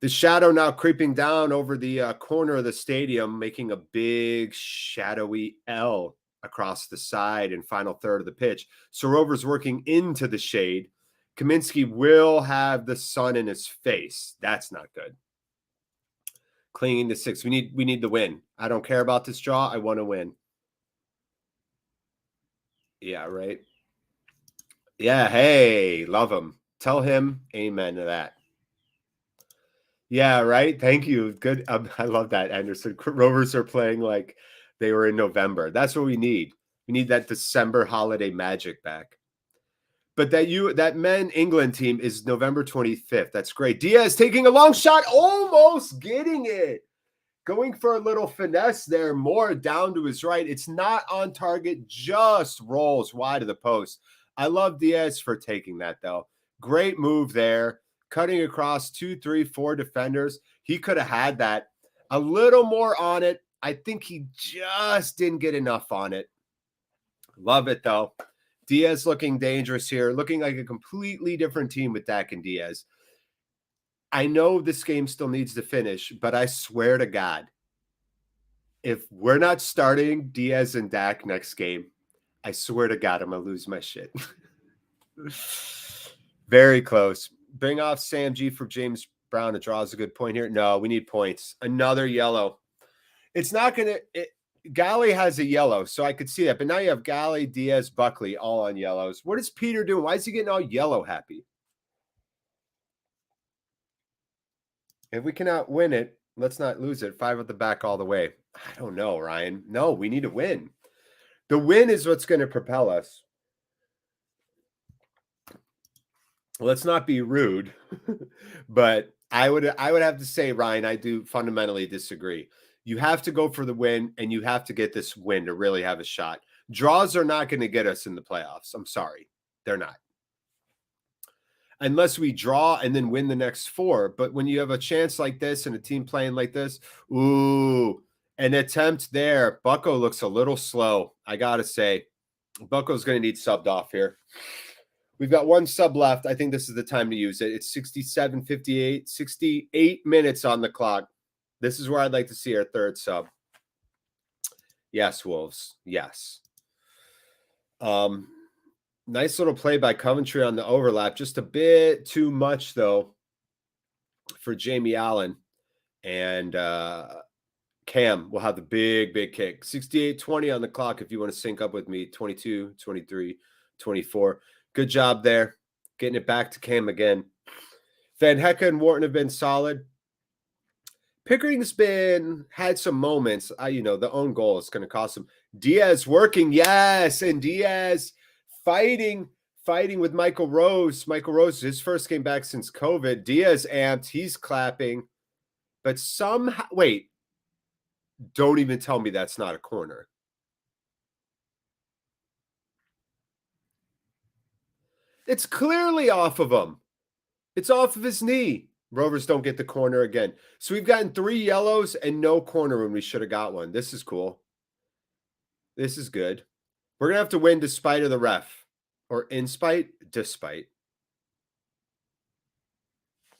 Speaker 3: The shadow now creeping down over the corner of the stadium, making a big shadowy L across the side and final third of the pitch. So Rovers working into the shade. Kaminsky will have the sun in his face. That's not good. Clinging to 6. We need the win. I don't care about this draw. I want to win. Yeah, right. Yeah, hey, love him. Tell him amen to that. Yeah, right. Thank you. Good. I love that, Anderson. Rovers are playing like they were in November. That's what we need. We need that December holiday magic back. But that men England team is November 25th. That's great. Diaz taking a long shot, almost getting it. Going for a little finesse there, more down to his right. It's not on target, just rolls wide of the post. I love Diaz for taking that, though. Great move there. Cutting across 2, 3, 4 defenders. He could have had that. A little more on it. I think he just didn't get enough on it. Love it, though. Diaz looking dangerous here, looking like a completely different team with Dak and Diaz. I know this game still needs to finish, but I swear to God, if we're not starting Diaz and Dak next game, I swear to God, I'm going to lose my shit. Very close. Bring off Sam G for James Brown. A draw is a good point here. No, we need points. Another yellow. It's not going to... Galley has a yellow, so I could see that. But now you have Galley, Diaz, Buckley all on yellows. What is Peter doing? Why is he getting all yellow happy? If we cannot win it, let's not lose it. 5 at the back all the way. I don't know, Ryan. No, we need to win. The win is what's going to propel us. Let's not be rude, but I would have to say, Ryan, I do fundamentally disagree. You have to go for the win, and you have to get this win to really have a shot. Draws are not going to get us in the playoffs. I'm sorry. They're not. Unless we draw and then win the next 4. But when you have a chance like this and a team playing like this, ooh, an attempt there. Bucko looks a little slow, I got to say. Bucko's going to need subbed off here. We've got 1 sub left. I think this is the time to use it. It's 67-58, 68 minutes on the clock. This is where I'd like to see our third sub. Yes, Wolves. Yes. Nice little play by Coventry on the overlap. Just a bit too much, though, for Jamie Allen. And Cam will have the big kick. 68-20 on the clock if you want to sync up with me. 22, 23, 24. Good job there. Getting it back to Cam again. Van Hecke and Wharton have been solid. Pickering's had some moments. The own goal is going to cost him. Diaz working, yes, and Diaz fighting with Michael Rose. Michael Rose, his first game back since COVID. Diaz amped, he's clapping, but somehow, wait, don't even tell me that's not a corner. It's clearly off of him. It's off of his knee. Rovers don't get the corner again. So we've gotten 3 yellows and no corner when we should have got one. This is cool. This is good. We're going to have to win despite of the ref. Or in spite? Despite.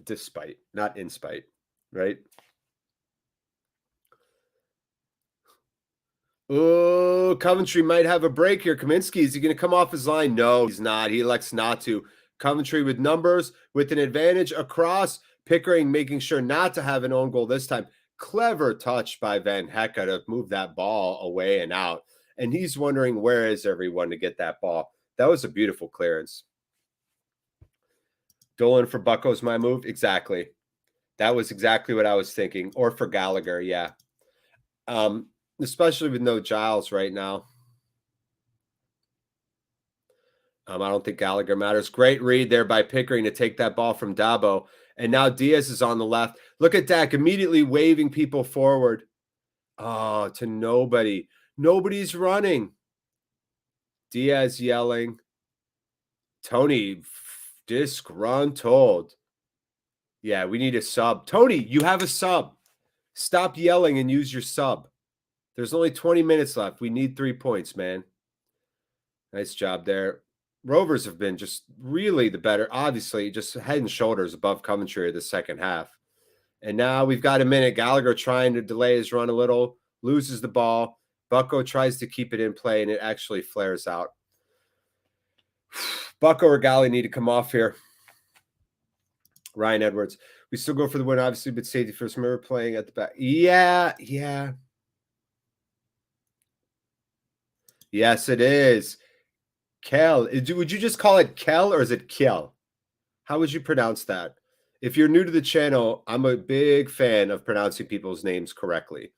Speaker 3: Despite. Not in spite. Right? Oh, Coventry might have a break here. Kaminsky, is he going to come off his line? No, he's not. He elects not to. Coventry with numbers, with an advantage across. Pickering making sure not to have an own goal this time. Clever touch by Van Hecke to move that ball away and out. And he's wondering, where is everyone to get that ball? That was a beautiful clearance. Dolan for Bucko's my move? Exactly. That was exactly what I was thinking. Or for Gallagher, yeah. Especially with no Giles right now. I don't think Gallagher matters. Great read there by Pickering to take that ball from Dabo. And now Diaz is on the left. Look at Dak immediately waving people forward. Oh, to nobody. Nobody's running. Diaz yelling. Tony disgruntled. Yeah, we need a sub. Tony, you have a sub. Stop yelling and use your sub. There's only 20 minutes left. We need 3 points, man. Nice job there. Rovers have been just really the better, obviously, just head and shoulders above Coventry the second half. And now we've got a minute. Gallagher trying to delay his run a little, loses the ball. Bucko tries to keep it in play, and it actually flares out. Bucko or Galley need to come off here. Ryan Edwards. We still go for the win, obviously, but safety first. Remember playing at the back. Yeah. Yes, it is. Kel. Would you just call it Kel or is it Kiel? How would you pronounce that? If you're new to the channel, I'm a big fan of pronouncing people's names correctly.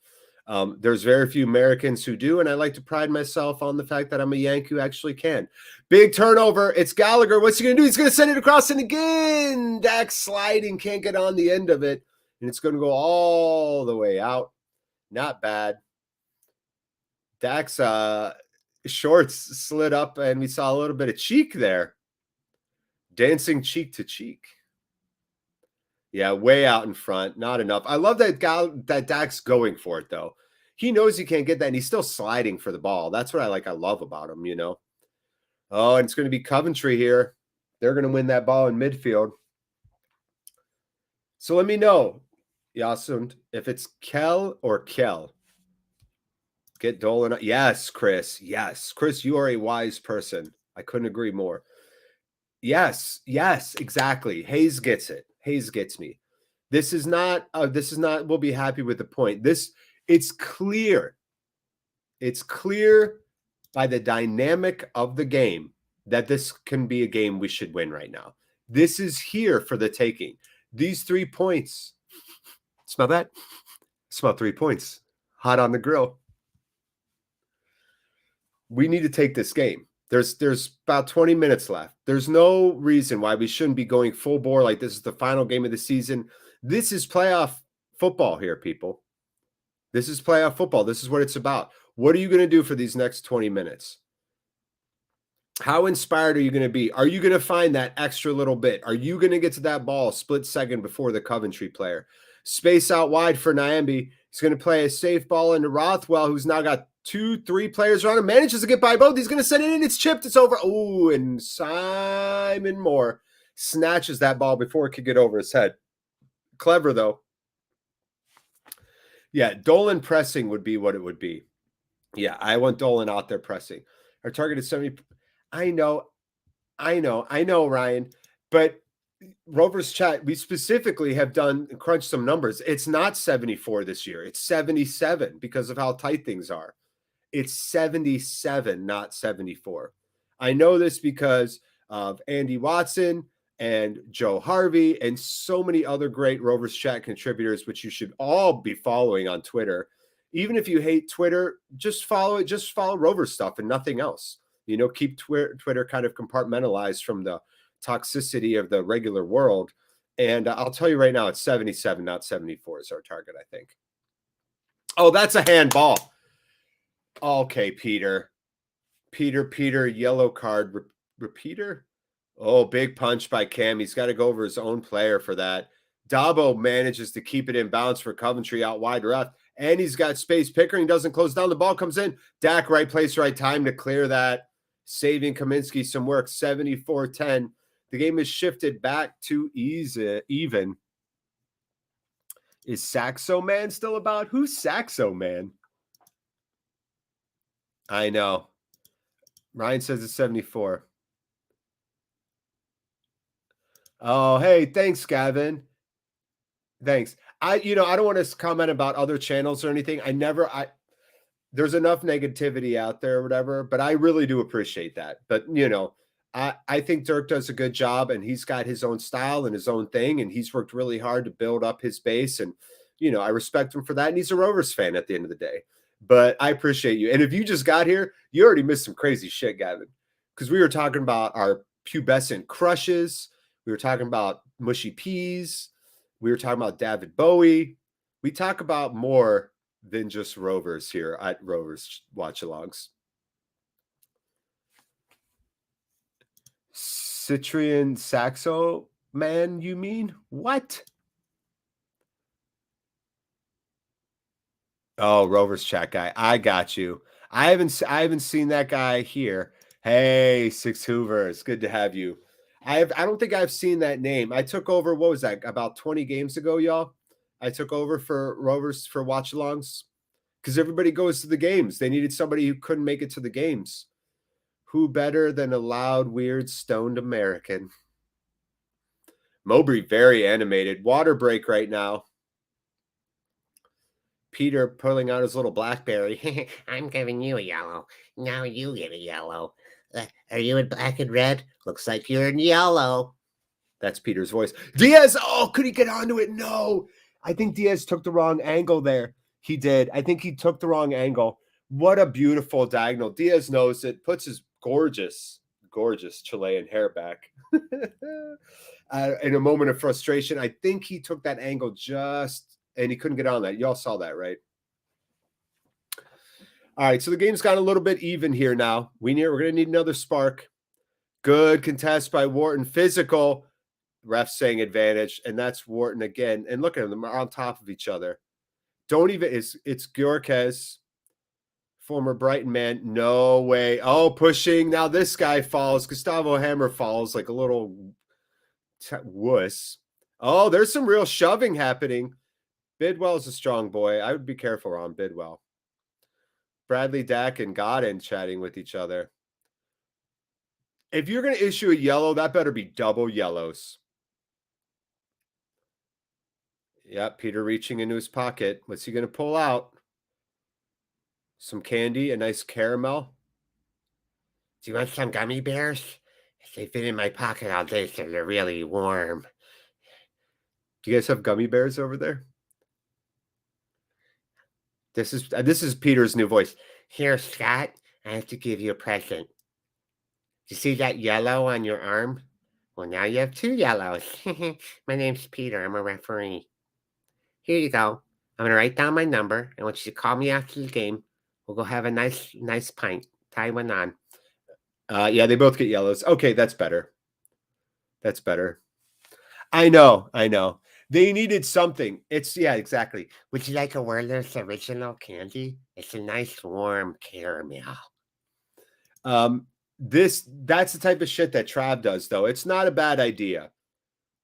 Speaker 3: There's very few Americans who do, and I like to pride myself on the fact that I'm a Yank who actually can. Big turnover. It's Gallagher. What's he going to do? He's going to send it across, and again, Dak sliding, can't get on the end of it, and it's going to go all the way out. Not bad. Dak's shorts slid up, and we saw a little bit of cheek there. Dancing cheek to cheek. Yeah, way out in front. Not enough. I love that Dak's going for it, though. He knows he can't get that, and he's still sliding for the ball. That's what I love about him, you know. Oh, and it's going to be Coventry here. They're going to win that ball in midfield. So let me know, Yasund, if it's Kel or Kel. Get Dolan. Yes, Chris. Yes. Chris, you are a wise person. I couldn't agree more. Yes, exactly. Hayes gets it. Hayes gets me. This is not, we'll be happy with the point. It's clear. It's clear by the dynamic of the game that this can be a game we should win right now. This is here for the taking. These 3 points. Smell that? Smell 3 points. Hot on the grill. We need to take this game. There's about 20 minutes left. There's no reason why we shouldn't be going full bore like this is the final game of the season. This is playoff football here, people. This is playoff football. This is what it's about. What are you going to do for these next 20 minutes? How inspired are you going to be? Are you going to find that extra little bit? Are you going to get to that ball split second before the Coventry player? Space out wide for Nyambi. He's going to play a safe ball into Rothwell, who's now got 2-3 players around him. Manages to get by both. He's going to send it in. It's chipped. It's over. Oh, and Simon Moore snatches that ball before it could get over his head. Clever, though. Yeah, Dolan pressing would be what it would be. Yeah, I want Dolan out there pressing. Our target is 70. I know, Ryan. But Rovers Chat, we specifically have crunched some numbers. It's not 74 this year. It's 77 because of how tight things are. It's 77, not 74. I know this because of Andy Watson and Joe Harvey and so many other great Rovers Chat contributors, which you should all be following on Twitter. Even if you hate Twitter, just follow it. Just follow Rovers stuff and nothing else. Keep Twitter kind of compartmentalized from the toxicity of the regular world. And I'll tell you right now, it's 77, not 74 is our target, I think. Oh, that's a handball. Okay, Peter, yellow card. Repeater. Oh, big punch by Cam. He's got to go over his own player for that. Dabo manages to keep it in bounds for Coventry out wide left. And he's got space. Pickering doesn't close down. The ball comes in. Dak, right place, right time to clear that. Saving Kaminsky some work. 74-10. The game is shifted back to even. Is Saxo Man still about? Who's Saxo Man? I know. Ryan says it's 74. Oh, hey, thanks, Gavin. Thanks. I don't want to comment about other channels or anything. There's enough negativity out there or whatever, but I really do appreciate that. But, I think Dirk does a good job, and he's got his own style and his own thing, and he's worked really hard to build up his base. And, I respect him for that. And he's a Rovers fan at the end of the day. But I appreciate you. And if you just got here, you already missed some crazy shit, Gavin, because we were talking about our pubescent crushes. We were talking about mushy peas. We were talking about David Bowie. We talk about more than just Rovers here at Rovers Watch-Alongs. Citrian Saxo Man, you mean? What? Oh, Rovers Chat guy. I got you. I haven't seen that guy here. Hey, Six Hoovers. Good to have you. I don't think I've seen that name. I took over, what was that, about 20 games ago, y'all? I took over for Rovers for watch-alongs because everybody goes to the games. They needed somebody who couldn't make it to the games. Who better than a loud, weird, stoned American? Mowbray, very animated. Water break right now. Peter pulling out his little BlackBerry.
Speaker 4: I'm giving you a yellow. Now you get a yellow. Are you in black and red? Looks like you're in yellow.
Speaker 3: That's Peter's voice. Diaz, oh, could he get onto it? No. I think Diaz took the wrong angle there. He did. I think he took the wrong angle. What a beautiful diagonal. Diaz knows it, puts his gorgeous Chilean hair back. In a moment of frustration, I think he took that angle and he couldn't get on that. Y'all saw that, right? All right, so the game's got a little bit even here now. We're going to need another spark. Good contest by Wharton. Physical. Ref saying advantage, and that's Wharton again. And look at them. They're on top of each other. It's Györkes, former Brighton man. No way. Oh, pushing. Now this guy falls. Gustavo Hammer falls like a little wuss. Oh, there's some real shoving happening. Bidwell's a strong boy. I would be careful on Bidwell. Bradley, Dak, and Godin chatting with each other. If you're going to issue a yellow, that better be double yellows. Yep, Peter reaching into his pocket. What's he going to pull out? Some candy, a nice caramel.
Speaker 4: Do you want some gummy bears? They've been in my pocket all day, so they're really warm.
Speaker 3: Do you guys have gummy bears over there? This is Peter's new voice.
Speaker 4: Here, Scott, I have to give you a present. You see that yellow on your arm? Well, now you have two yellows. My name's Peter. I'm a referee. Here you go. I'm going to write down my number. I want you to call me after the game. We'll go have a nice pint. Tie one on.
Speaker 3: Yeah, they both get yellows. Okay, that's better. That's better. I know. They needed something. Yeah, exactly.
Speaker 4: Would you like a Werther's original candy? It's a nice warm caramel.
Speaker 3: That's the type of shit that Trav does, though. It's not a bad idea.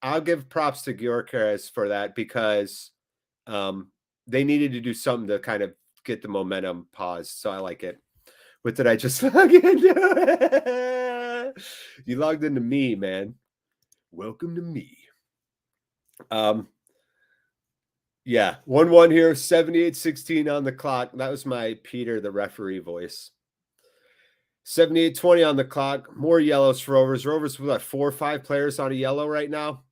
Speaker 3: I'll give props to Györkes for that because they needed to do something to kind of get the momentum paused. So I like it. What did I just fucking do? You logged into me, man. Welcome to me. Yeah, 1-1 here, 78-16 on the clock. That was my Peter, the referee voice. 78-20 on the clock. More yellows for Rovers. Rovers with 4 or 5 players on a yellow right now.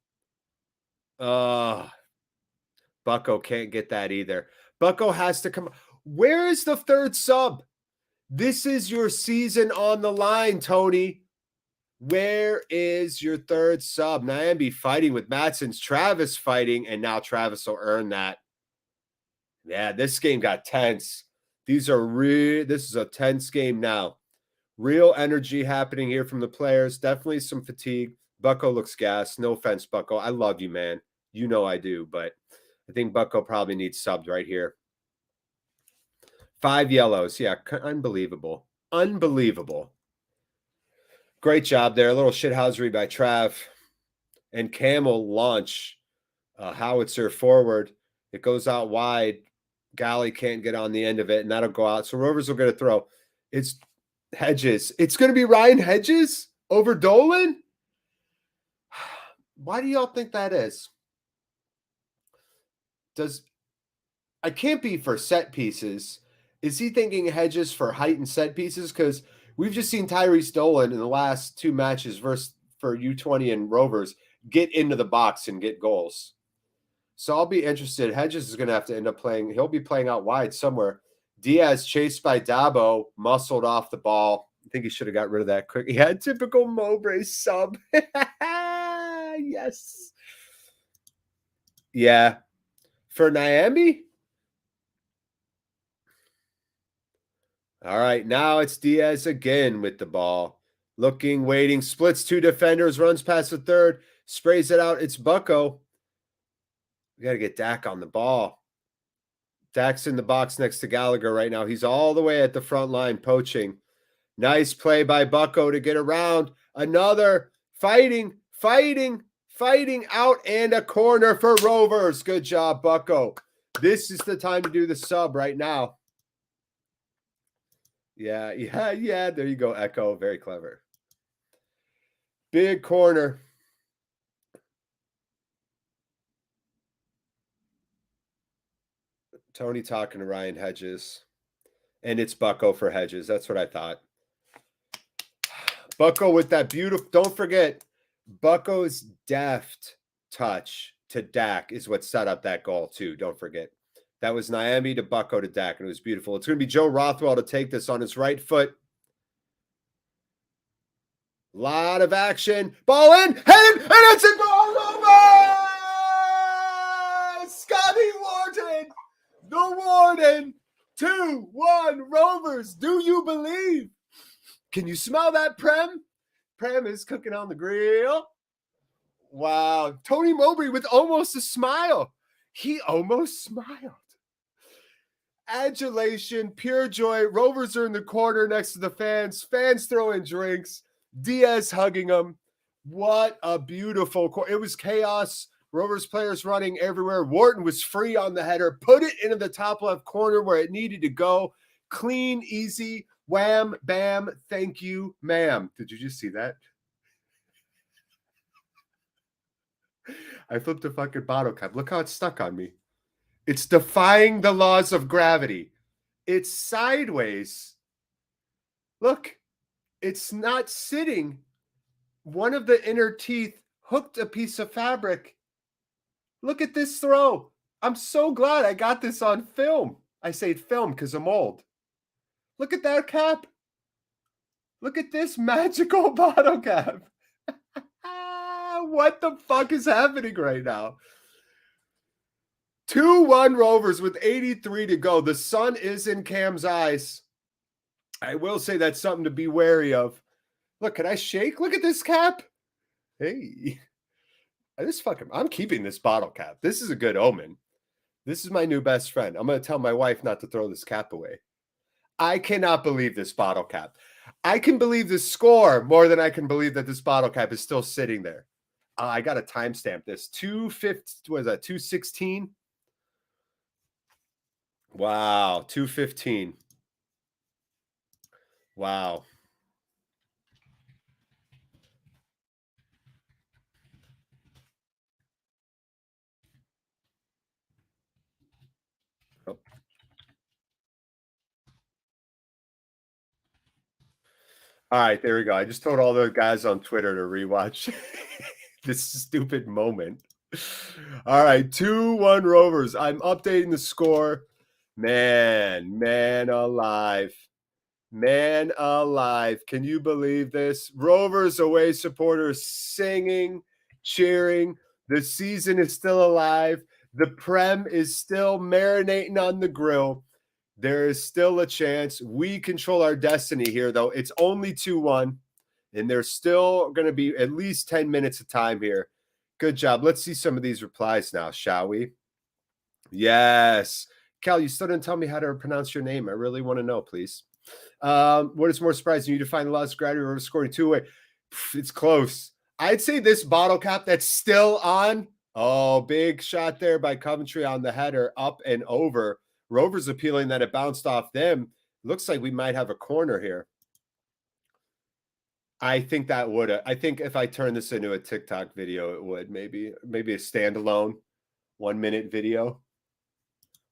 Speaker 3: Bucko can't get that either. Bucko has to come. Where is the third sub? This is your season on the line, Tony. Where is your third sub? Nyambe fighting with Matson's, Travis fighting, and now Travis will earn that. Yeah, this game got tense. This is a tense game now. Real energy happening here from the players. Definitely some fatigue. Bucko looks gassed. No offense, Bucko. I love you, man. You know I do, but I think Bucko probably needs subbed right here. 5 yellows. Yeah, unbelievable. Unbelievable. Great job there. A little shithousery by Trav. And Camel launch. Howitzer forward. It goes out wide. Galley can't get on the end of it, and that'll go out. So Rovers will get a throw. It's Hedges. It's going to be Ryan Hedges over Dolan? Why do y'all think that is? I can't be for set pieces. Is he thinking Hedges for height and set pieces? Because we've just seen Tyrese Dolan in the last 2 matches for U20 and Rovers get into the box and get goals. So I'll be interested. Hedges is going to have to end up playing. He'll be playing out wide somewhere. Diaz chased by Dabo, muscled off the ball. I think he should have got rid of that quick. He had typical Mowbray sub. Yes. Yeah. For Nyambe? All right, now it's Diaz again with the ball. Looking, waiting, splits 2 defenders, runs past the third, sprays it out. It's Bucko. We got to get Dak on the ball. Dak's in the box next to Gallagher right now. He's all the way at the front line poaching. Nice play by Bucko to get around. Another fighting out, and a corner for Rovers. Good job, Bucko. This is the time to do the sub right now. Yeah. There you go, Echo. Very clever. Big corner. Tony talking to Ryan Hedges. And it's Bucko for Hedges. That's what I thought. Bucko with that beautiful, don't forget, Bucko's deft touch to Dak is what set up that goal too. Don't forget. That was Nyambe to Bucko to Dak, and it was beautiful. It's going to be Joe Rothwell to take this on his right foot. Lot of action. Ball in, headed, and it's a goal over! Scotty Warden! The Warden! 2-1 Rovers. Do you believe? Can you smell that, Prem? Prem is cooking on the grill. Wow. Tony Mowbray with almost a smile. He almost smiled. Adulation, pure joy. Rovers are in the corner next to the fans. Fans throwing drinks. Diaz hugging them. What a beautiful corner. It was chaos. Rovers players running everywhere. Wharton was free on the header. Put it into the top left corner where it needed to go. Clean, easy. Wham, bam, thank you, ma'am. Did you just see that? I flipped a fucking bottle cap. Look how it's stuck on me. It's defying the laws of gravity. It's sideways. Look, it's not sitting. One of the inner teeth hooked a piece of fabric. Look at this throw. I'm so glad I got this on film. I say film because I'm old. Look at that cap. Look at this magical bottle cap. What the fuck is happening right now? 2-1 Rovers with 83 to go. The sun is in Cam's eyes. I will say that's something to be wary of. Look, can I shake? Look at this cap. Hey. I'm keeping this bottle cap. This is a good omen. This is my new best friend. I'm going to tell my wife not to throw this cap away. I cannot believe this bottle cap. I can believe the score more than I can believe that this bottle cap is still sitting there. I got to timestamp this. 2:16. Wow, 215. Wow. Oh. All right, there we go. I just told all the guys on Twitter to rewatch this stupid moment. All right, 2-1 Rovers. I'm updating the score. Man alive. Man alive. Can you believe this? Rovers away supporters singing, cheering. The season is still alive. The Prem is still marinating on the grill. There is still a chance. We control our destiny here, though. It's only 2-1, and there's still going to be at least 10 minutes of time here. Good job. Let's see some of these replies now, shall we? Yes. Cal, you still didn't tell me how to pronounce your name. I really want to know, please. What is more surprising? You to find the last graduate or scoring two-way. It's close. I'd say this bottle cap that's still on. Oh, big shot there by Coventry on the header, up and over. Rovers appealing that it bounced off them. Looks like we might have a corner here. I think that would. I think if I turn this into a TikTok video, it would maybe a standalone 1-minute video.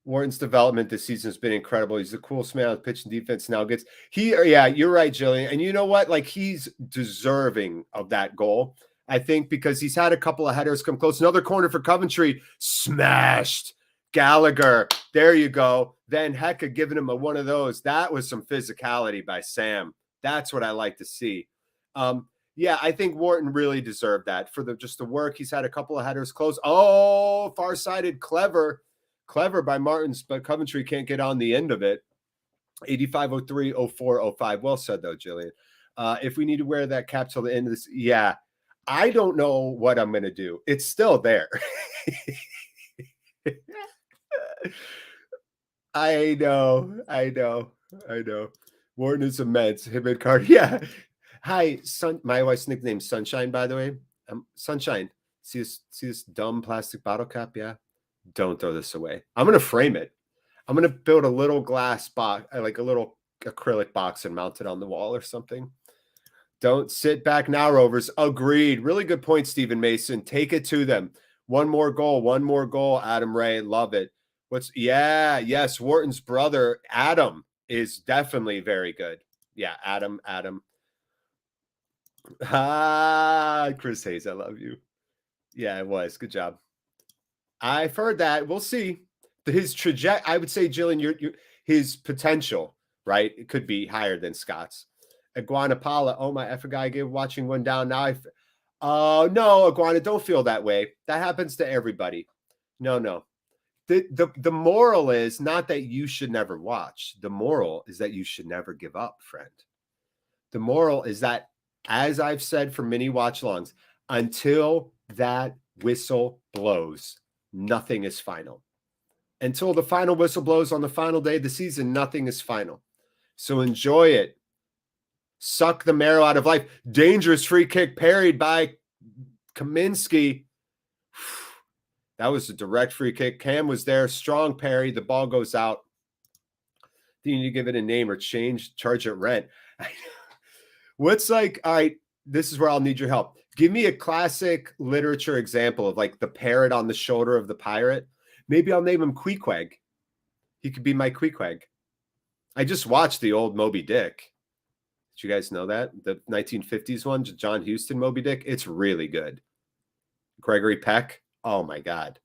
Speaker 3: Wharton's development this season has been incredible. He's the coolest man on pitch and defense now gets yeah, you're right, Jillian. And you know what? Like, he's deserving of that goal, I think, because he's had a couple of headers come close. Another corner for Coventry, smashed. Gallagher, there you go. Then Hecka giving him one of those. That was some physicality by Sam. That's what I like to see. Yeah, I think Wharton really deserved that for just the work. He's had a couple of headers close. Oh, far-sided, clever by Martins, but Coventry can't get on the end of it. 85-03, 04, 05. Well said, though, Jillian. If we need to wear that cap till the end of this, yeah, I don't know what I'm going to do. It's still there. I know. Warren is immense. Hibid card. Yeah. Hi, son. My wife's nickname Sunshine, by the way. Sunshine. See this dumb plastic bottle cap? Yeah. Don't throw this away. I'm going to frame it. I'm going to build a little glass box, like a little acrylic box, and mount it on the wall or something. Don't sit back now, Rovers. Agreed. Really good point, Stephen Mason. Take it to them. One more goal, Adam Ray. Love it. Yes, Wharton's brother, Adam, is definitely very good. Yeah, Adam. Chris Hayes, I love you. Yeah, it was. Good job. I've heard that. We'll see. His trajectory, I would say, Jillian, his potential, right? It could be higher than Scott's. Iguana Paula, oh my, I forgot I gave watching one down. Now no, Iguana, don't feel that way. That happens to everybody. No. The moral is not that you should never watch. The moral is that you should never give up, friend. The moral is that, as I've said for many watch-alongs, until that whistle blows, nothing is final. Until the final whistle blows on the final day of the season, nothing is final. So enjoy it. Suck the marrow out of life. Dangerous free kick parried by Kaminsky. That was a direct free kick. Cam was there. Strong parry. The ball goes out. Do you need to give it a name or charge it rent? What's like, all right, this is where I'll need your help. Give me a classic literature example of like the parrot on the shoulder of the pirate. Maybe I'll name him Queequeg. He could be my Queequeg. I just watched the old Moby Dick. Did you guys know that? The 1950s one, John Huston Moby Dick. It's really good. Gregory Peck. Oh, my God.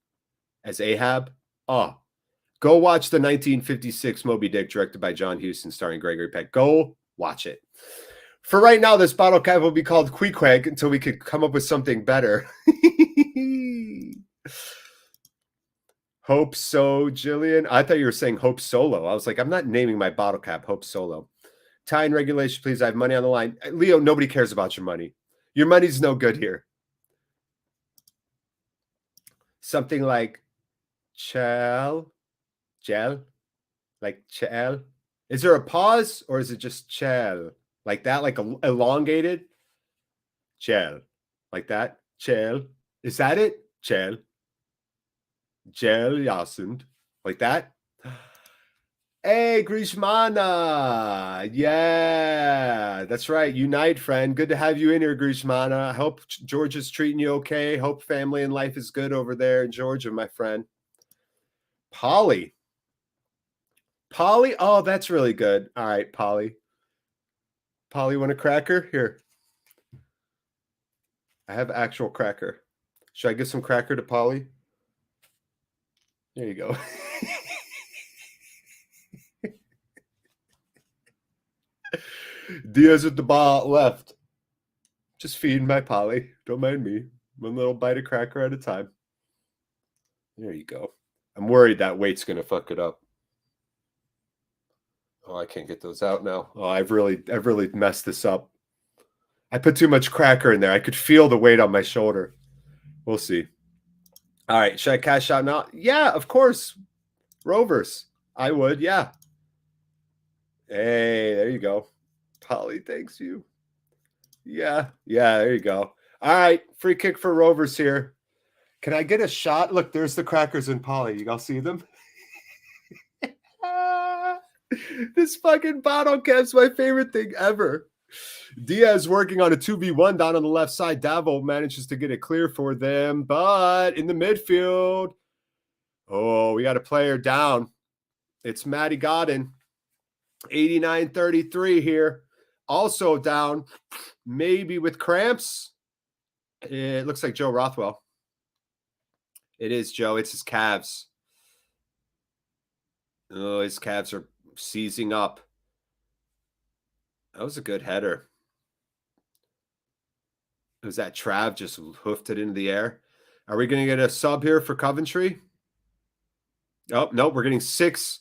Speaker 3: As Ahab. Oh, go watch the 1956 Moby Dick directed by John Huston starring Gregory Peck. Go watch it. For right now, this bottle cap will be called Queequeg until we could come up with something better. Hope so, Jillian. I thought you were saying Hope Solo. I was like, I'm not naming my bottle cap Hope Solo. Tie-in regulation, please. I have money on the line. Leo, nobody cares about your money. Your money's no good here. Something like gel, like chel. Is there a pause or is it just chel? Like that, like elongated? Chel. Like that? Chel. Is that it? Chel. Jel Yasund. Like that? Hey, Grishmana. Yeah, that's right. Unite, friend. Good to have you in here, Grishmana. I hope Georgia's treating you okay. Hope family and life is good over there in Georgia, my friend. Polly. Polly? Oh, that's really good. All right, Polly. Polly, want a cracker? Here. I have actual cracker. Should I give some cracker to Polly? There you go. Diaz with the ball left. Just feeding my Polly. Don't mind me. One little bite of cracker at a time. There you go. I'm worried that weight's going to fuck it up. Oh, I can't get those out now. Oh, I've really messed this up. I put too much cracker in there. I could feel the weight on my shoulder. We'll see. All right. Should I cash out now? Yeah, of course. Rovers. I would. Yeah. Hey, there you go. Polly, thanks you. Yeah. Yeah, there you go. All right. Free kick for Rovers here. Can I get a shot? Look, there's the crackers in Polly. You all see them? This fucking bottle cap's my favorite thing ever. Diaz working on a 2v1 down on the left side. Davo manages to get it clear for them, but in the midfield, oh, we got a player down. It's Matty Godin, 89-33 here. Also down, maybe with cramps. It looks like Joe Rothwell. It is Joe. It's his calves. Oh, his calves are seizing up. That was a good header. Was that Trav just hoofed it into the air? Are we going to get a sub here for Coventry? Oh, no, we're getting 6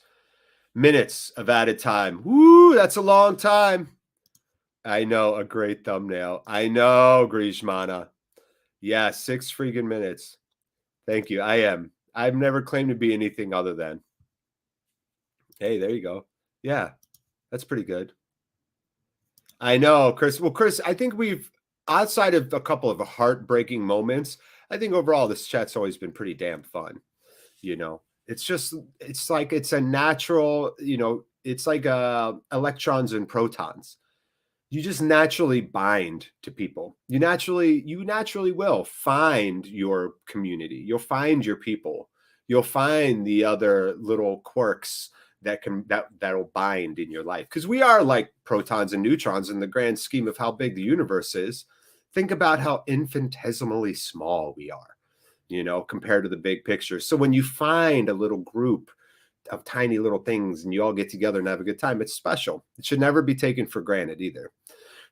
Speaker 3: minutes of added time. Woo, that's a long time. I know, a great thumbnail. I know, Grishmana. Yeah, 6 freaking minutes. Thank you. I've never claimed to be anything other than. Hey, there you go. Yeah, that's pretty good. I know, Chris. Well, Chris, I think we've, outside of a couple of heartbreaking moments, I think overall this chat's always been pretty damn fun. You know, it's like it's a natural, you know, it's like electrons and protons. You just naturally bind to people. You naturally will find your community. You'll find your people. You'll find the other little quirks that'll bind in your life, because we are like protons and neutrons in the grand scheme of how big the universe is. Think about how infinitesimally small we are, you know, compared to the big picture. So when you find a little group of tiny little things and you all get together and have a good time, it's special. It should never be taken for granted either.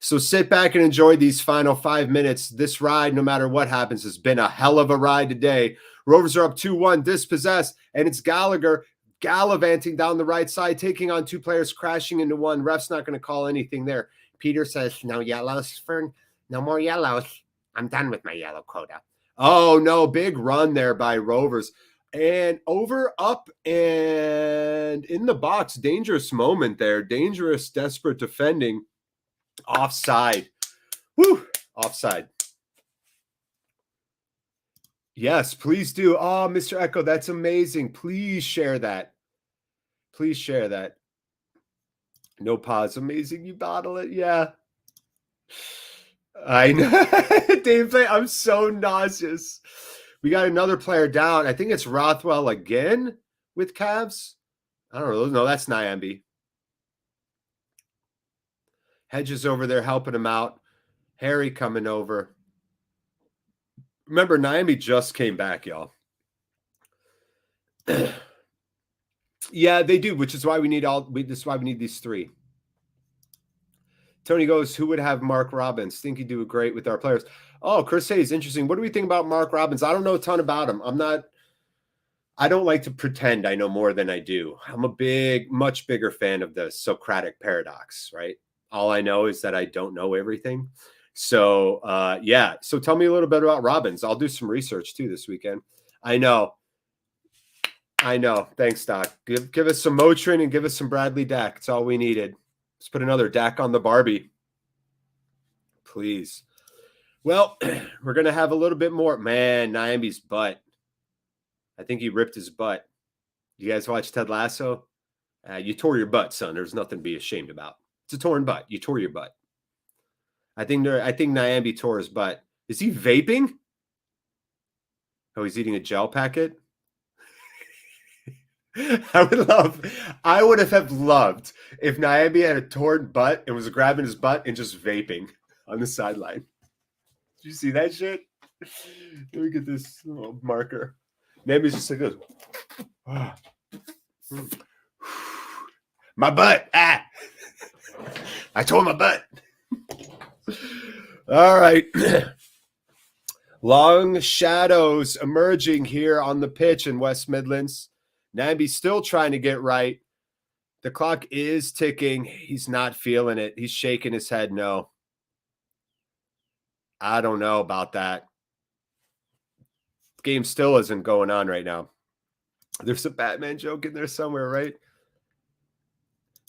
Speaker 3: So sit back and enjoy these final 5 minutes. This ride, no matter what happens, has been a hell of a ride today. Rovers are up 2-1, dispossessed, and it's Gallagher gallivanting down the right side, taking on 2 players, crashing into one. Ref's not going to call anything there. Peter says, no yellows, Fern. No more yellows. I'm done with my yellow quota. Oh, no. Big run there by Rovers. And over, up, and in the box. Dangerous moment there. Dangerous, desperate defending. Offside. Woo! Offside. Yes, please do. Oh, Mr. Echo, that's amazing. Please share that. Please share that. No pause. Amazing. You bottle it. Yeah. I know. Dave, I'm so nauseous. We got another player down. I think it's Rothwell again with Cavs. I don't know. No, that's Nyambi. Hedges over there helping him out. Harry coming over. Remember, Nyambi just came back, y'all. Yeah, they do, which is why we need this is why we need these 3. Tony goes, who would have Mark Robbins? Think he'd do great with our players. Oh, Chris Hayes, interesting. What do we think about Mark Robbins? I don't know a ton about him. I don't like to pretend I know more than I do. I'm a much bigger fan of the Socratic paradox, right? All I know is that I don't know everything. So, yeah. So tell me a little bit about Robbins. I'll do some research too this weekend. I know. Thanks, Doc. Give us some Motrin and give us some Bradley Dak. That's all we needed. Let's put another Dak on the Barbie. Please. Well, we're going to have a little bit more. Man, Nyambi's butt. I think he ripped his butt. You guys watch Ted Lasso? You tore your butt, son. There's nothing to be ashamed about. It's a torn butt. You tore your butt. I think Nyambi tore his butt. Is he vaping? Oh, he's eating a gel packet? I would have loved if Nyambi had a torn butt and was grabbing his butt and just vaping on the sideline. Did you see that shit? Let me get this little marker. Nyambi's just like this. My butt. Ah. I tore my butt. All right. Long shadows emerging here on the pitch in West Midlands. Nyambi's still trying to get right. The clock is ticking. He's not feeling it. He's shaking his head no. I don't know about that. Game still isn't going on right now. There's a Batman joke in there somewhere, right?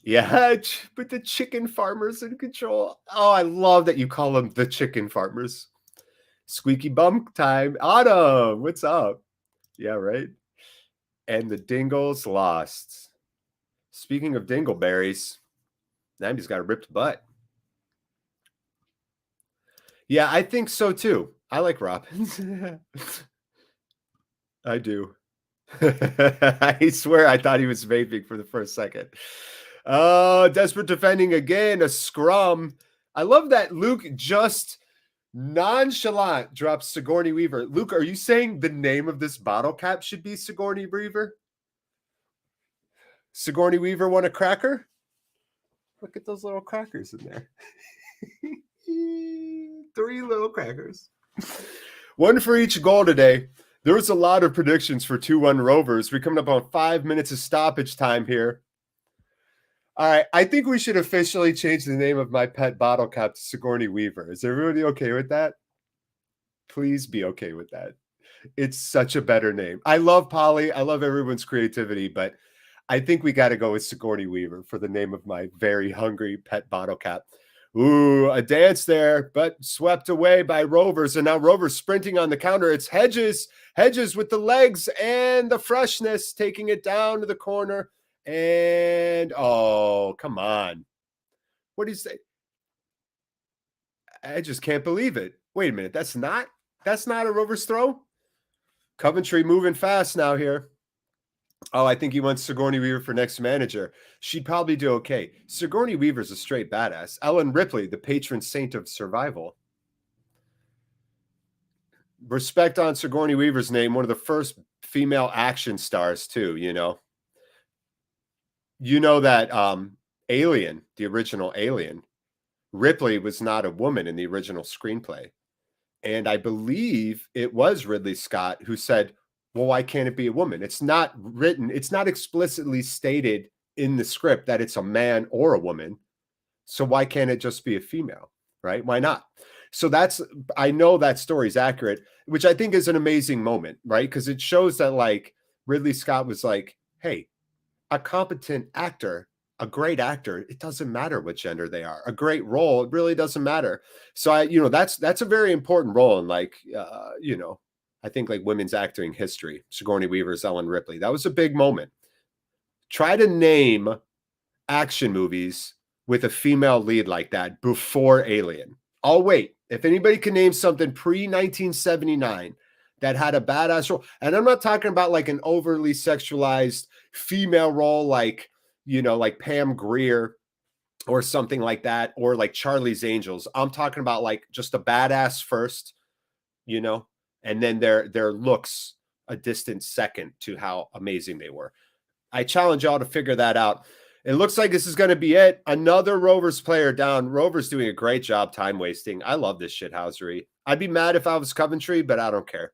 Speaker 3: Yeah, but the chicken farmers in control. Oh, I love that you call them the chicken farmers. Squeaky bum time. Autumn, what's up? Yeah, right. And the Dingles lost. Speaking of dingleberries, Nyambi's got a ripped butt. Yeah, I think so too. I like Robins. I do. I swear I thought he was vaping for the first second. Desperate defending again, a scrum. I love that Luke just nonchalant drops Sigourney Weaver. Luke, are you saying the name of this bottle cap should be Sigourney Weaver? Sigourney Weaver won a cracker? Look at those little crackers in there. 3 little crackers. One for each goal today. There was a lot of predictions for 2-1 Rovers. We're coming up on 5 minutes of stoppage time here. All right, I think we should officially change the name of my pet bottle cap to Sigourney Weaver. Is everybody okay with that? Please be okay with that. It's such a better name. I love Polly. I love everyone's creativity, but I think we got to go with Sigourney Weaver for the name of my very hungry pet bottle cap. Ooh, a dance there, but swept away by Rovers. And now Rovers sprinting on the counter. It's Hedges. Hedges with the legs and the freshness, taking it down to the corner. And, oh, come on. What do you say? I just can't believe it. Wait a minute. That's not a Rovers throw? Coventry moving fast now here. Oh, I think he wants Sigourney Weaver for next manager. She'd probably do okay. Sigourney Weaver's a straight badass. Ellen Ripley, the patron saint of survival. Respect on Sigourney Weaver's name. One of the first female action stars, too, you know. You know that Alien, the original Alien, Ripley was not a woman in the original screenplay. And I believe it was Ridley Scott who said, well, why can't it be a woman? It's not written. It's not explicitly stated in the script that it's a man or a woman. So why can't it just be a female, right? Why not? So I know that story is accurate, which I think is an amazing moment, right? Because it shows that like Ridley Scott was like, hey, a competent actor, a great actor, it doesn't matter what gender they are. A great role, it really doesn't matter. So that's a very important role in like, I think like women's acting history. Sigourney Weaver's Ellen Ripley. That was a big moment. Try to name action movies with a female lead like that before Alien. I'll wait. If anybody can name something pre-1979 that had a badass role, and I'm not talking about like an overly sexualized female role like, like Pam Grier or something like that, or like Charlie's Angels. I'm talking about like just a badass first, and then their looks a distant second to how amazing they were. I challenge y'all to figure that out. It looks like this is going to be it. Another Rovers player down. Rovers doing a great job time wasting. I love this shithousery. I'd be mad if I was Coventry, but I don't care.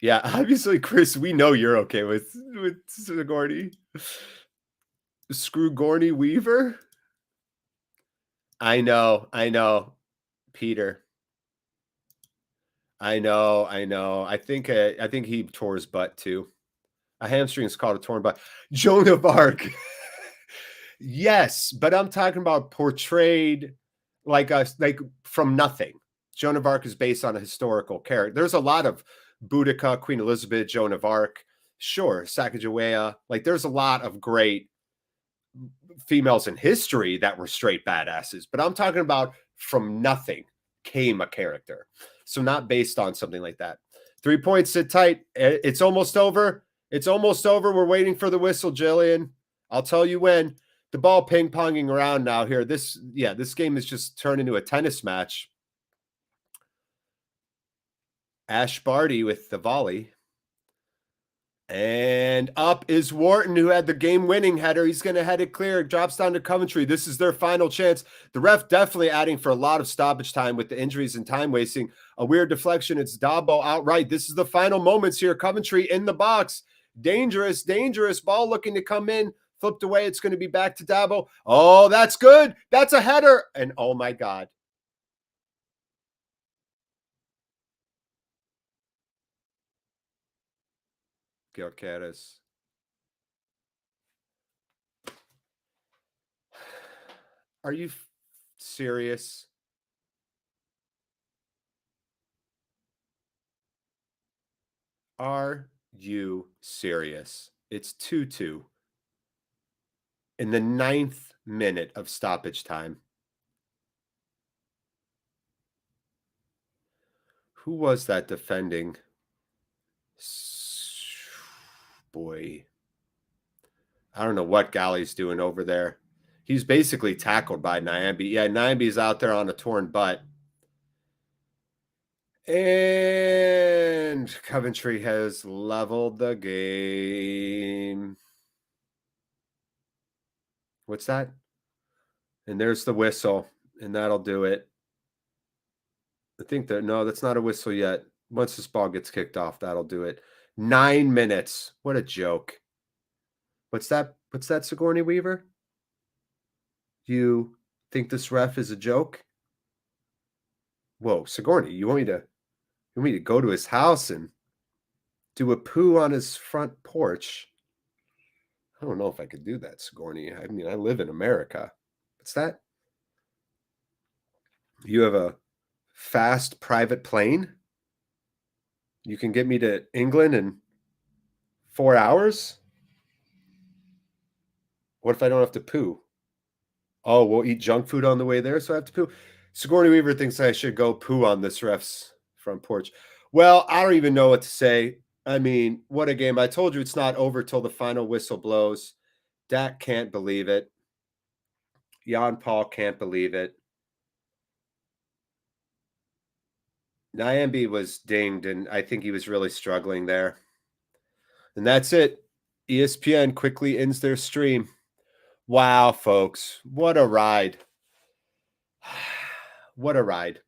Speaker 3: Yeah, obviously, Chris, we know you're okay with Sigourney. Screw-Gorney Weaver? I know. Peter. I know. I think he tore his butt too. A hamstring is called a torn butt. Joan of Arc. Yes, but I'm talking about portrayed like from nothing. Joan of Arc is based on a historical character. There's a lot of Boudica, Queen Elizabeth, Joan of Arc. Sure, Sacagawea. Like, there's a lot of great females in history that were straight badasses, but I'm talking about from nothing came a character. So not based on something like that. 3 points, sit tight. It's almost over. It's almost over. We're waiting for the whistle, Jillian. I'll tell you when. The ball ping-ponging around now here. This game is just turned into a tennis match. Ash Barty with the volley. And up is Wharton, who had the game-winning header. He's going to head it clear. It drops down to Coventry. This is their final chance. The ref definitely adding for a lot of stoppage time with the injuries and time wasting. A weird deflection. It's Dabo outright. This is the final moments here. Coventry in the box. Dangerous, dangerous. Ball looking to come in. Flipped away. It's going to be back to Dabo. Oh, that's good. That's a header. And oh, my God. Gyökeres. Are you serious? Are you serious? It's 2-2 in the 9th minute of stoppage time. Who was that defending? Boy. I don't know what Galley's doing over there. He's basically tackled by Nyambe. Yeah, Nyambe's out there on a torn butt. And Coventry has leveled the game. What's that? And there's the whistle, and that'll do it. I think that, no, that's not a whistle yet. Once this ball gets kicked off, that'll do it. 9 minutes. What a joke. What's that? What's that, Sigourney Weaver? You think this ref is a joke? Whoa, Sigourney, you want me to go to his house and do a poo on his front porch? I don't know if I could do that, Sigourney. I mean, I live in America. What's that? You have a fast private plane? You can get me to England in 4 hours? What if I don't have to poo? Oh, we'll eat junk food on the way there, so I have to poo. Sigourney Weaver thinks I should go poo on this ref's front porch. Well, I don't even know what to say. I mean, what a game. I told you it's not over till the final whistle blows. Dak can't believe it. Jan Paul can't believe it. Nyambe was dinged, and I think he was really struggling there. And that's it. ESPN quickly ends their stream. Wow, folks. What a ride. What a ride.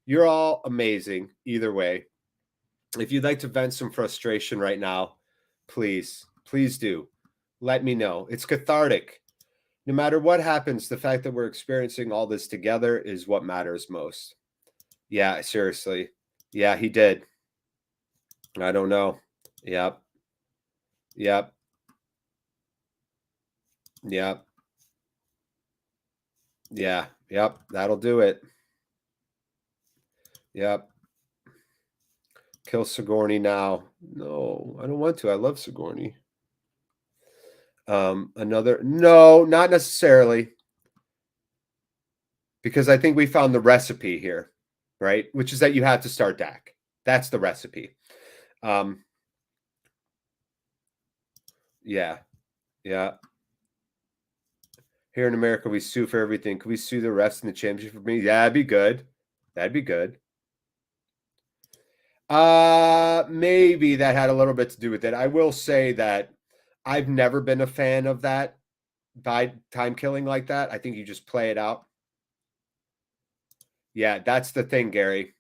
Speaker 3: You're all amazing either way. If you'd like to vent some frustration right now, please do. Let me know. It's cathartic. No matter what happens, the fact that we're experiencing all this together is what matters most. Yeah, seriously. Yeah, he did. I don't know. Yep. Yep. Yep. Yeah. Yep. That'll do it. Yep. Kill Sigourney now. No, I don't want to. I love Sigourney. No, not necessarily. Because I think we found the recipe here, right? Which is that you have to start Dak. That's the recipe. Yeah. Yeah. Here in America, we sue for everything. Could we sue the refs in the championship for me? Yeah, that'd be good. That'd be good. Maybe that had a little bit to do with it. I will say that I've never been a fan of that by time killing like that. I think you just play it out. Yeah, that's the thing, Gary.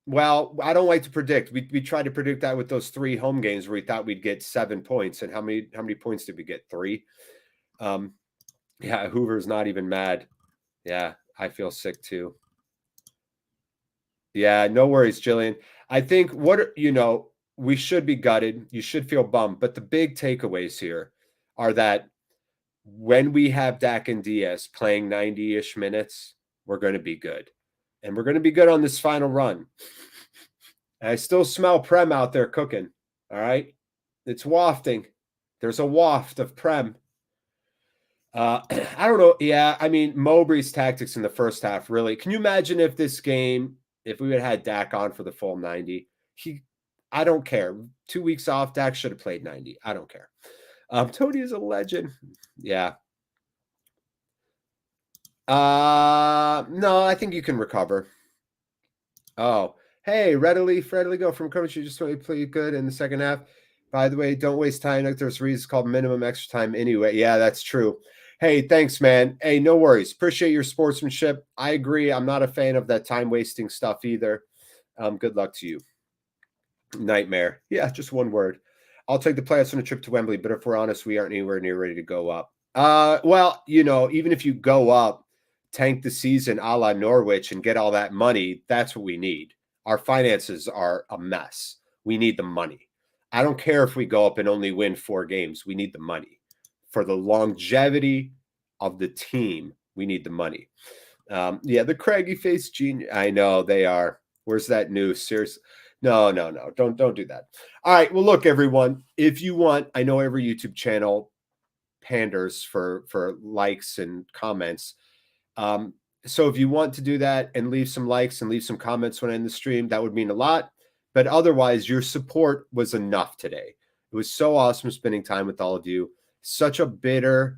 Speaker 3: Well, I don't like to predict. We tried to predict that with those 3 home games where we thought we'd get 7 points. And how many points did we get? 3. Yeah, Hoover's not even mad. Yeah, I feel sick too. Yeah, no worries, Jillian. I think we should be gutted. You should feel bummed. But the big takeaways here are that when we have Dak and Diaz playing 90-ish minutes, we're going to be good. And we're going to be good on this final run. And I still smell Prem out there cooking. All right. It's wafting. There's a waft of Prem. I don't know. Yeah, I mean, Mowbray's tactics in the first half, really. Can you imagine if this game, if we had had Dak on for the full 90? I don't care. 2 weeks off, Dak should have played 90. I don't care. Tony is a legend. Yeah. No, I think you can recover. Oh, hey, readily go from Coventry. Just want to play good in the second half. By the way, don't waste time. There's reasons called minimum extra time anyway. Yeah, that's true. Hey, thanks, man. Hey, no worries. Appreciate your sportsmanship. I agree. I'm not a fan of that time-wasting stuff either. Good luck to you. Nightmare. Yeah, just one word. I'll take the playoffs on a trip to Wembley, but if we're honest, we aren't anywhere near ready to go up. Well, you know, even if you go up, tank the season a la Norwich and get all that money, that's what we need. Our finances are a mess. We need the money. I don't care if we go up and only win 4 games. We need the money. For the longevity of the team, we need the money. Yeah, the craggy face genius. I know they are. Where's that news? Seriously. No. Don't do that. All right. Well, look, everyone, if you want, I know every YouTube channel panders for likes and comments. So if you want to do that and leave some likes and leave some comments when I end the stream, that would mean a lot. But otherwise, your support was enough today. It was so awesome spending time with all of you. Such a bitter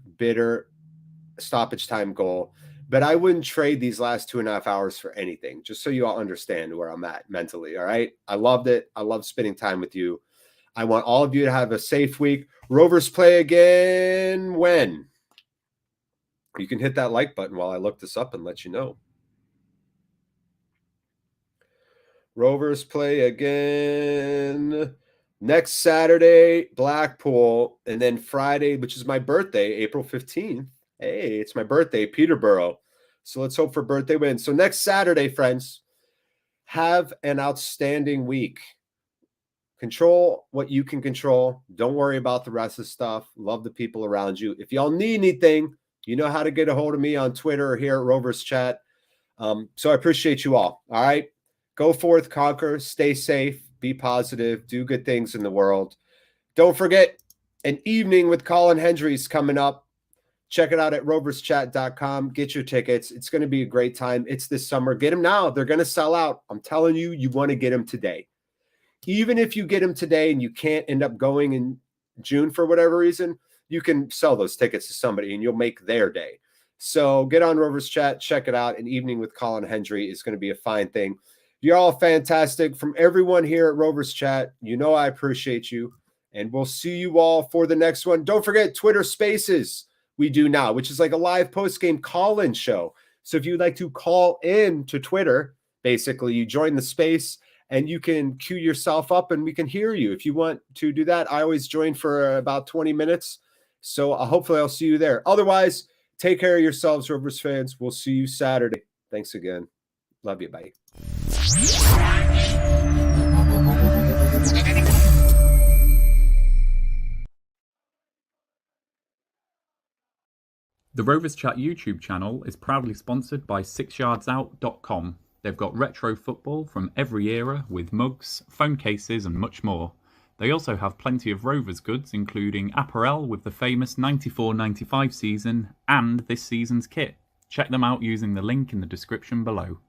Speaker 3: stoppage time goal. But I wouldn't trade these last 2.5 hours for anything, just so you all understand where I'm at mentally, all right? I loved it. I love spending time with you. I want all of you to have a safe week. Rovers play again when? You can hit that like button while I look this up and let you know. Rovers play again next Saturday, Blackpool, and then Friday, which is my birthday, April 15th. Hey, it's my birthday, Peterborough. So let's hope for birthday wins. So next Saturday, friends, have an outstanding week. Control what you can control. Don't worry about the rest of the stuff. Love the people around you. If y'all need anything, you know how to get a hold of me on Twitter or here at Rovers Chat. So I appreciate you all. All right. Go forth, conquer, stay safe, be positive, do good things in the world. Don't forget, an evening with Colin Hendry's coming up. Check it out at roverschat.com. Get your tickets. It's going to be a great time. It's this summer. Get them now. They're going to sell out. I'm telling you, you want to get them today. Even if you get them today and you can't end up going in June for whatever reason, you can sell those tickets to somebody and you'll make their day. So get on Rovers Chat. Check it out. An evening with Colin Hendry is going to be a fine thing. You're all fantastic. From everyone here at Rovers Chat, you know I appreciate you. And we'll see you all for the next one. Don't forget Twitter Spaces we do now, which is like a live post-game call-in show. So if you'd like to call in to Twitter, basically you join the space and you can queue yourself up and we can hear you. If you want to do that, I always join for about 20 minutes. So hopefully I'll see you there. Otherwise, take care of yourselves, Rovers fans. We'll see you Saturday. Thanks again. Love you. Bye.
Speaker 5: The Rovers Chat YouTube channel is proudly sponsored by 6yardsout.com. They've got retro football from every era with mugs, phone cases and much more. They also have plenty of Rovers goods including apparel with the famous 94-95 season and this season's kit. Check them out using the link in the description below.